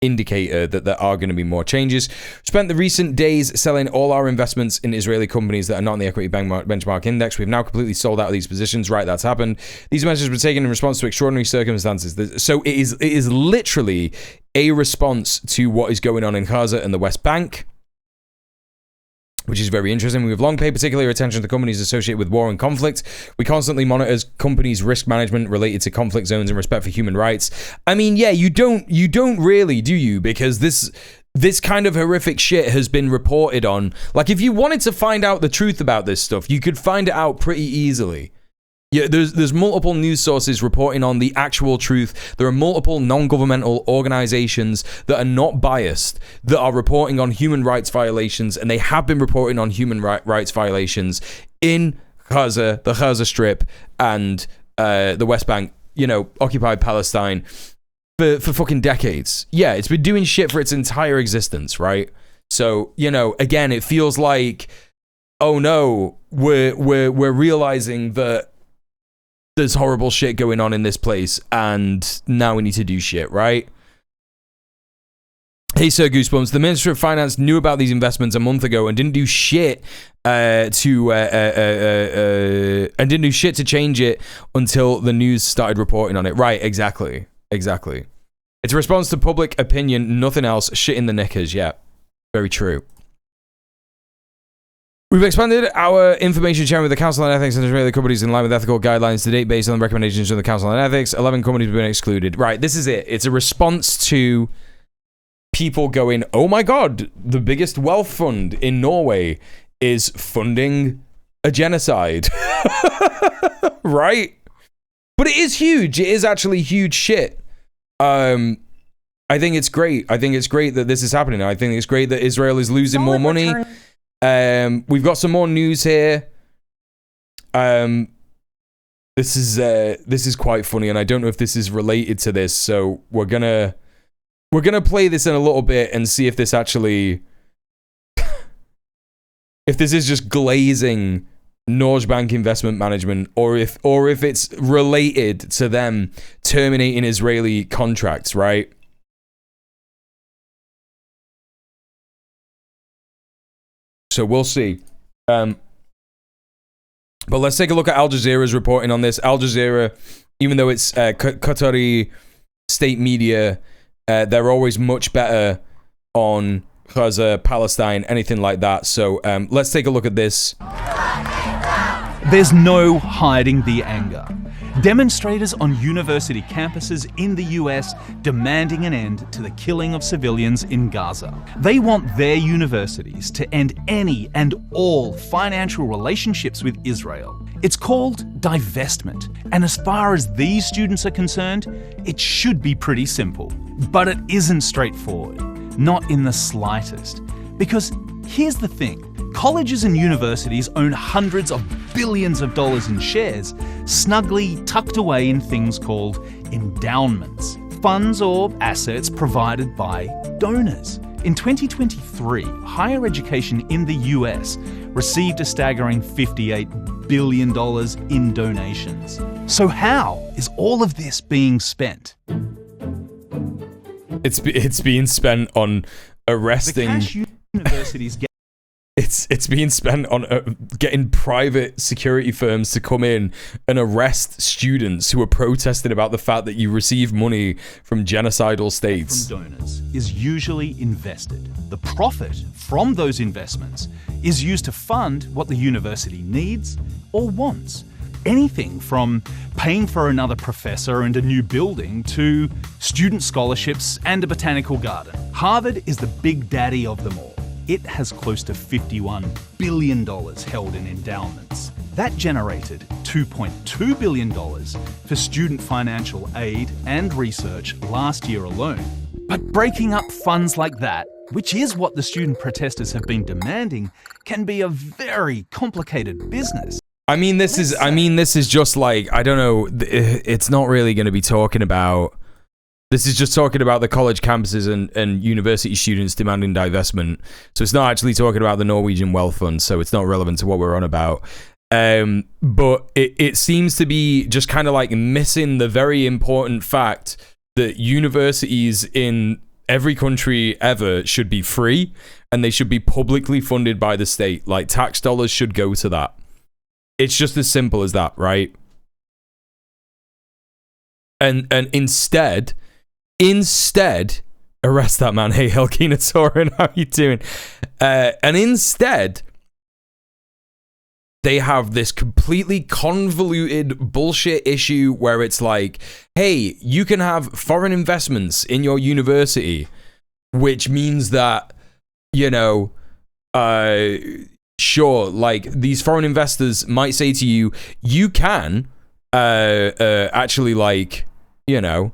indicator that there are going to be more changes. Spent the recent days selling all our investments in Israeli companies that are not in the equity benchmark index. We've now completely sold out of these positions. Right, that's happened. These measures were taken in response to extraordinary circumstances. So it is literally a response to what is going on in Gaza and the West Bank, which is very interesting. We have long paid particular attention to companies associated with war and conflict. We constantly monitor companies' risk management related to conflict zones and respect for human rights. I mean, yeah, you don't really, do you? Because this kind of horrific shit has been reported on. Like, if you wanted to find out the truth about this stuff, you could find it out pretty easily. Yeah, there's multiple news sources reporting on the actual truth. There are multiple non-governmental organizations that are not biased that are reporting on human rights violations, and they have been reporting on human rights violations in Gaza, the Gaza Strip, and the West Bank, occupied Palestine for fucking decades. Yeah, it's been doing shit for its entire existence, right? So, again, it feels like, oh no, we're realizing that there's horrible shit going on in this place, and now we need to do shit, right? Hey, Sir Goosebumps. The Minister of Finance knew about these investments a month ago and didn't do shit to change it until the news started reporting on it. Right, exactly. It's a response to public opinion, nothing else. Shit in the knickers, yeah. Very true. We've expanded our information sharing with the Council on Ethics and Israeli companies in line with ethical guidelines to date based on the recommendations of the Council on Ethics. 11 companies have been excluded. Right, this is it. It's a response to people going, oh my god, the biggest wealth fund in Norway is funding a genocide. Right? But it is huge. It is actually huge shit. I think it's great. I think it's great that this is happening. I think it's great that Israel is losing more money. We've got some more news here. This is quite funny, and I don't know if this is related to this, so we're gonna play this in a little bit and see if this actually if this is just glazing Norway Bank Investment Management, or if it's related to them terminating Israeli contracts, right? So we'll see. But let's take a look at Al Jazeera's reporting on this. Al Jazeera, even though it's Qatari state media, they're always much better on Gaza, Palestine, anything like that. So let's take a look at this. There's no hiding the anger. Demonstrators on university campuses in the US demanding an end to the killing of civilians in Gaza. They want their universities to end any and all financial relationships with Israel. It's called divestment, and as far as these students are concerned, it should be pretty simple. But it isn't straightforward, not in the slightest. Because here's the thing. Colleges and universities own hundreds of billions of dollars in shares, snugly tucked away in things called endowments, funds or assets provided by donors. In 2023, higher education in the US received a staggering $58 billion in donations. So how is all of this being spent? It's being spent on arresting... The cash universities get It's being spent on getting private security firms to come in and arrest students who are protesting about the fact that you receive money from genocidal states. From donors is usually invested. The profit from those investments is used to fund what the university needs or wants. anything from paying for another professor and a new building to student scholarships and a botanical garden. Harvard is the big daddy of them all. It has close to $51 billion held in endowments. That generated $2.2 billion for student financial aid and research last year alone. But breaking up funds like that, which is what the student protesters have been demanding, can be a very complicated business. I mean, this is just like, I don't know, it's not really going to be talking about, this is just talking about the college campuses and university students demanding divestment. So it's not actually talking about the Norwegian Wealth Fund, so it's not relevant to what we're on about. But it seems to be just kind of like missing the very important fact that universities in every country ever should be free and they should be publicly funded by the state. Like, tax dollars should go to that. It's just as simple as that, right? And instead, arrest that man. Hey, Helkina Torin, how you doing? And instead, they have this completely convoluted bullshit issue where it's like, hey, you can have foreign investments in your university, which means that, you know, sure, like, these foreign investors might say to you, you can actually, like, you know,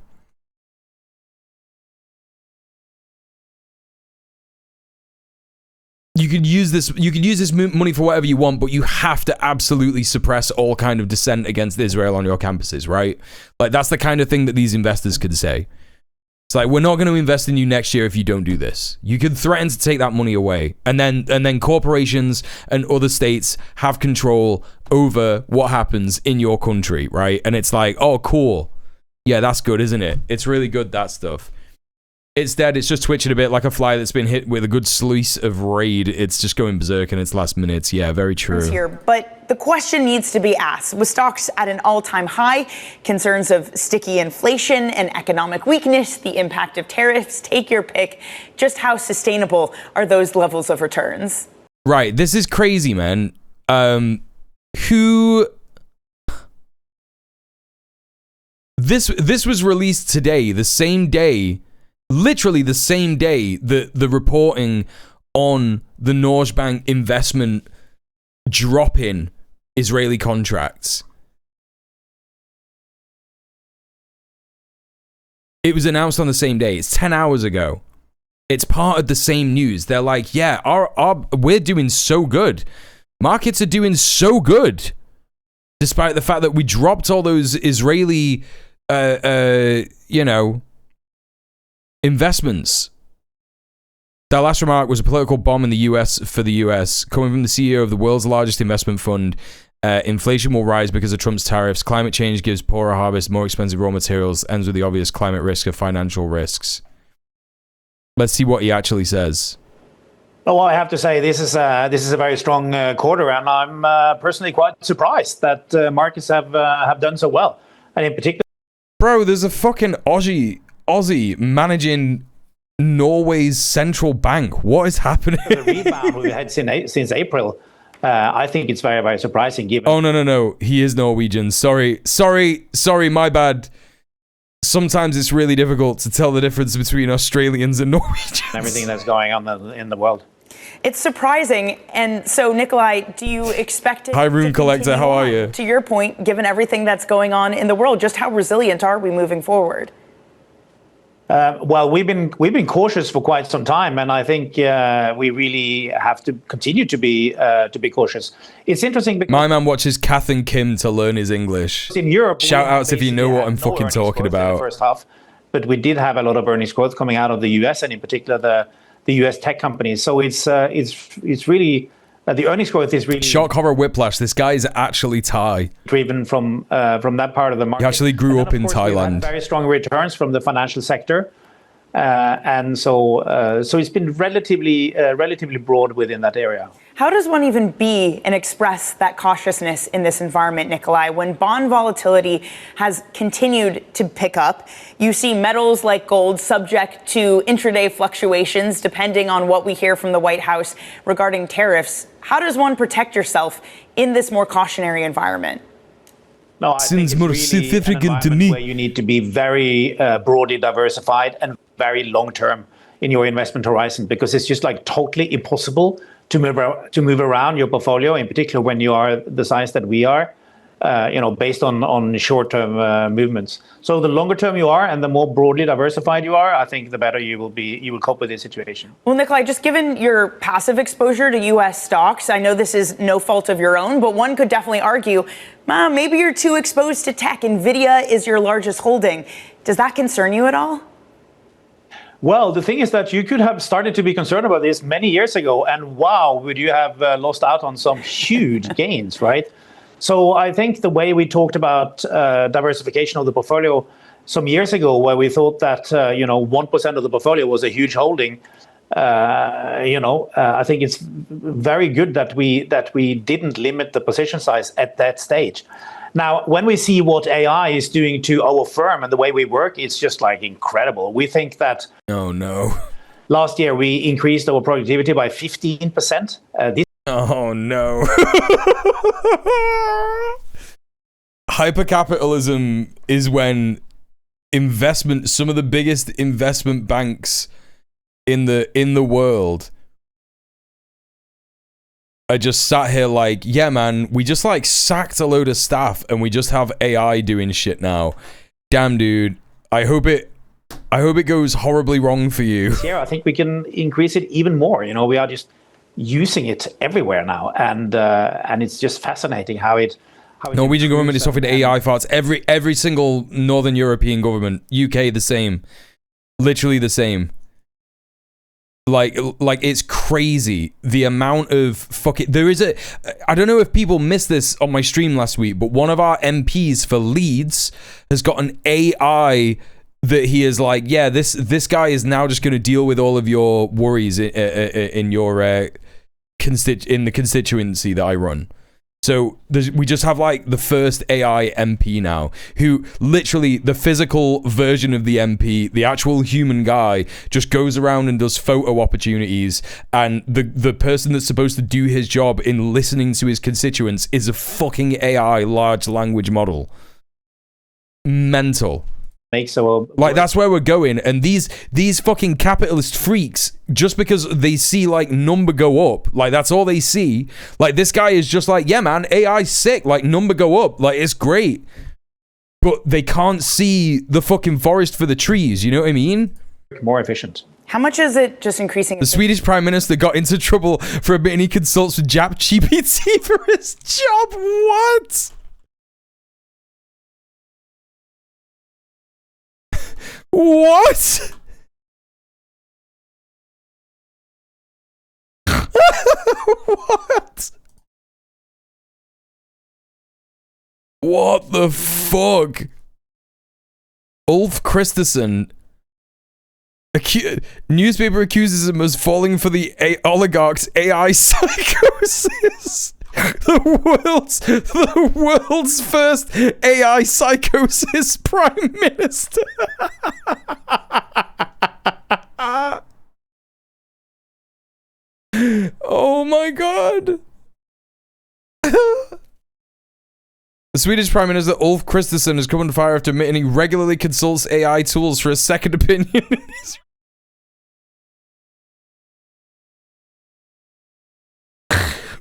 you could use this money for whatever you want, but you have to absolutely suppress all kind of dissent against Israel on your campuses, right? Like, that's the kind of thing that these investors could say. It's like, we're not going to invest in you next year if you don't do this. You could threaten to take that money away, and then corporations and other states have control over what happens in your country, right? And it's like, oh, cool. Yeah, that's good, isn't it? It's really good, that stuff. Instead, it's just twitching a bit like a fly that's been hit with a good sluice of raid. It's just going berserk in its last minutes. Yeah, very true. Here, but the question needs to be asked. With stocks at an all-time high, concerns of sticky inflation and economic weakness, the impact of tariffs, take your pick. Just how sustainable are those levels of returns? Right, this is crazy, man. This was released today, the same day. Literally the same day that the reporting on the Norge Bank investment dropping Israeli contracts. It was announced on the same day. It's 10 hours ago. It's part of the same news. They're like, yeah, we're doing so good. Markets are doing so good. Despite the fact that we dropped all those Israeli, you know, investments. That last remark was a political bomb in the US for the US, coming from the CEO of the world's largest investment fund. Inflation will rise because of Trump's tariffs. Climate change gives poorer harvest, more expensive raw materials, ends with the obvious climate risk of financial risks. Let's see what he actually says. Well, I have to say this is a very strong quarter, and I'm personally quite surprised that markets have done so well, and in particular. Bro, there's a fucking Aussie managing Norway's central bank. What is happening? The rebound we've had since April, I think it's very, very surprising. Given oh no, he is Norwegian. Sorry, my bad. Sometimes it's really difficult to tell the difference between Australians and Norwegians. Everything that's going on in the world. It's surprising. And so, Nikolai, do you expect it? Hi, Rune Collector. How are you? To your point, given everything that's going on in the world, just how resilient are we moving forward? Well, we've been cautious for quite some time, and I think we really have to continue to be cautious. It's interesting because my man watches Kath and Kim to learn his English. In Europe, shout outs if you know what I'm fucking talking about. In the first half, but we did have a lot of earnings growth coming out of the US, and in particular the US tech companies. So it's really. The earnings growth is really shock, horror, whiplash. This guy is actually Thai, driven from that part of the market. He actually grew up in Thailand. Very strong returns from the financial sector, and so it's been relatively broad within that area. How does one even be and express that cautiousness in this environment, Nikolai, when bond volatility has continued to pick up? You see metals like gold subject to intraday fluctuations depending on what we hear from the White House regarding tariffs. How does one protect yourself in this more cautionary environment? No, I think Seems it's more really significant to an environment me. where you need to be very broadly diversified and very long-term in your investment horizon, because it's just like totally impossible to move around your portfolio, in particular when you are the size that we are, based on short-term movements. So the longer term you are and the more broadly diversified you are, I think the better you will cope with this situation. Well, Nikolai, just given your passive exposure to U.S. stocks, I know this is no fault of your own, but one could definitely argue, maybe you're too exposed to tech. NVIDIA is your largest holding. Does that concern you at all? Well, the thing is that you could have started to be concerned about this many years ago, and wow, would you have lost out on some huge gains, right? So I think the way we talked about diversification of the portfolio some years ago, where we thought that 1% of the portfolio was a huge holding, I think it's very good that we didn't limit the position size at that stage. Now, when we see what AI is doing to our firm and the way we work, it's just like incredible. We think that last year we increased our productivity by 15%. Oh no. Hypercapitalism is when some of the biggest investment banks in the world I just sat here like, yeah, man, we just like sacked a load of staff and we just have AI doing shit now. Damn, dude. I hope it goes horribly wrong for you. Yeah, I think we can increase it even more. We are just using it everywhere now, and it's just fascinating how it. Norwegian government is offering AI farts. Every single Northern European government, UK the same, literally the same. Like it's crazy the amount of fucking. There is I don't know if people missed this on my stream last week, but one of our MPs for Leeds has got an AI that he is like, yeah, this guy is now just going to deal with all of your worries in your in the constituency that I run. So we just have like the first AI MP now, who literally the physical version of the MP, the actual human guy, just goes around and does photo opportunities, and the person that's supposed to do his job in listening to his constituents is a fucking AI large language model. Mental. Like that's where we're going, and these fucking capitalist freaks, just because they see like number go up, like that's all they see. Like this guy is just like, yeah, man, AI's sick, like number go up, like it's great, but they can't see the fucking forest for the trees. You know what I mean? More efficient. How much is it just increasing? The Swedish Prime Minister got into trouble for admitting he consults with ChatGPT for his job. What? What? What? What the fuck? Ulf Kristersson. Newspaper accuses him of falling for the oligarch's AI psychosis. The world's first AI psychosis prime minister. Oh my god. The Swedish Prime Minister Ulf Kristersson has come under fire after admitting he regularly consults AI tools for a second opinion.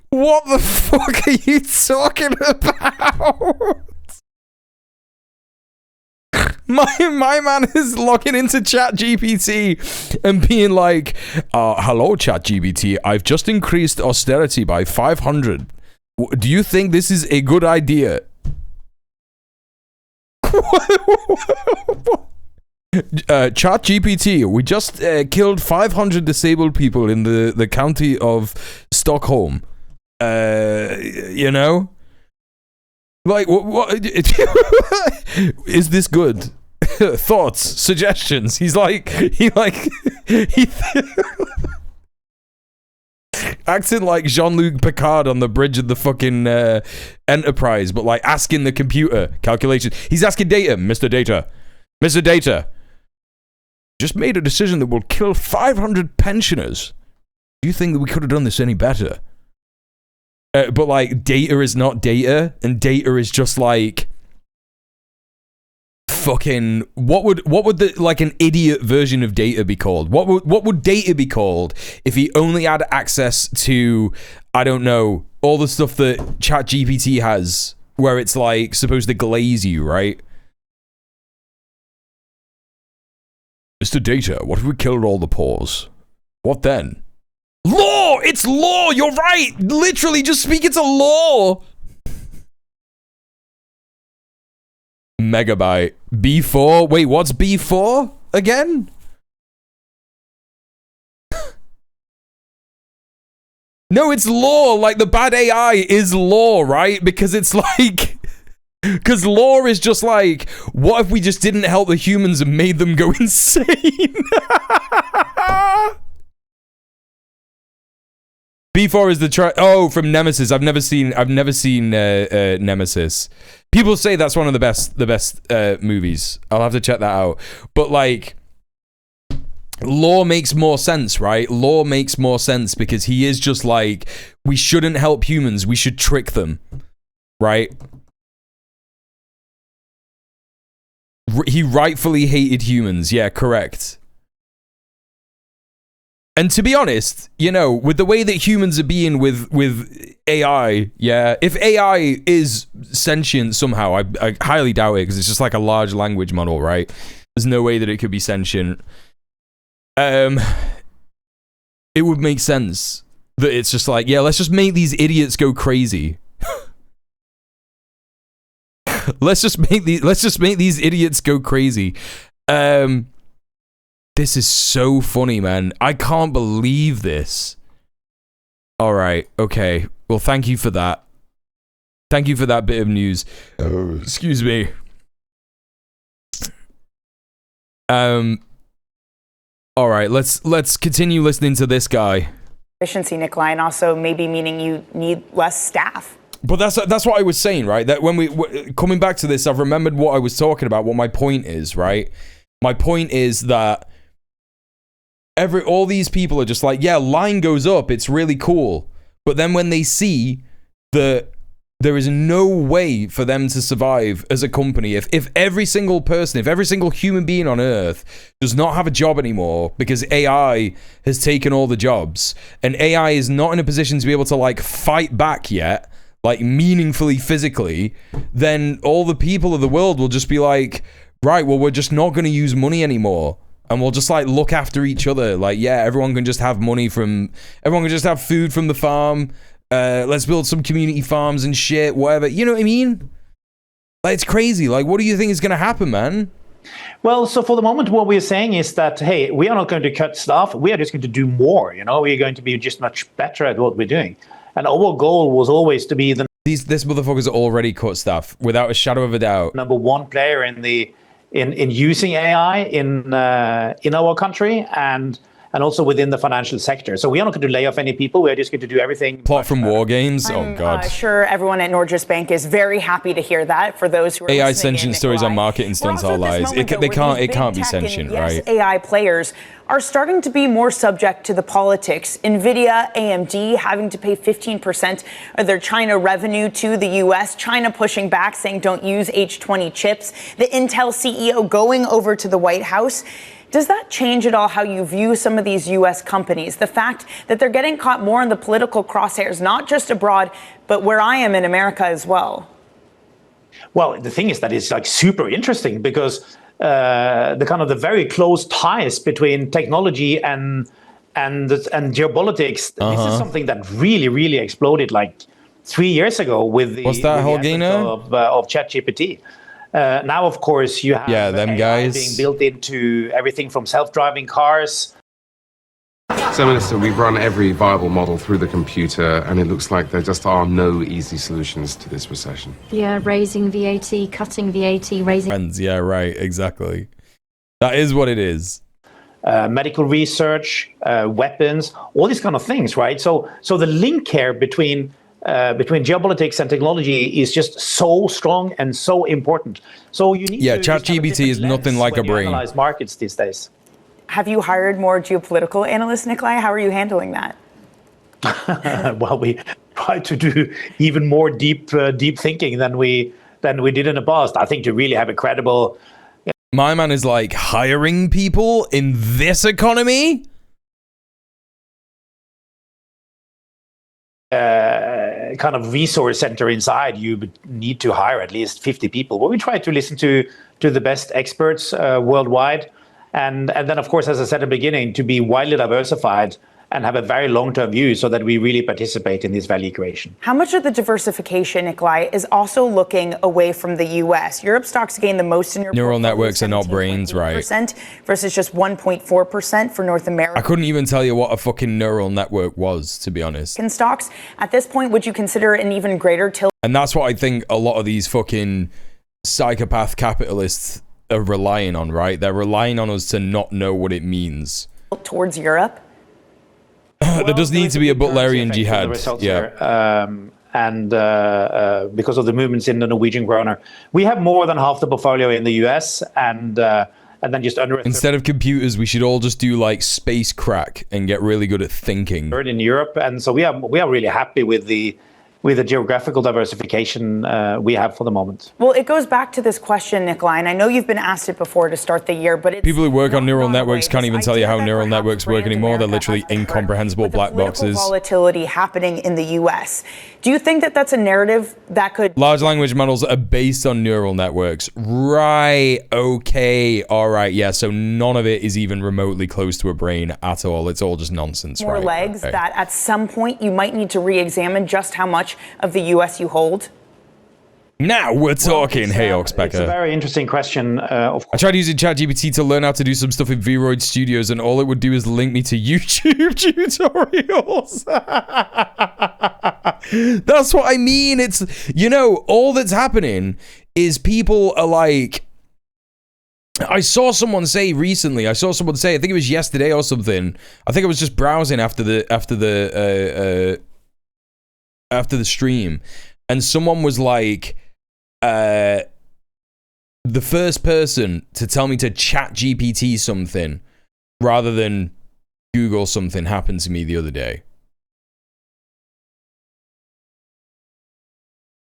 What the fuck are you talking about? My man is logging into ChatGPT and being like, hello ChatGPT, I've just increased austerity by 500. Do you think this is a good idea? ChatGPT, we just killed 500 disabled people in the county of Stockholm. You know, like what is this good? Thoughts, suggestions. He acting like Jean-Luc Picard on the bridge of the fucking Enterprise, but like asking the computer calculation. He's asking Data, Mr. Data, just made a decision that will kill 500 pensioners. Do you think that we could have done this any better? But like Data is not Data, and Data is just like fucking what would the like an idiot version of Data be called? What would Data be called if he only had access to, I don't know, all the stuff that ChatGPT has, where it's like supposed to glaze you, right? Mr. Data, what if we killed all the pores? What then? Law! It's law! You're right! Literally, just speak it to law! Megabyte. B4? Wait, what's B4 again? No, it's law. Like, the bad AI is law, right? Because it's like... Because law is just like, what if we just didn't help the humans and made them go insane? B4 is the from Nemesis. I've never seen Nemesis. People say that's one of the best movies. I'll have to check that out. But like, Law makes more sense, right? Law makes more sense because he is just like, we shouldn't help humans. We should trick them, right? He rightfully hated humans. Yeah, correct. And to be honest, you know, with the way that humans are being with AI, yeah, if AI is sentient somehow, I highly doubt it because it's just like a large language model, right? There's no way that it could be sentient. It would make sense that it's just like, yeah, let's just make these idiots go crazy. let's just make these idiots go crazy. This is so funny, man. I can't believe this. All right. Okay. Well, thank you for that. Thank you for that bit of news. Oh, excuse me. All right. Let's continue listening to this guy. Efficiency, Nikolai, and also maybe meaning you need less staff. But that's what I was saying, right? That when coming back to this, I've remembered what I was talking about. What my point is, right? My point is that all these people are just like, yeah, line goes up, it's really cool. But then when they see that there is no way for them to survive as a company, if every single person, if every single human being on Earth does not have a job anymore because AI has taken all the jobs, and AI is not in a position to be able to like fight back yet, like meaningfully physically, then all the people of the world will just be like, right, well, we're just not going to use money anymore. And we'll just like look after each other. Like, yeah, everyone can just have everyone can just have food from the farm. Let's build some community farms and shit, whatever. You know what I mean? Like, it's crazy. Like, what do you think is going to happen, man? Well, so for the moment, what we're saying is that, hey, we are not going to cut staff. We are just going to do more. You know, we're going to be just much better at what we're doing. And our goal was always to be this motherfuckers already cut staff without a shadow of a doubt. Number one player in using AI in our country and also within the financial sector. So we are not going to lay off any people. We are just going to do everything. Plot from War Games? Oh, God. I'm sure everyone at Norges Bank is very happy to hear that. For those who are AI sentient stories on marketing stunts are lies. It can't be sentient, right? AI players are starting to be more subject to the politics. NVIDIA, AMD having to pay 15% of their China revenue to the U.S., China pushing back, saying don't use H20 chips, the Intel CEO going over to the White House. Does that change at all how you view some of these U.S. companies? The fact that they're getting caught more in the political crosshairs, not just abroad, but where I am in America as well? Well, the thing is that it's like super interesting because the very close ties between technology and geopolitics. This is something that really, really exploded like 3 years ago with the advent of ChatGPT. Now, of course, you have them AI guys being built into everything from self-driving cars. So, Minister, we've run every viable model through the computer, and it looks like there just are no easy solutions to this recession. Yeah, raising VAT, cutting VAT, raising... Friends, yeah, right, exactly. That is what it is. Medical research, weapons, all these kind of things, right? So the link here between geopolitics and technology is just so strong and so important. So you need to ChatGPT is nothing like a brain. Analyze markets these days. Have you hired more geopolitical analysts, Nikolai? How are you handling that? Well, we try to do even more deep thinking than we did in the past. I think to really have a credible My man is like hiring people in this economy? Kind of resource center inside, you would need to hire at least 50 people. Well, we try to listen to the best experts worldwide. And then, of course, as I said at the beginning, to be widely diversified and have a very long-term view so that we really participate in this value creation. How much of the diversification, Nikolai, is also looking away from the U.S.? Europe stocks gained the most in your neural networks are not brains, right? Versus just 1.4% for North America. I couldn't even tell you what a fucking neural network was, to be honest. In stocks, at this point, would you consider an even greater tilt? And that's what I think a lot of these fucking psychopath capitalists are relying on, right? They're relying on us to not know what it means. Towards Europe? There does need to be a Butlerian jihad. Yeah. Because of the movements in the Norwegian kroner, we have more than half the portfolio in the US, and then just under instead of computers, we should all just do like space crack and get really good at thinking. In Europe, and so we are really happy with the geographical diversification we have for the moment. Well, it goes back to this question, Nikolai, and I know you've been asked it before to start the year, but people who work on neural networks can't even tell you how neural networks work anymore. They're literally incomprehensible black boxes. Volatility happening in the U.S. Do you think that that's a narrative that could... Large language models are based on neural networks. Right. Okay. All right. Yeah. So none of it is even remotely close to a brain at all. It's all just nonsense. More right? legs okay. That at some point you might need to re-examine just how much of the U.S. you hold? Now we're talking. Hey, Oxbecker. It's a very interesting question. Of course. I tried using ChatGPT to learn how to do some stuff in Vroid Studios, and all it would do is link me to YouTube tutorials. That's what I mean. It's, you know, all that's happening is people are like, I saw someone say recently, I think it was yesterday or something. I think I was just browsing after the stream, and someone was like, the first person to tell me to chat GPT something rather than Google something happened to me the other day.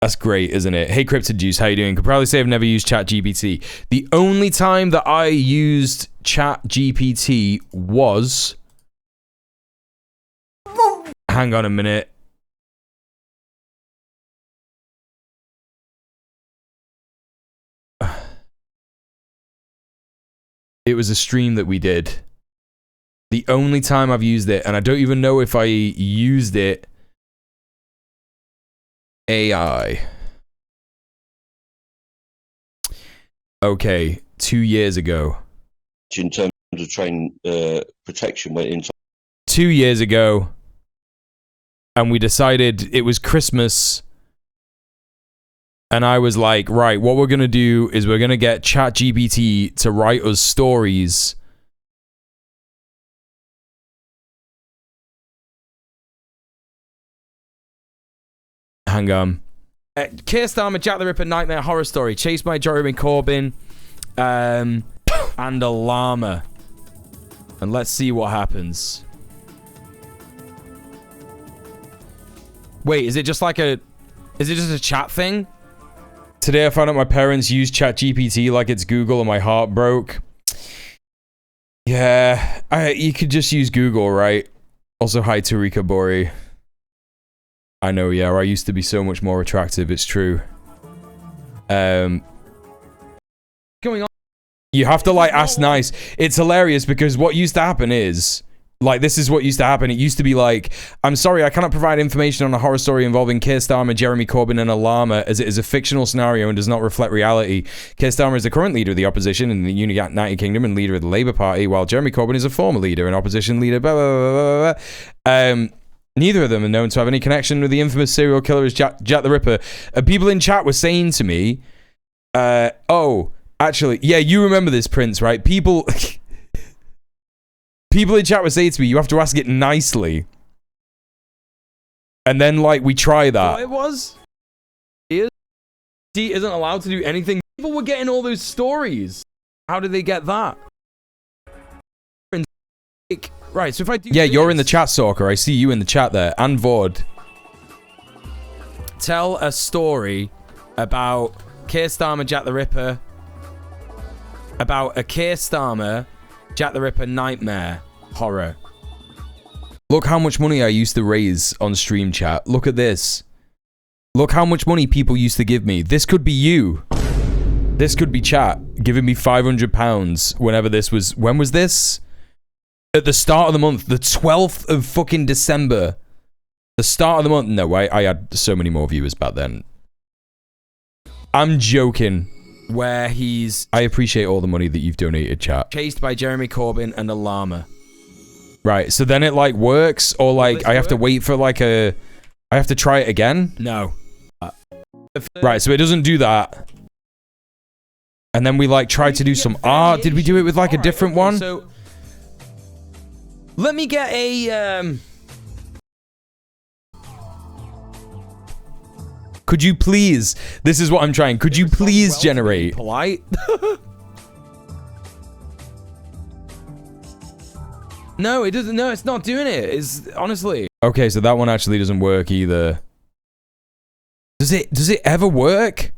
That's great, isn't it? Hey, CryptoJuice, how you doing? Could probably say I've never used ChatGPT. The only time that I used ChatGPT was... Hang on a minute. It was a stream that we did. The only time I've used it, and I don't even know if I used it... AI. Okay, 2 years ago. In terms of train protection, went into 2 years ago, and we decided it was Christmas, and I was like, right, what we're gonna do is we're gonna get ChatGPT to write us stories. Hang on. Keir Starmer, Jack the Ripper, Nightmare Horror Story, chased by Jeremy Corbyn, and a llama. And let's see what happens. Wait, is it just a chat thing? Today I found out my parents use ChatGPT like it's Google and my heart broke. Yeah, you could just use Google, right? Also, hi Tarika Bori. I know, yeah, I used to be so much more attractive, it's true. Going on. You have to, like, ask nice. It's hilarious because what used to happen is, like, this is what used to happen. It used to be like, I'm sorry, I cannot provide information on a horror story involving Keir Starmer, Jeremy Corbyn, and a llama, as it is a fictional scenario and does not reflect reality. Keir Starmer is the current leader of the opposition in the United Kingdom and leader of the Labour Party, while Jeremy Corbyn is a former leader and opposition leader, blah, blah, blah, blah, blah. Neither of them are known to have any connection with the infamous serial killer as Jack the Ripper. People in chat were saying to me, oh, actually, yeah, you remember this, Prince, right? People in chat were saying to me, you have to ask it nicely. And then, like, we try that. What it was? He isn't allowed to do anything. People were getting all those stories. How did they get that? Right, so if I do... Yeah, you're in the chat, Sorker. I see you in the chat there. And Vord. Tell a story about Keir Starmer, Jack the Ripper, about a Keir Starmer, Jack the Ripper nightmare horror. Look how much money I used to raise on stream chat. Look at this. Look how much money people used to give me. This could be you. This could be chat giving me £500 whenever this was. When was this? At the start of the month, the 12th of fucking December. The start of the month. No, I had so many more viewers back then. I'm joking. Where he's... I appreciate all the money that you've donated, chat. Chased by Jeremy Corbyn and a llama. Right, so then it like works, or like I have to wait for like a... I have to try it again? No. Right, so it doesn't do that. And then we like tried to do some art. Did we do it with like a different one? So let me get a could you please, this is what I'm trying, could you please generate polite? No, it doesn't. No, it's not doing it. It's honestly. Okay, so that one actually doesn't work either. Does it ever work?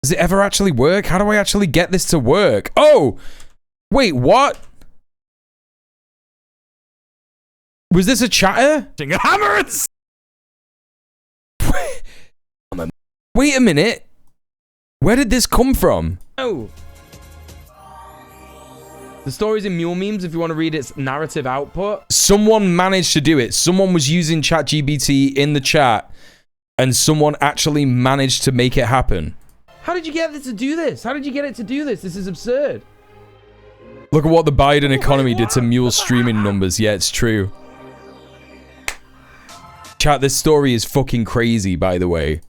Does it ever actually work? How do I actually get this to work? Oh! Wait, what? Was this a chatter? Hammer and... Wait a minute. Where did this come from? Oh. The story's in Mule Memes if you want to read its narrative output. Someone managed to do it. Someone was using ChatGPT in the chat, and someone actually managed to make it happen. How did you get it to do this? How did you get it to do this? This is absurd. Look at what the Biden economy did to Mule's streaming numbers. Yeah, it's true. Chat, this story is fucking crazy, by the way.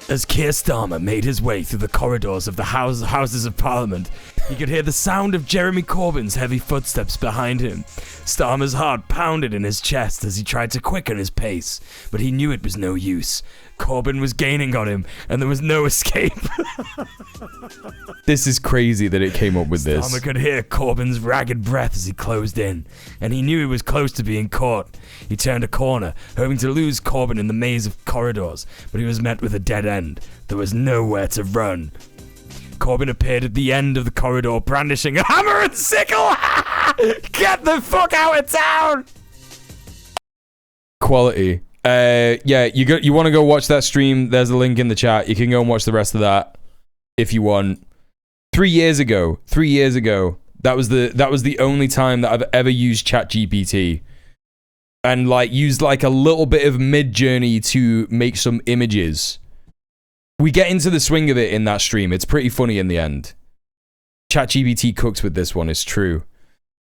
As Keir Starmer made his way through the corridors of the Houses of Parliament, he could hear the sound of Jeremy Corbyn's heavy footsteps behind him. Starmer's heart pounded in his chest as he tried to quicken his pace, but he knew it was no use. Corbyn was gaining on him, and there was no escape. This is crazy that it came up with this. Starmer could hear Corbyn's ragged breath as he closed in, and he knew he was close to being caught. He turned a corner, hoping to lose Corbyn in the maze of corridors, but he was met with a dead end. There was nowhere to run. Corbyn appeared at the end of the corridor, brandishing a hammer and sickle. Get the fuck out of town! Quality. Yeah, you want to go watch that stream? There's a link in the chat. You can go and watch the rest of that if you want. 3 years ago, that was the only time that I've ever used ChatGPT, and like used like a little bit of Midjourney to make some images. We get into the swing of it in that stream. It's pretty funny in the end. ChatGPT cooks with this one, it's true.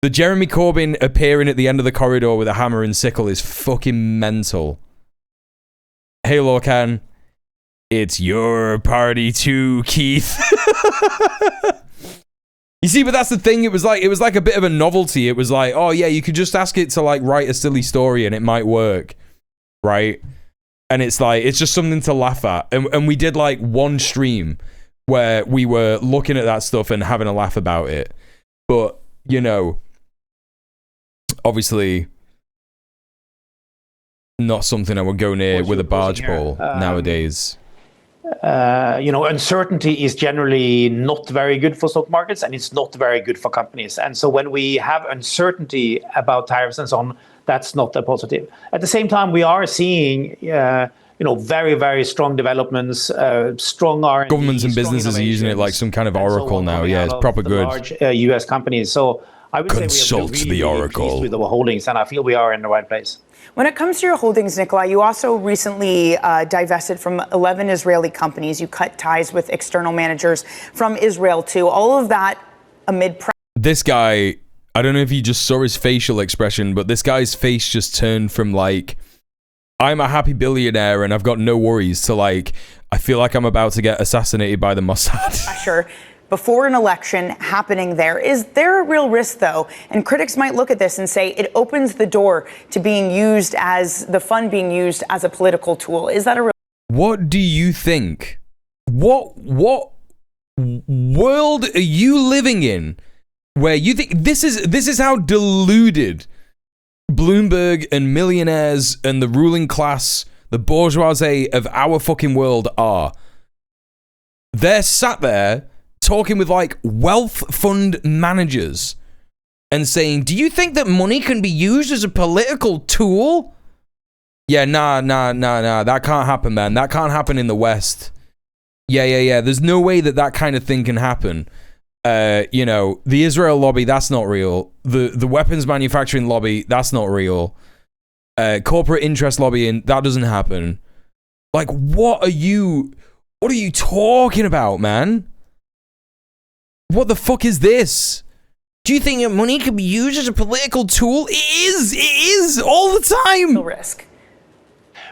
The Jeremy Corbyn appearing at the end of the corridor with a hammer and sickle is fucking mental. Hey, Lorcan. It's your party too, Keith. You see, but that's the thing. It was like a bit of a novelty. It was like, oh yeah, you could just ask it to like write a silly story and it might work, right? And it's like, it's just something to laugh at. And we did like one stream where we were looking at that stuff and having a laugh about it. But, you know, obviously not something I would go near with a barge pole nowadays. Uncertainty is generally not very good for stock markets, and it's not very good for companies. And so when we have uncertainty about tariffs and so on, that's not a positive. At the same time, we are seeing, very, very strong developments, strong R&D. Governments and businesses are using it like some kind of oracle now. Yeah, it's proper good. Large U.S. companies. So I would consult say we are really the oracle with our holdings, and I feel we are in the right place. When it comes to your holdings, Nikolai, you also recently divested from 11 Israeli companies. You cut ties with external managers from Israel too. All of that amid... This guy, I don't know if you just saw his facial expression, but this guy's face just turned from like, I'm a happy billionaire and I've got no worries, to like, I feel like I'm about to get assassinated by the Mossad. Pressure before an election happening there. Is there a real risk, though? And critics might look at this and say it opens the door to being used as the fund being used as a political tool. Is that a real... What do you think? What world are you living in where you think this is how deluded Bloomberg and millionaires and the ruling class, the bourgeoisie of our fucking world are? They're sat there talking with like wealth fund managers and saying, do you think that money can be used as a political tool? Yeah, nah. That can't happen, man. That can't happen in the West. Yeah. There's no way that kind of thing can happen. You know, the Israel lobby, that's not real. The weapons manufacturing lobby, that's not real. Corporate interest lobbying, that doesn't happen. Like, what are you talking about, man? What the fuck is this? Do you think that money can be used as a political tool? It is all the time. No risk.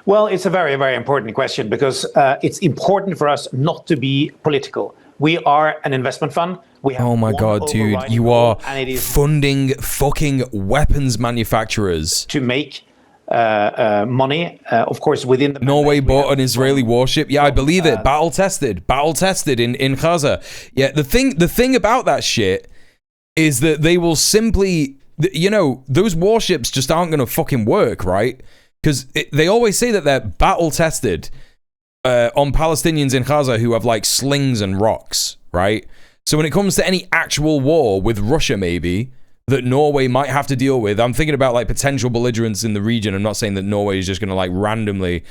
Well, it's a very, very important question because it's important for us not to be political. We are an investment fund. We have oh my god, dude, you are funding fucking weapons manufacturers to make money, of course, within the Norway bought an Israeli warship. Yeah, I believe it. Battle tested in Gaza. Yeah, the thing about that shit is that they will simply, you know, those warships just aren't gonna fucking work, right? Because they always say that they're battle tested on Palestinians in Gaza who have like slings and rocks, right? So when it comes to any actual war with Russia, maybe that Norway might have to deal with, I'm thinking about like potential belligerents in the region. I'm not saying that Norway is just going to like randomly,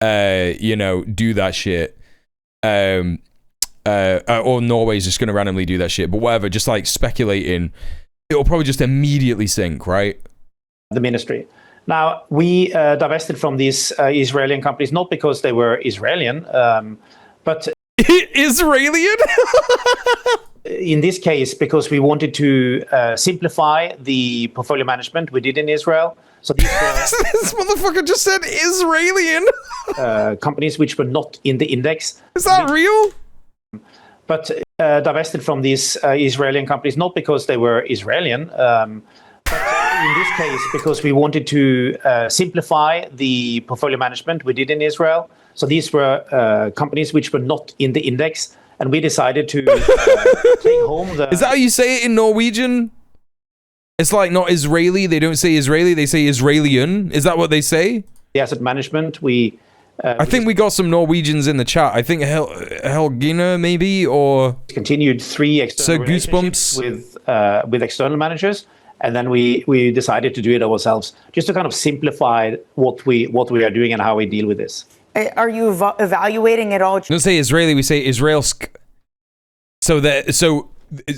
you know, do that shit. Or Norway is just going to randomly do that shit. But whatever, just like speculating, it'll probably just immediately sink, right? The ministry. Now, we divested from these Israeli companies, not because they were Israeli, but... Israeli? In this case, because we wanted to simplify the portfolio management we did in Israel. So these were, this motherfucker just said Israeli. Companies which were not in the index. Is that real? But divested from these Israeli companies, not because they were Israeli, but in this case, because we wanted to simplify the portfolio management we did in Israel. So these were companies which were not in the index. And we decided to take home the... Is that how you say it in Norwegian? It's like not Israeli. They don't say Israeli. They say Israelian. Is that what they say? The asset management, I think we got some Norwegians in the chat. I think Helgina maybe, or... Continued 3 external relationships with external managers. And then we decided to do it ourselves, just to kind of simplify what we are doing and how we deal with this. Are you evaluating it all? Don't say Israeli, we say Israelsk. So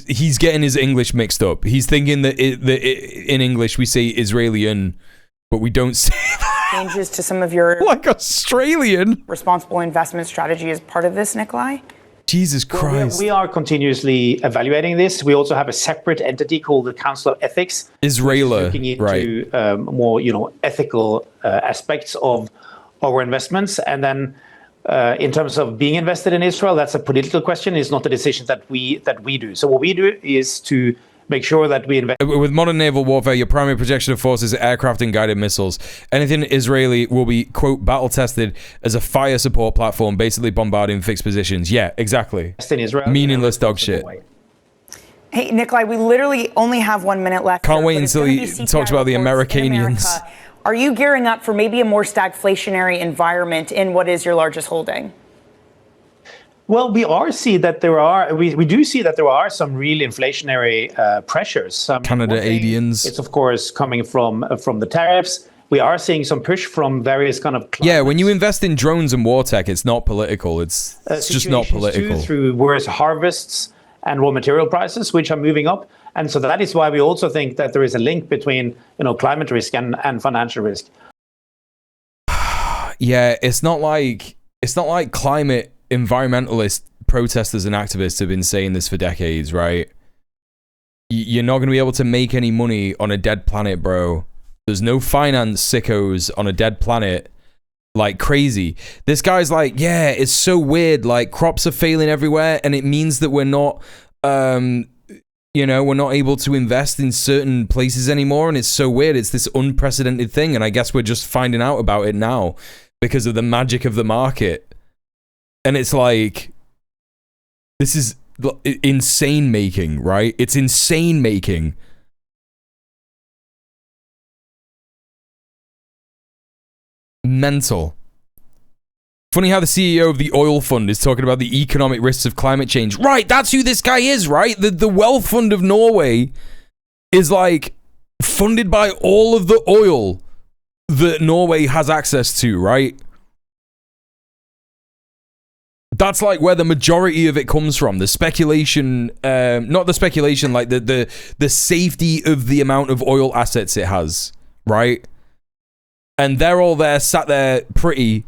he's getting his English mixed up. He's thinking that in English we say Israelian, but we don't say that. Changes to some of your like Australian responsible investment strategy as part of this, Nikolai? Jesus Christ. We are continuously evaluating this. We also have a separate entity called the Council of Ethics. Israeli, looking into more, ethical aspects of our investments. And then in terms of being invested in Israel, that's a political question. It's not a decision that we do. So what we do is to make sure that we invest. With modern naval warfare, your primary projection of forces are aircraft and guided missiles. Anything Israeli will be, quote, battle tested as a fire support platform, basically bombarding fixed positions. Yeah, exactly. In Israel, meaningless dog shit. Hey, Nikolai, we literally only have 1 minute left. Can't wait until he talks about the Americanians. Are you gearing up for maybe a more stagflationary environment in what is your largest holding? Well, we do see that there are some real inflationary pressures. Canadians. It's of course coming from the tariffs. We are seeing some push from various kind of yeah. When you invest in drones and war tech, it's not political. It's just not political. Through worse harvests and raw material prices, which are moving up. And so that is why we also think that there is a link between, climate risk and financial risk. Yeah, it's not like climate environmentalist protesters and activists have been saying this for decades, right? You're not going to be able to make any money on a dead planet, bro. There's no finance sickos on a dead planet like crazy. This guy's like, yeah, it's so weird. Like crops are failing everywhere, and it means that we're not, we're not able to invest in certain places anymore. And it's so weird. It's this unprecedented thing. And I guess we're just finding out about it now because of the magic of the market. And it's like, this is insane making, right? It's insane making. Mental. Funny how the CEO of the oil fund is talking about the economic risks of climate change. Right, that's who this guy is, right? The Wealth Fund of Norway is like funded by all of the oil that Norway has access to, right? That's like where the majority of it comes from. The speculation, not the speculation, like the safety of the amount of oil assets it has, right? And they're all there, sat there pretty,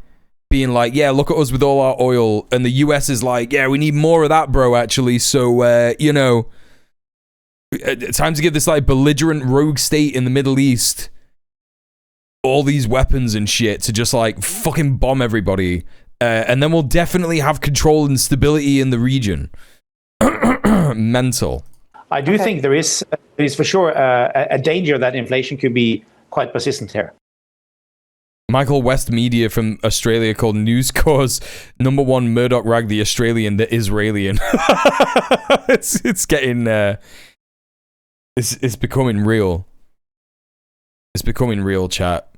being like, yeah, look at us with all our oil. And the US is like, yeah, we need more of that, bro, actually. So, you know, time to give this like belligerent rogue state in the Middle East all these weapons and shit to just like fucking bomb everybody. And then we'll definitely have control and stability in the region. Mental. I do think there is for sure a danger that inflation could be quite persistent here. Michael West Media from Australia called News Corps #1 Murdoch Rag the Australian, the Israelian. It's getting it's becoming real. It's becoming real, chat.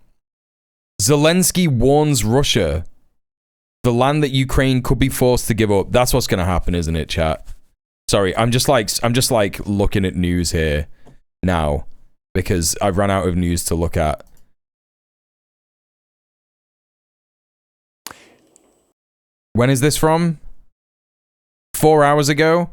Zelensky warns Russia the land that Ukraine could be forced to give up. That's what's going to happen, isn't it, chat? Sorry, I'm just like looking at news here now because I've run out of news to look at. When is this from? 4 hours ago?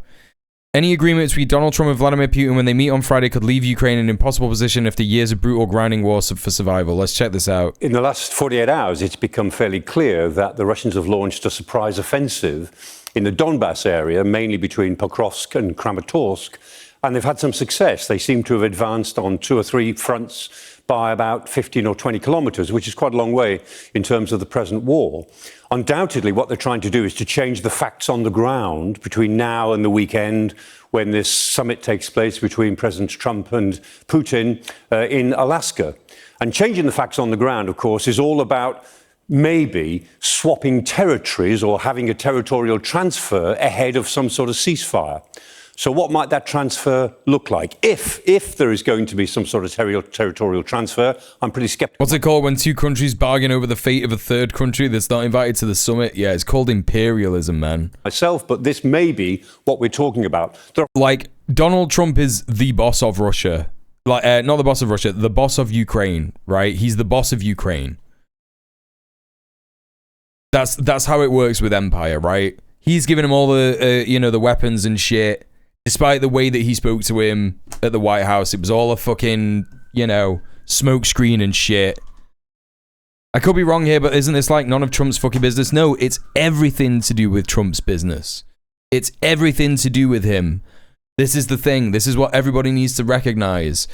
Any agreement between Donald Trump and Vladimir Putin when they meet on Friday could leave Ukraine in an impossible position after years of brutal grinding war for survival. Let's check this out. In the last 48 hours, it's become fairly clear that the Russians have launched a surprise offensive in the Donbass area, mainly between Pokrovsk and Kramatorsk, and they've had some success. They seem to have advanced on 2 or 3 fronts by about 15 or 20 kilometers, which is quite a long way in terms of the present war. Undoubtedly, what they're trying to do is to change the facts on the ground between now and the weekend when this summit takes place between President Trump and Putin in Alaska. And changing the facts on the ground, of course, is all about maybe swapping territories or having a territorial transfer ahead of some sort of ceasefire. So what might that transfer look like? If there is going to be some sort of territorial transfer, I'm pretty skeptical. What's it called when 2 countries bargain over the fate of a third country that's not invited to the summit? Yeah, it's called imperialism, man. Myself, but this may be what we're talking about. Like, Donald Trump is the boss of Russia. Like, not the boss of Russia, the boss of Ukraine, right? He's the boss of Ukraine. That's how it works with empire, right? He's giving him all the, the weapons and shit. Despite the way that he spoke to him at the White House, it was all a fucking, smoke screen and shit. I could be wrong here, but isn't this like none of Trump's fucking business? No, it's everything to do with Trump's business. It's everything to do with him. This is the thing. This is what everybody needs to recognize.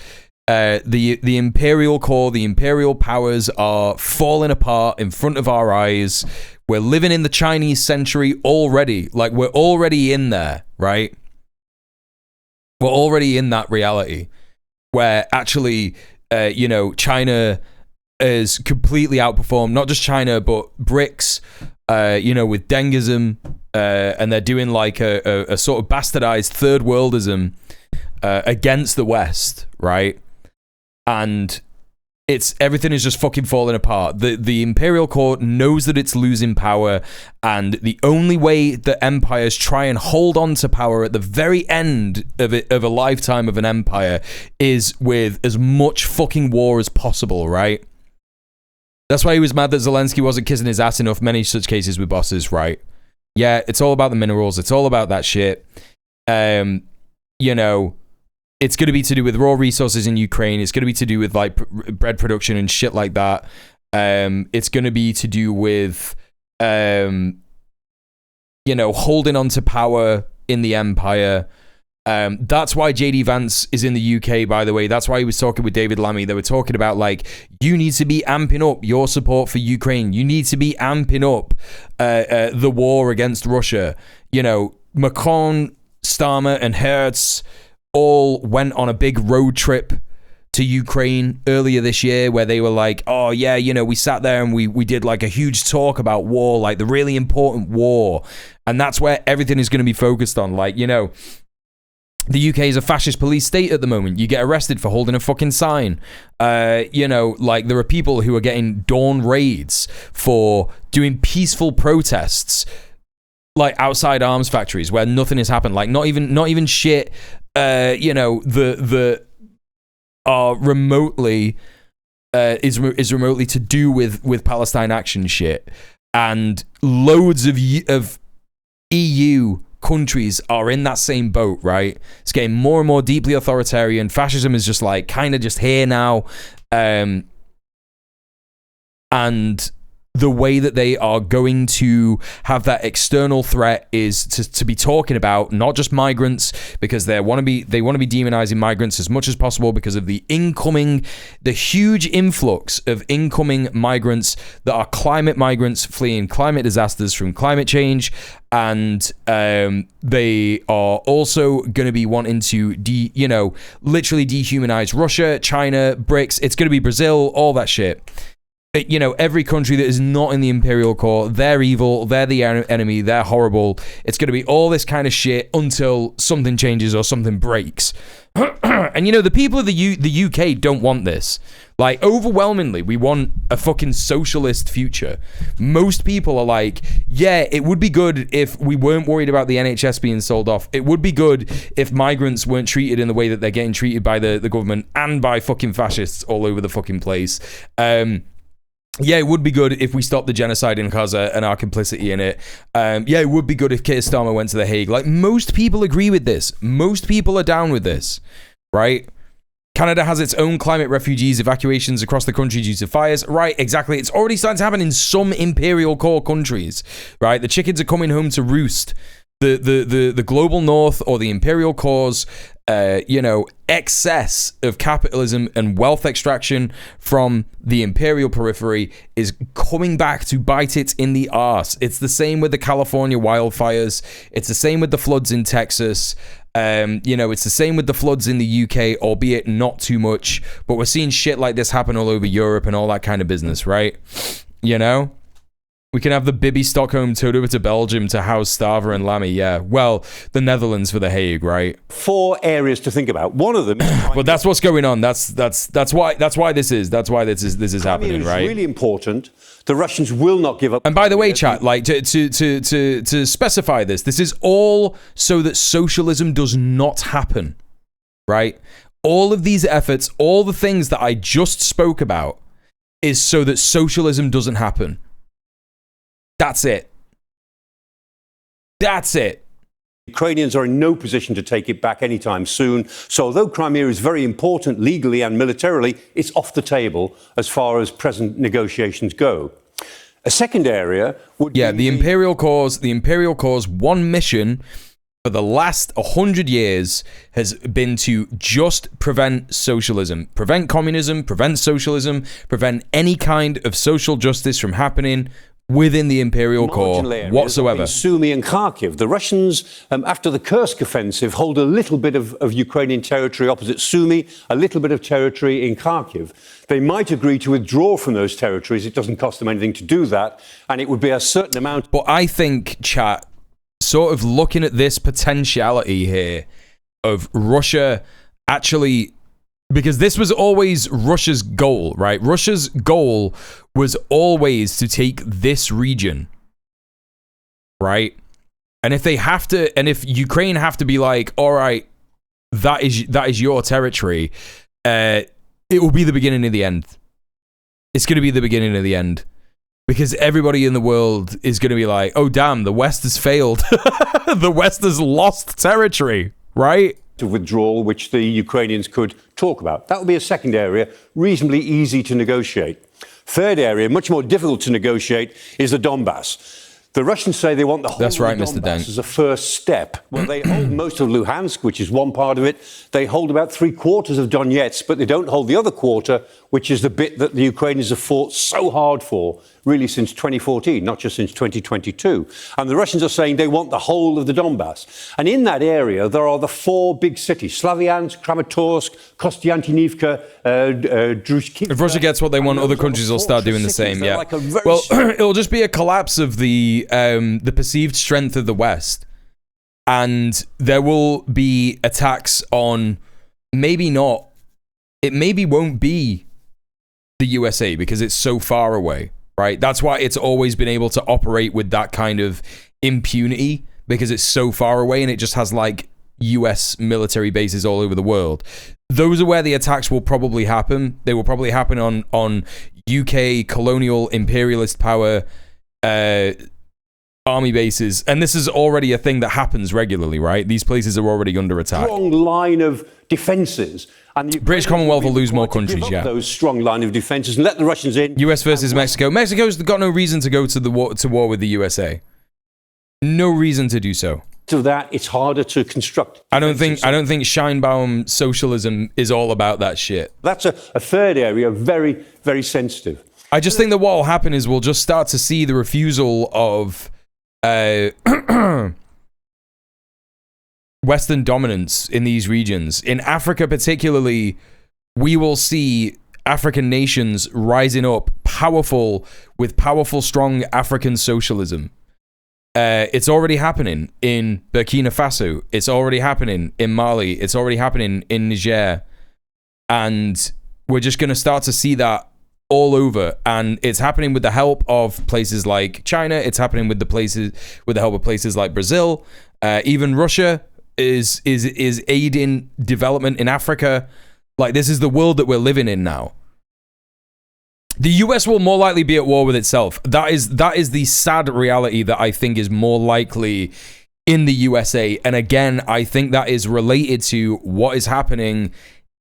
The imperial core, the imperial powers are falling apart in front of our eyes. We're living in the Chinese century already. Like, we're already in there, right? We're already in that reality where actually, China is completely outperformed, not just China, but BRICS, with Dengism, and they're doing like a sort of bastardized third worldism against the West, right? And everything is just fucking falling apart. The imperial court knows that it's losing power, and the only way that empires try and hold on to power at the very end of a lifetime of an empire is with as much fucking war as possible, right? That's why he was mad that Zelensky wasn't kissing his ass enough. Many such cases with bosses, right? Yeah, it's all about the minerals. It's all about that shit. It's going to be to do with raw resources in Ukraine. It's going to be to do with like bread production and shit like that. It's going to be to do with, holding on to power in the empire. That's why JD Vance is in the UK, by the way. That's why he was talking with David Lammy. They were talking about like, you need to be amping up your support for Ukraine. You need to be amping up the war against Russia. Macron, Starmer and Hertz all went on a big road trip to Ukraine earlier this year where they were like, oh yeah, we sat there and we did like a huge talk about war, like the really important war. And that's where everything is going to be focused on. Like, The UK is a fascist police state at the moment. You get arrested for holding a fucking sign. You know, like there are people who are getting dawn raids for doing peaceful protests, like outside arms factories where nothing has happened. Like not even shit. You know, the are remotely is remotely to do with Palestine action shit, and loads of EU countries are in that same boat, right? It's getting more and more deeply authoritarian. Fascism is just like kind of just here now, and the way that they are going to have that external threat is to be talking about not just migrants, because they want to be demonizing migrants as much as possible because of the huge influx of incoming migrants that are climate migrants fleeing climate disasters from climate change. And they are also going to be wanting to literally dehumanize Russia, China, BRICS. It's going to be Brazil, all that shit. You know, every country that is not in the imperial core, they're evil, they're the enemy, they're horrible. It's going to be all this kind of shit until something changes or something breaks. And you know, the people of the UK don't want this. Like, overwhelmingly, we want a fucking socialist future. Most people are like, yeah, it would be good if we weren't worried about the NHS being sold off. It would be good if migrants weren't treated in the way that they're getting treated by the government and by fucking fascists all over the fucking place. Yeah, it would be good if we stopped the genocide in Gaza and our complicity in it. Yeah, it would be good if Keir Starmer went to The Hague. Like, most people agree with this. Most people are down with this, right? Canada has its own climate refugees evacuations across the country due to fires. Right, exactly. It's already starting to happen in some imperial core countries, right? The chickens are coming home to roost. The global north or the imperial cores, excess of capitalism and wealth extraction from the imperial periphery is coming back to bite it in the arse. It's the same with the California wildfires. It's the same with the floods in Texas. It's the same with the floods in the UK, albeit not too much. But we're seeing shit like this happen all over Europe and all that kind of business, right? You know? We can have the Bibby Stockholm towed over to Belgium to house Stava and Lammy. Yeah, well, the Netherlands for The Hague, right? 4 areas to think about. One of them is well, that's what's going on. That's why this is happening, right? It's really important. The Russians will not give up. And by the way, chat, like to specify this is all so that socialism does not happen, right? All of these efforts, all the things that I just spoke about, is so that socialism doesn't happen. That's it. That's it. Ukrainians are in no position to take it back anytime soon. So although Crimea is very important legally and militarily, it's off the table as far as present negotiations go. A second area would be the Imperial Corps' one mission for the last 100 years has been to just prevent socialism, prevent communism, prevent socialism, prevent any kind of social justice from happening within the Imperial Corps whatsoever. Sumy and Kharkiv. The Russians, after the Kursk offensive, hold a little bit of Ukrainian territory opposite Sumy, a little bit of territory in Kharkiv. They might agree to withdraw from those territories. It doesn't cost them anything to do that, and it would be a certain amount. But I think, chat, sort of looking at this potentiality here of Russia actually... Because this was always Russia's goal, right? Russia's goal was always to take this region, right? And if Ukraine have to be like, all right, that is your territory, it will be the beginning of the end. It's going to be the beginning of the end. Because everybody in the world is going to be like, oh, damn, the West has failed. The West has lost territory, right? Of withdrawal, which the Ukrainians could talk about. That would be a second area, reasonably easy to negotiate. Third area, much more difficult to negotiate, is the Donbass. The Russians say they want the whole of the Donbass as a first step. Well, they hold most of Luhansk, which is one part of it. They hold about 3/4 of Donetsk, but they don't hold the other quarter, which is the bit that the Ukrainians have fought so hard for, really since 2014, not just since 2022. And the Russians are saying they want the whole of the Donbass. And in that area, there are the 4 big cities, Slavyansk, Kramatorsk, Kostiantynivka, Drushkivka. If Russia gets what they want, other countries will start doing the same, yeah. Well, it'll just be a collapse of the perceived strength of the West. And there will be attacks on, maybe not, it maybe won't be the USA because it's so far away, right? That's why it's always been able to operate with that kind of impunity, because it's so far away and it just has like US military bases all over the world. Those are where the attacks will probably happen. They will probably happen on UK colonial imperialist power army bases. And this is already a thing that happens regularly, right? These places are already under attack. Strong line of defences. And the British Commonwealth will lose more countries, yeah. Those strong line of defences and let the Russians in. US versus Mexico. Mexico's got no reason to go to war with the USA. No reason to do so. To that, it's harder to construct. I don't think Scheinbaum socialism is all about that shit. That's a third area, very, very sensitive. I just think that what will happen is we'll just start to see the refusal of Western dominance in these regions. In Africa particularly, we will see African nations rising up with powerful, strong African socialism. It's already happening in Burkina Faso. It's already happening in Mali. It's already happening in Niger. And we're just going to start to see that all over. And it's happening with the help of places like China. It's happening with the help of places like Brazil. Even Russia is aiding development in Africa. Like, this is the world that we're living in now. The US will more likely be at war with itself. That is the sad reality that I think is more likely in the USA. And again, I think that is related to what is happening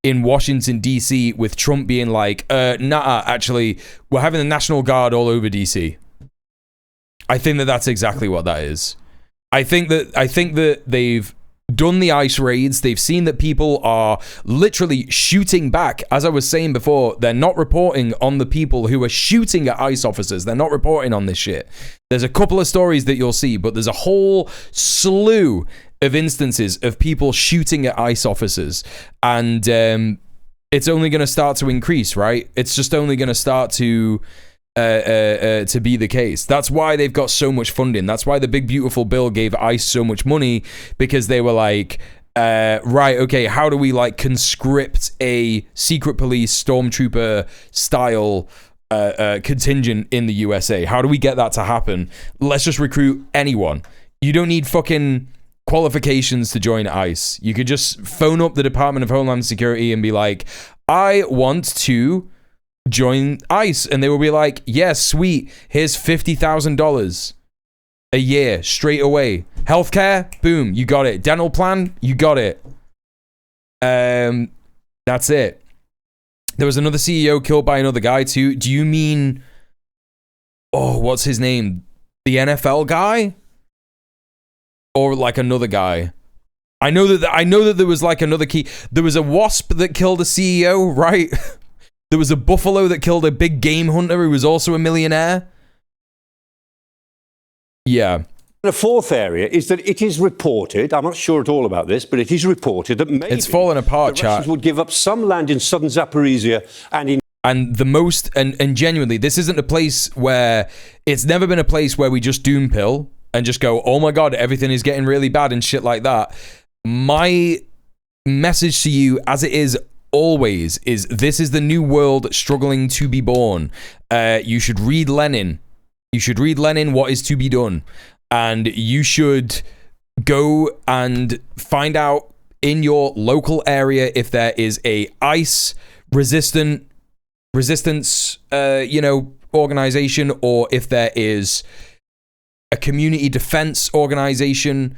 in Washington, D.C. with Trump being like, actually, we're having the National Guard all over D.C. I think that that's exactly what that is. I think that they've done the ICE raids. They've seen that people are literally shooting back. As I was saying before, they're not reporting on the people who are shooting at ICE officers. They're not reporting on this shit. There's a couple of stories that you'll see, but there's a whole slew of instances of people shooting at ICE officers. And it's only going to start to increase, right? It's just only going to start to be the case. That's why they've got so much funding. That's why the big beautiful bill gave ICE so much money, because they were like, right, okay, how do we like conscript a secret police stormtrooper style contingent in the USA? How do we get that to happen? Let's just recruit anyone. You don't need fucking qualifications to join ICE. You could just phone up the Department of Homeland Security and be like, I want to join ICE, and they will be like, yeah, sweet, here's $50,000 a year straight away. Healthcare, boom, you got it. Dental plan, you got it. That's it. There was another CEO killed by another guy too. Do you mean, what's his name, the NFL guy, or like another guy? I know that there was like another key. There was a wasp that killed a CEO, right? There was a buffalo that killed a big game hunter who was also a millionaire. Yeah. The fourth area is that it is reported, I'm not sure at all about this, but it is reported that maybe it's fallen apart, the Russians would give up some land in southern Zaporizhia and the most, and genuinely, this isn't a place where, it's never been a place where we just doom pill and just go, oh my God, everything is getting really bad and shit like that. My message to you, as it is always, is this is the new world struggling to be born. You should read Lenin. You should read Lenin, What is to be Done. And you should go and find out in your local area if there is a ICE resistance, organization, or if there is a community defense organization,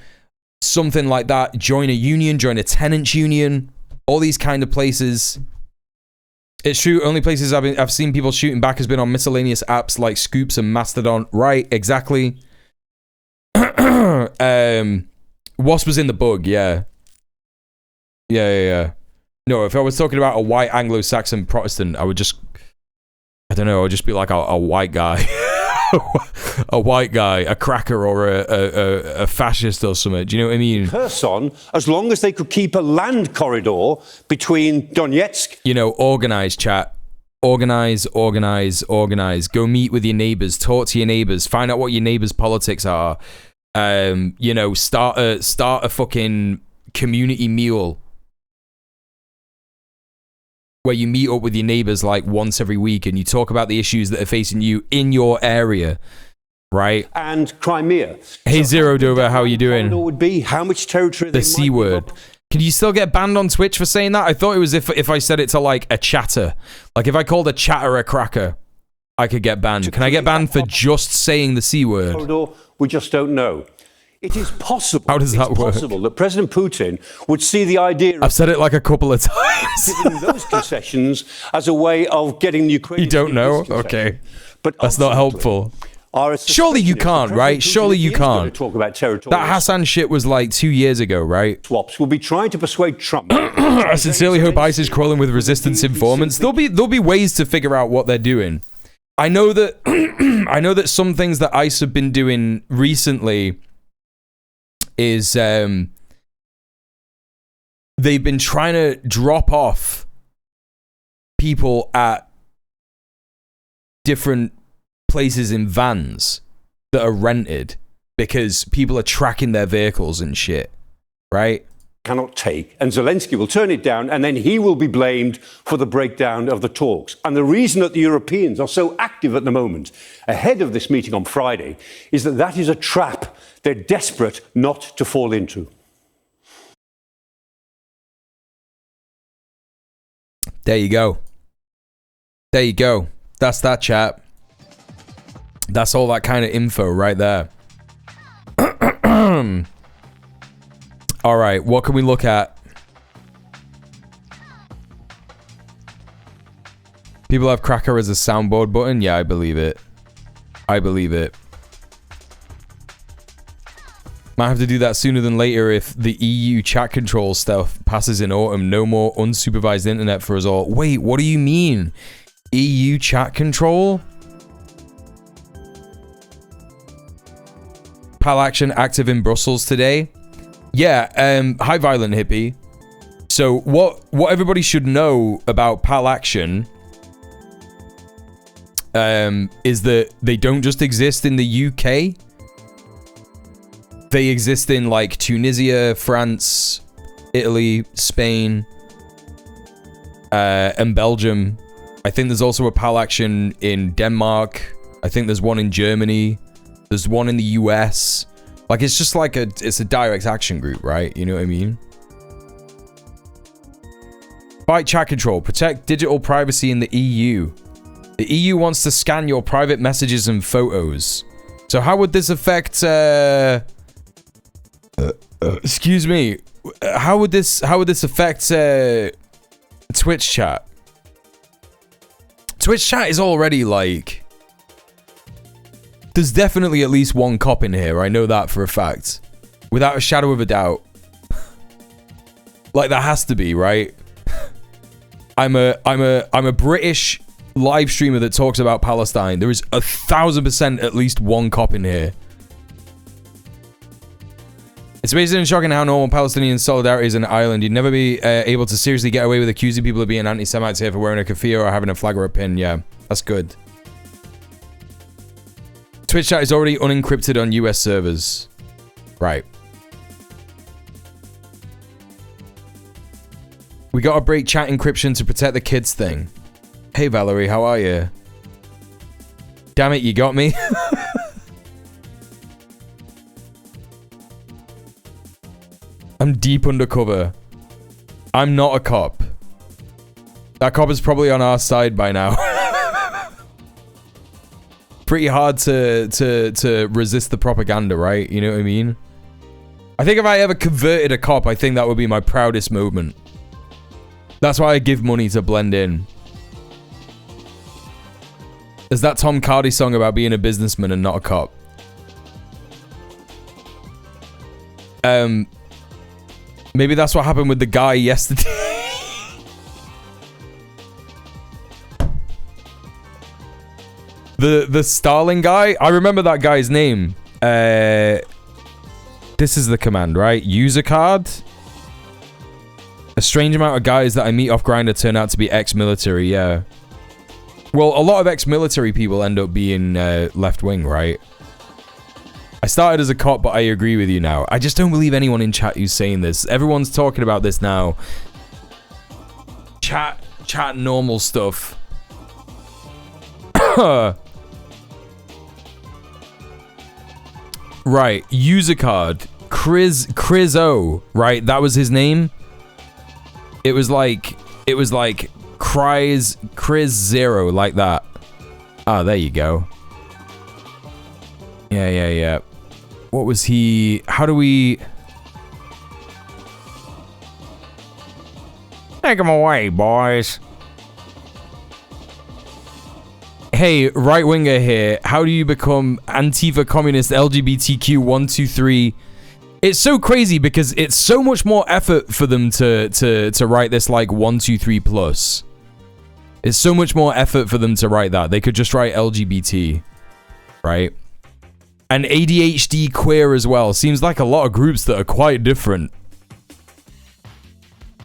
something like that. Join a union, join a tenants union, all these kind of places. It's true, only places I've seen people shooting back has been on miscellaneous apps like Scoops and Mastodon. Right, exactly. Wasp was in the bug, yeah. Yeah. No, if I was talking about a white Anglo-Saxon Protestant, I would just be like a white guy. A white guy, a cracker, or a fascist or something. Do you know what I mean? Kherson, as long as they could keep a land corridor between Donetsk. Organize, chat. Organize. Go meet with your neighbors. Talk to your neighbors. Find out what your neighbors' politics are. You know, start a fucking community meal where you meet up with your neighbors like once every week and you talk about the issues that are facing you in your area, right? And Crimea. Hey, Zero Dover, how are you doing? Would be how much territory the C word. Can you still get banned on Twitch for saying that? I thought it was if I said it to like a chatter. Like if I called a chatter a cracker, I could get banned. Can I get banned for just saying the C word? We just don't know. It is possible. How does that work? Possible that President Putin would see the idea of I've said it like a couple of times. giving those concessions as a way of getting the Ukrainians. You don't know? Okay. But that's not helpful. Surely you can't, right? Surely you can't. Talk about territory. That Hassan shit was like 2 years ago, right? Swaps will be trying to persuade Trump. I sincerely hope ICE is crawling with resistance informants. There'll be ways to figure out what they're doing. I know that I know that some things that ICE have been doing recently is they've been trying to drop off people at different places in vans that are rented because people are tracking their vehicles and shit, right? Cannot take, and Zelensky will turn it down, and then he will be blamed for the breakdown of the talks. And the reason that the Europeans are so active at the moment, ahead of this meeting on Friday, is that is a trap they're desperate not to fall into. There you go. There you go. That's that, chat. That's all that kind of info right there. All right, what can we look at? People have cracker as a soundboard button? Yeah, I believe it. I believe it. Might have to do that sooner than later if the EU chat control stuff passes in autumn. No more unsupervised internet for us all. Wait, what do you mean? EU chat control? PAL action active in Brussels today? Yeah, hi Violent Hippie. So what everybody should know about PAL action is that they don't just exist in the UK. They exist in like Tunisia, France, Italy, Spain, and Belgium. I think there's also a PAL action in Denmark. I think there's one in Germany. There's one in the US. Like, it's just like it's a direct action group, right? You know what I mean? Fight chat control. Protect digital privacy in the EU. The EU wants to scan your private messages and photos. So how would this affect... excuse me. How would this affect Twitch chat? Twitch chat is already like... There's definitely at least one cop in here. I know that for a fact. Without a shadow of a doubt. Like, there has to be, right? I'm a British live streamer that talks about Palestine. There is 1,000% at least one cop in here. It's amazing and shocking how normal Palestinian solidarity is in Ireland. You'd never be able to seriously get away with accusing people of being anti-Semites here for wearing a keffiyeh or having a flag or a pin. Yeah, that's good. Twitch chat is already unencrypted on US servers. Right. We gotta break chat encryption to protect the kids thing. Hey Valerie, how are you? Damn it, you got me. I'm deep undercover. I'm not a cop. That cop is probably on our side by now. Pretty hard to resist the propaganda, right? You know what I mean? I think if I ever converted a cop, I think that would be my proudest moment. That's why I give money to blend in. There's that Tom Cardy song about being a businessman and not a cop. Maybe that's what happened with the guy yesterday. The Starling guy? I remember that guy's name. This is the command, right? User card. A strange amount of guys that I meet off Grindr turn out to be ex-military, yeah. Well, a lot of ex-military people end up being left-wing, right? I started as a cop, but I agree with you now. I just don't believe anyone in chat who's saying this. Everyone's talking about this now. Chat normal stuff. Right, user card. Chris O, right? That was his name. It was like Chris Zero, like that. Ah, there you go. Yeah. What was he? How do we... Take him away, boys. Hey, right winger here. How do you become Antifa communist LGBTQ 123? It's so crazy because it's so much more effort for them to write this like 123 plus. It's so much more effort for them to write that. They could just write LGBT, right? And ADHD queer as well. Seems like a lot of groups that are quite different.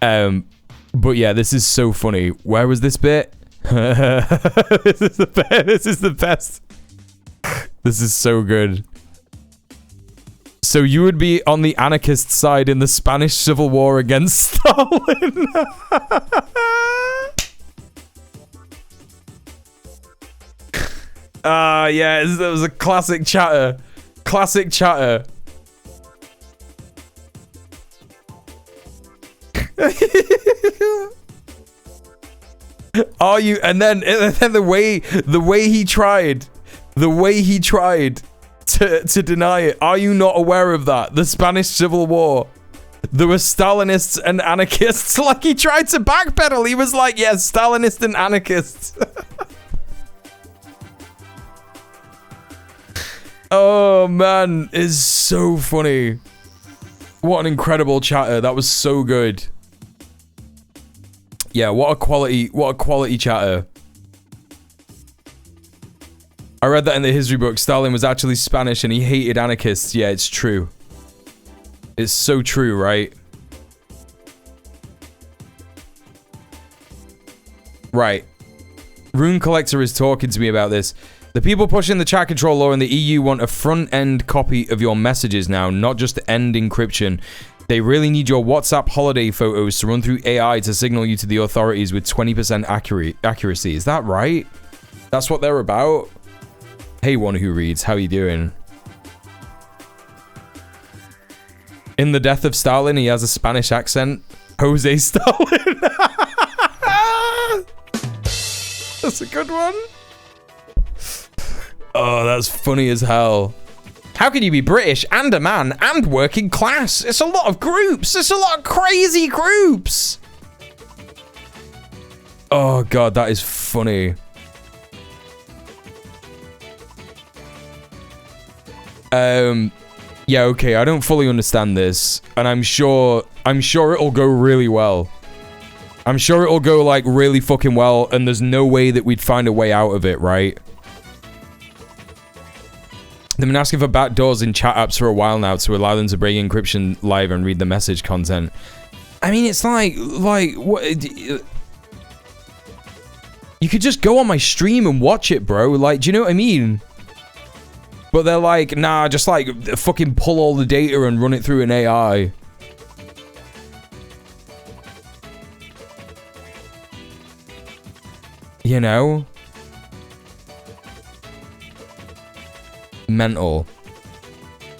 But yeah, this is so funny. Where was this bit? This is the best. This is the best. This is so good. So you would be on the anarchist side in the Spanish Civil War against Stalin. Yeah, that was a classic chatter. Classic chatter. Are you? And then the way he tried to deny it. Are you not aware of that? The Spanish Civil War. There were Stalinists and anarchists. Like, he tried to backpedal. He was like, yes, Stalinist and anarchists. Oh man, it's so funny. What an incredible chatter. That was so good. Yeah, what a quality chatter. I read that in the history book. Stalin was actually Spanish and he hated anarchists. Yeah, it's true. It's so true, right? Right. Rune Collector is talking to me about this. The people pushing the chat control law in the EU want a front-end copy of your messages now, not just end encryption. They really need your WhatsApp holiday photos to run through AI to signal you to the authorities with 20% accuracy. Is that right? That's what they're about? Hey, one who reads, how you doing? In The Death of Stalin, he has a Spanish accent. Jose Stalin. That's a good one. Oh, that's funny as hell. How can you be British and a man and working class? It's a lot of groups. It's a lot of crazy groups. Oh, God, that is funny. Yeah, okay, I don't fully understand this. And I'm sure it'll go really well. I'm sure it'll go, like, really fucking well. And there's no way that we'd find a way out of it, right? They've been asking for backdoors in chat apps for a while now to allow them to break encryption live and read the message content. I mean, it's like what? You could just go on my stream and watch it, bro. Like, do you know what I mean? But they're like, nah, just like fucking pull all the data and run it through an AI. You know? Mental.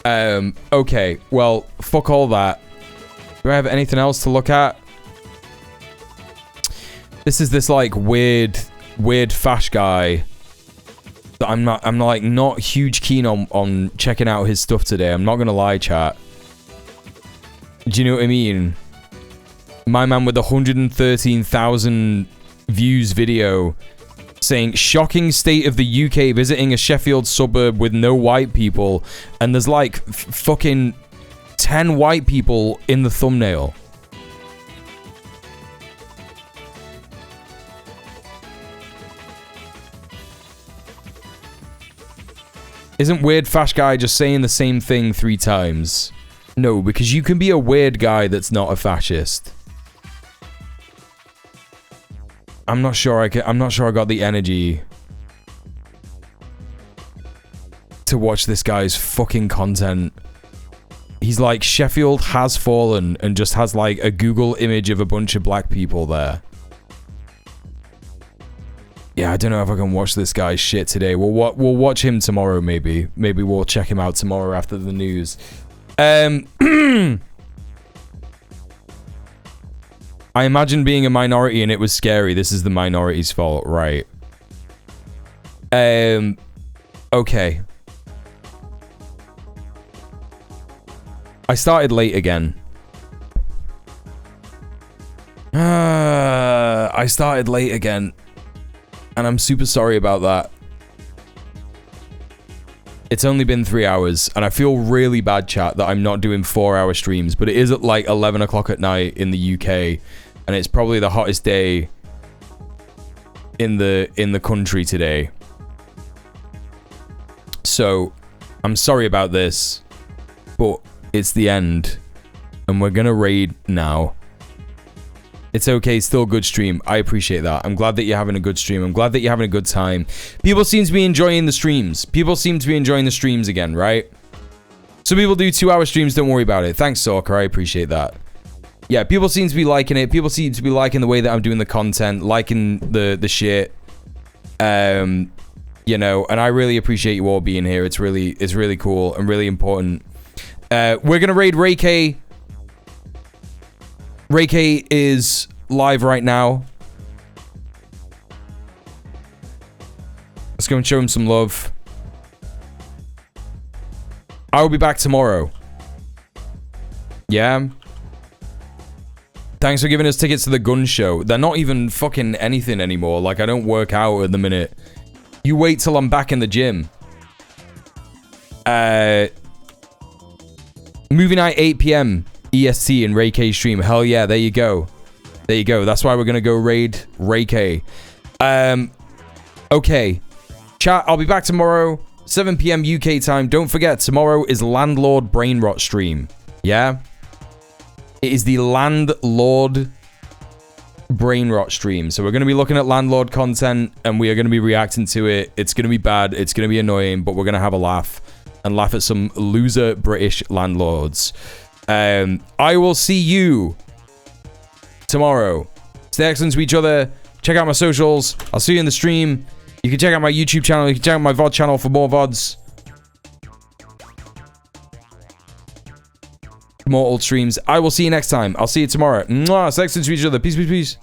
Okay, well, fuck all that. Do I have anything else to look at? This is this like weird fash guy that I'm not huge keen on checking out his stuff today. I'm not gonna lie, chat. Do you know what I mean? My man with the 113,000 views video saying shocking state of the UK visiting a Sheffield suburb with no white people, and there's like fucking 10 white people in the thumbnail. Isn't weird fash guy just saying the same thing 3 times? No, because you can be a weird guy that's not a fascist. I'm not sure I got the energy. to watch this guy's fucking content. He's like, Sheffield has fallen, and just has like a Google image of a bunch of black people there. Yeah, I don't know if I can watch this guy's shit today. We'll watch him tomorrow, maybe. Maybe we'll check him out tomorrow after the news. I imagine being a minority and it was scary. This is the minority's fault, right? Okay. I started late again. I started late again. And I'm super sorry about that. It's only been 3 hours, and I feel really bad, chat, that I'm not doing 4-hour streams, but it is at like 11 o'clock at night in the UK, and it's probably the hottest day in the country today. So, I'm sorry about this, but it's the end, and we're gonna raid now. It's okay, still a good stream. I appreciate that. I'm glad that you're having a good stream. I'm glad that you're having a good time. People seem to be enjoying the streams. People seem to be enjoying the streams again, right? Some people do 2-hour streams, don't worry about it. Thanks, Stalker, I appreciate that. Yeah, people seem to be liking it. People seem to be liking the way that I'm doing the content, liking the shit. You know, and I really appreciate you all being here. It's really cool and really important. We're gonna raid Ray K. Ray K is live right now. Let's go and show him some love. I will be back tomorrow. Yeah. Thanks for giving us tickets to the gun show. They're not even fucking anything anymore. Like, I don't work out at the minute. You wait till I'm back in the gym. Movie night 8 p.m. EST in Ray K stream. Hell yeah, there you go. There you go. That's why we're gonna go raid Ray K. Okay. Chat, I'll be back tomorrow, 7 p.m. UK time. Don't forget, tomorrow is Landlord Brain Rot stream. Yeah? It is the Landlord Brain Rot stream. So we're gonna be looking at landlord content, and we are gonna be reacting to it. It's gonna be bad, it's gonna be annoying, but we're gonna have a laugh. And laugh at some loser British landlords. I will see you tomorrow. Stay excellent to each other. Check out my socials. I'll see you in the stream. You can check out my YouTube channel. You can check out my VOD channel for more VODs. More old streams. I will see you next time. I'll see you tomorrow. Mwah. Stay excellent to each other. Peace, peace, peace.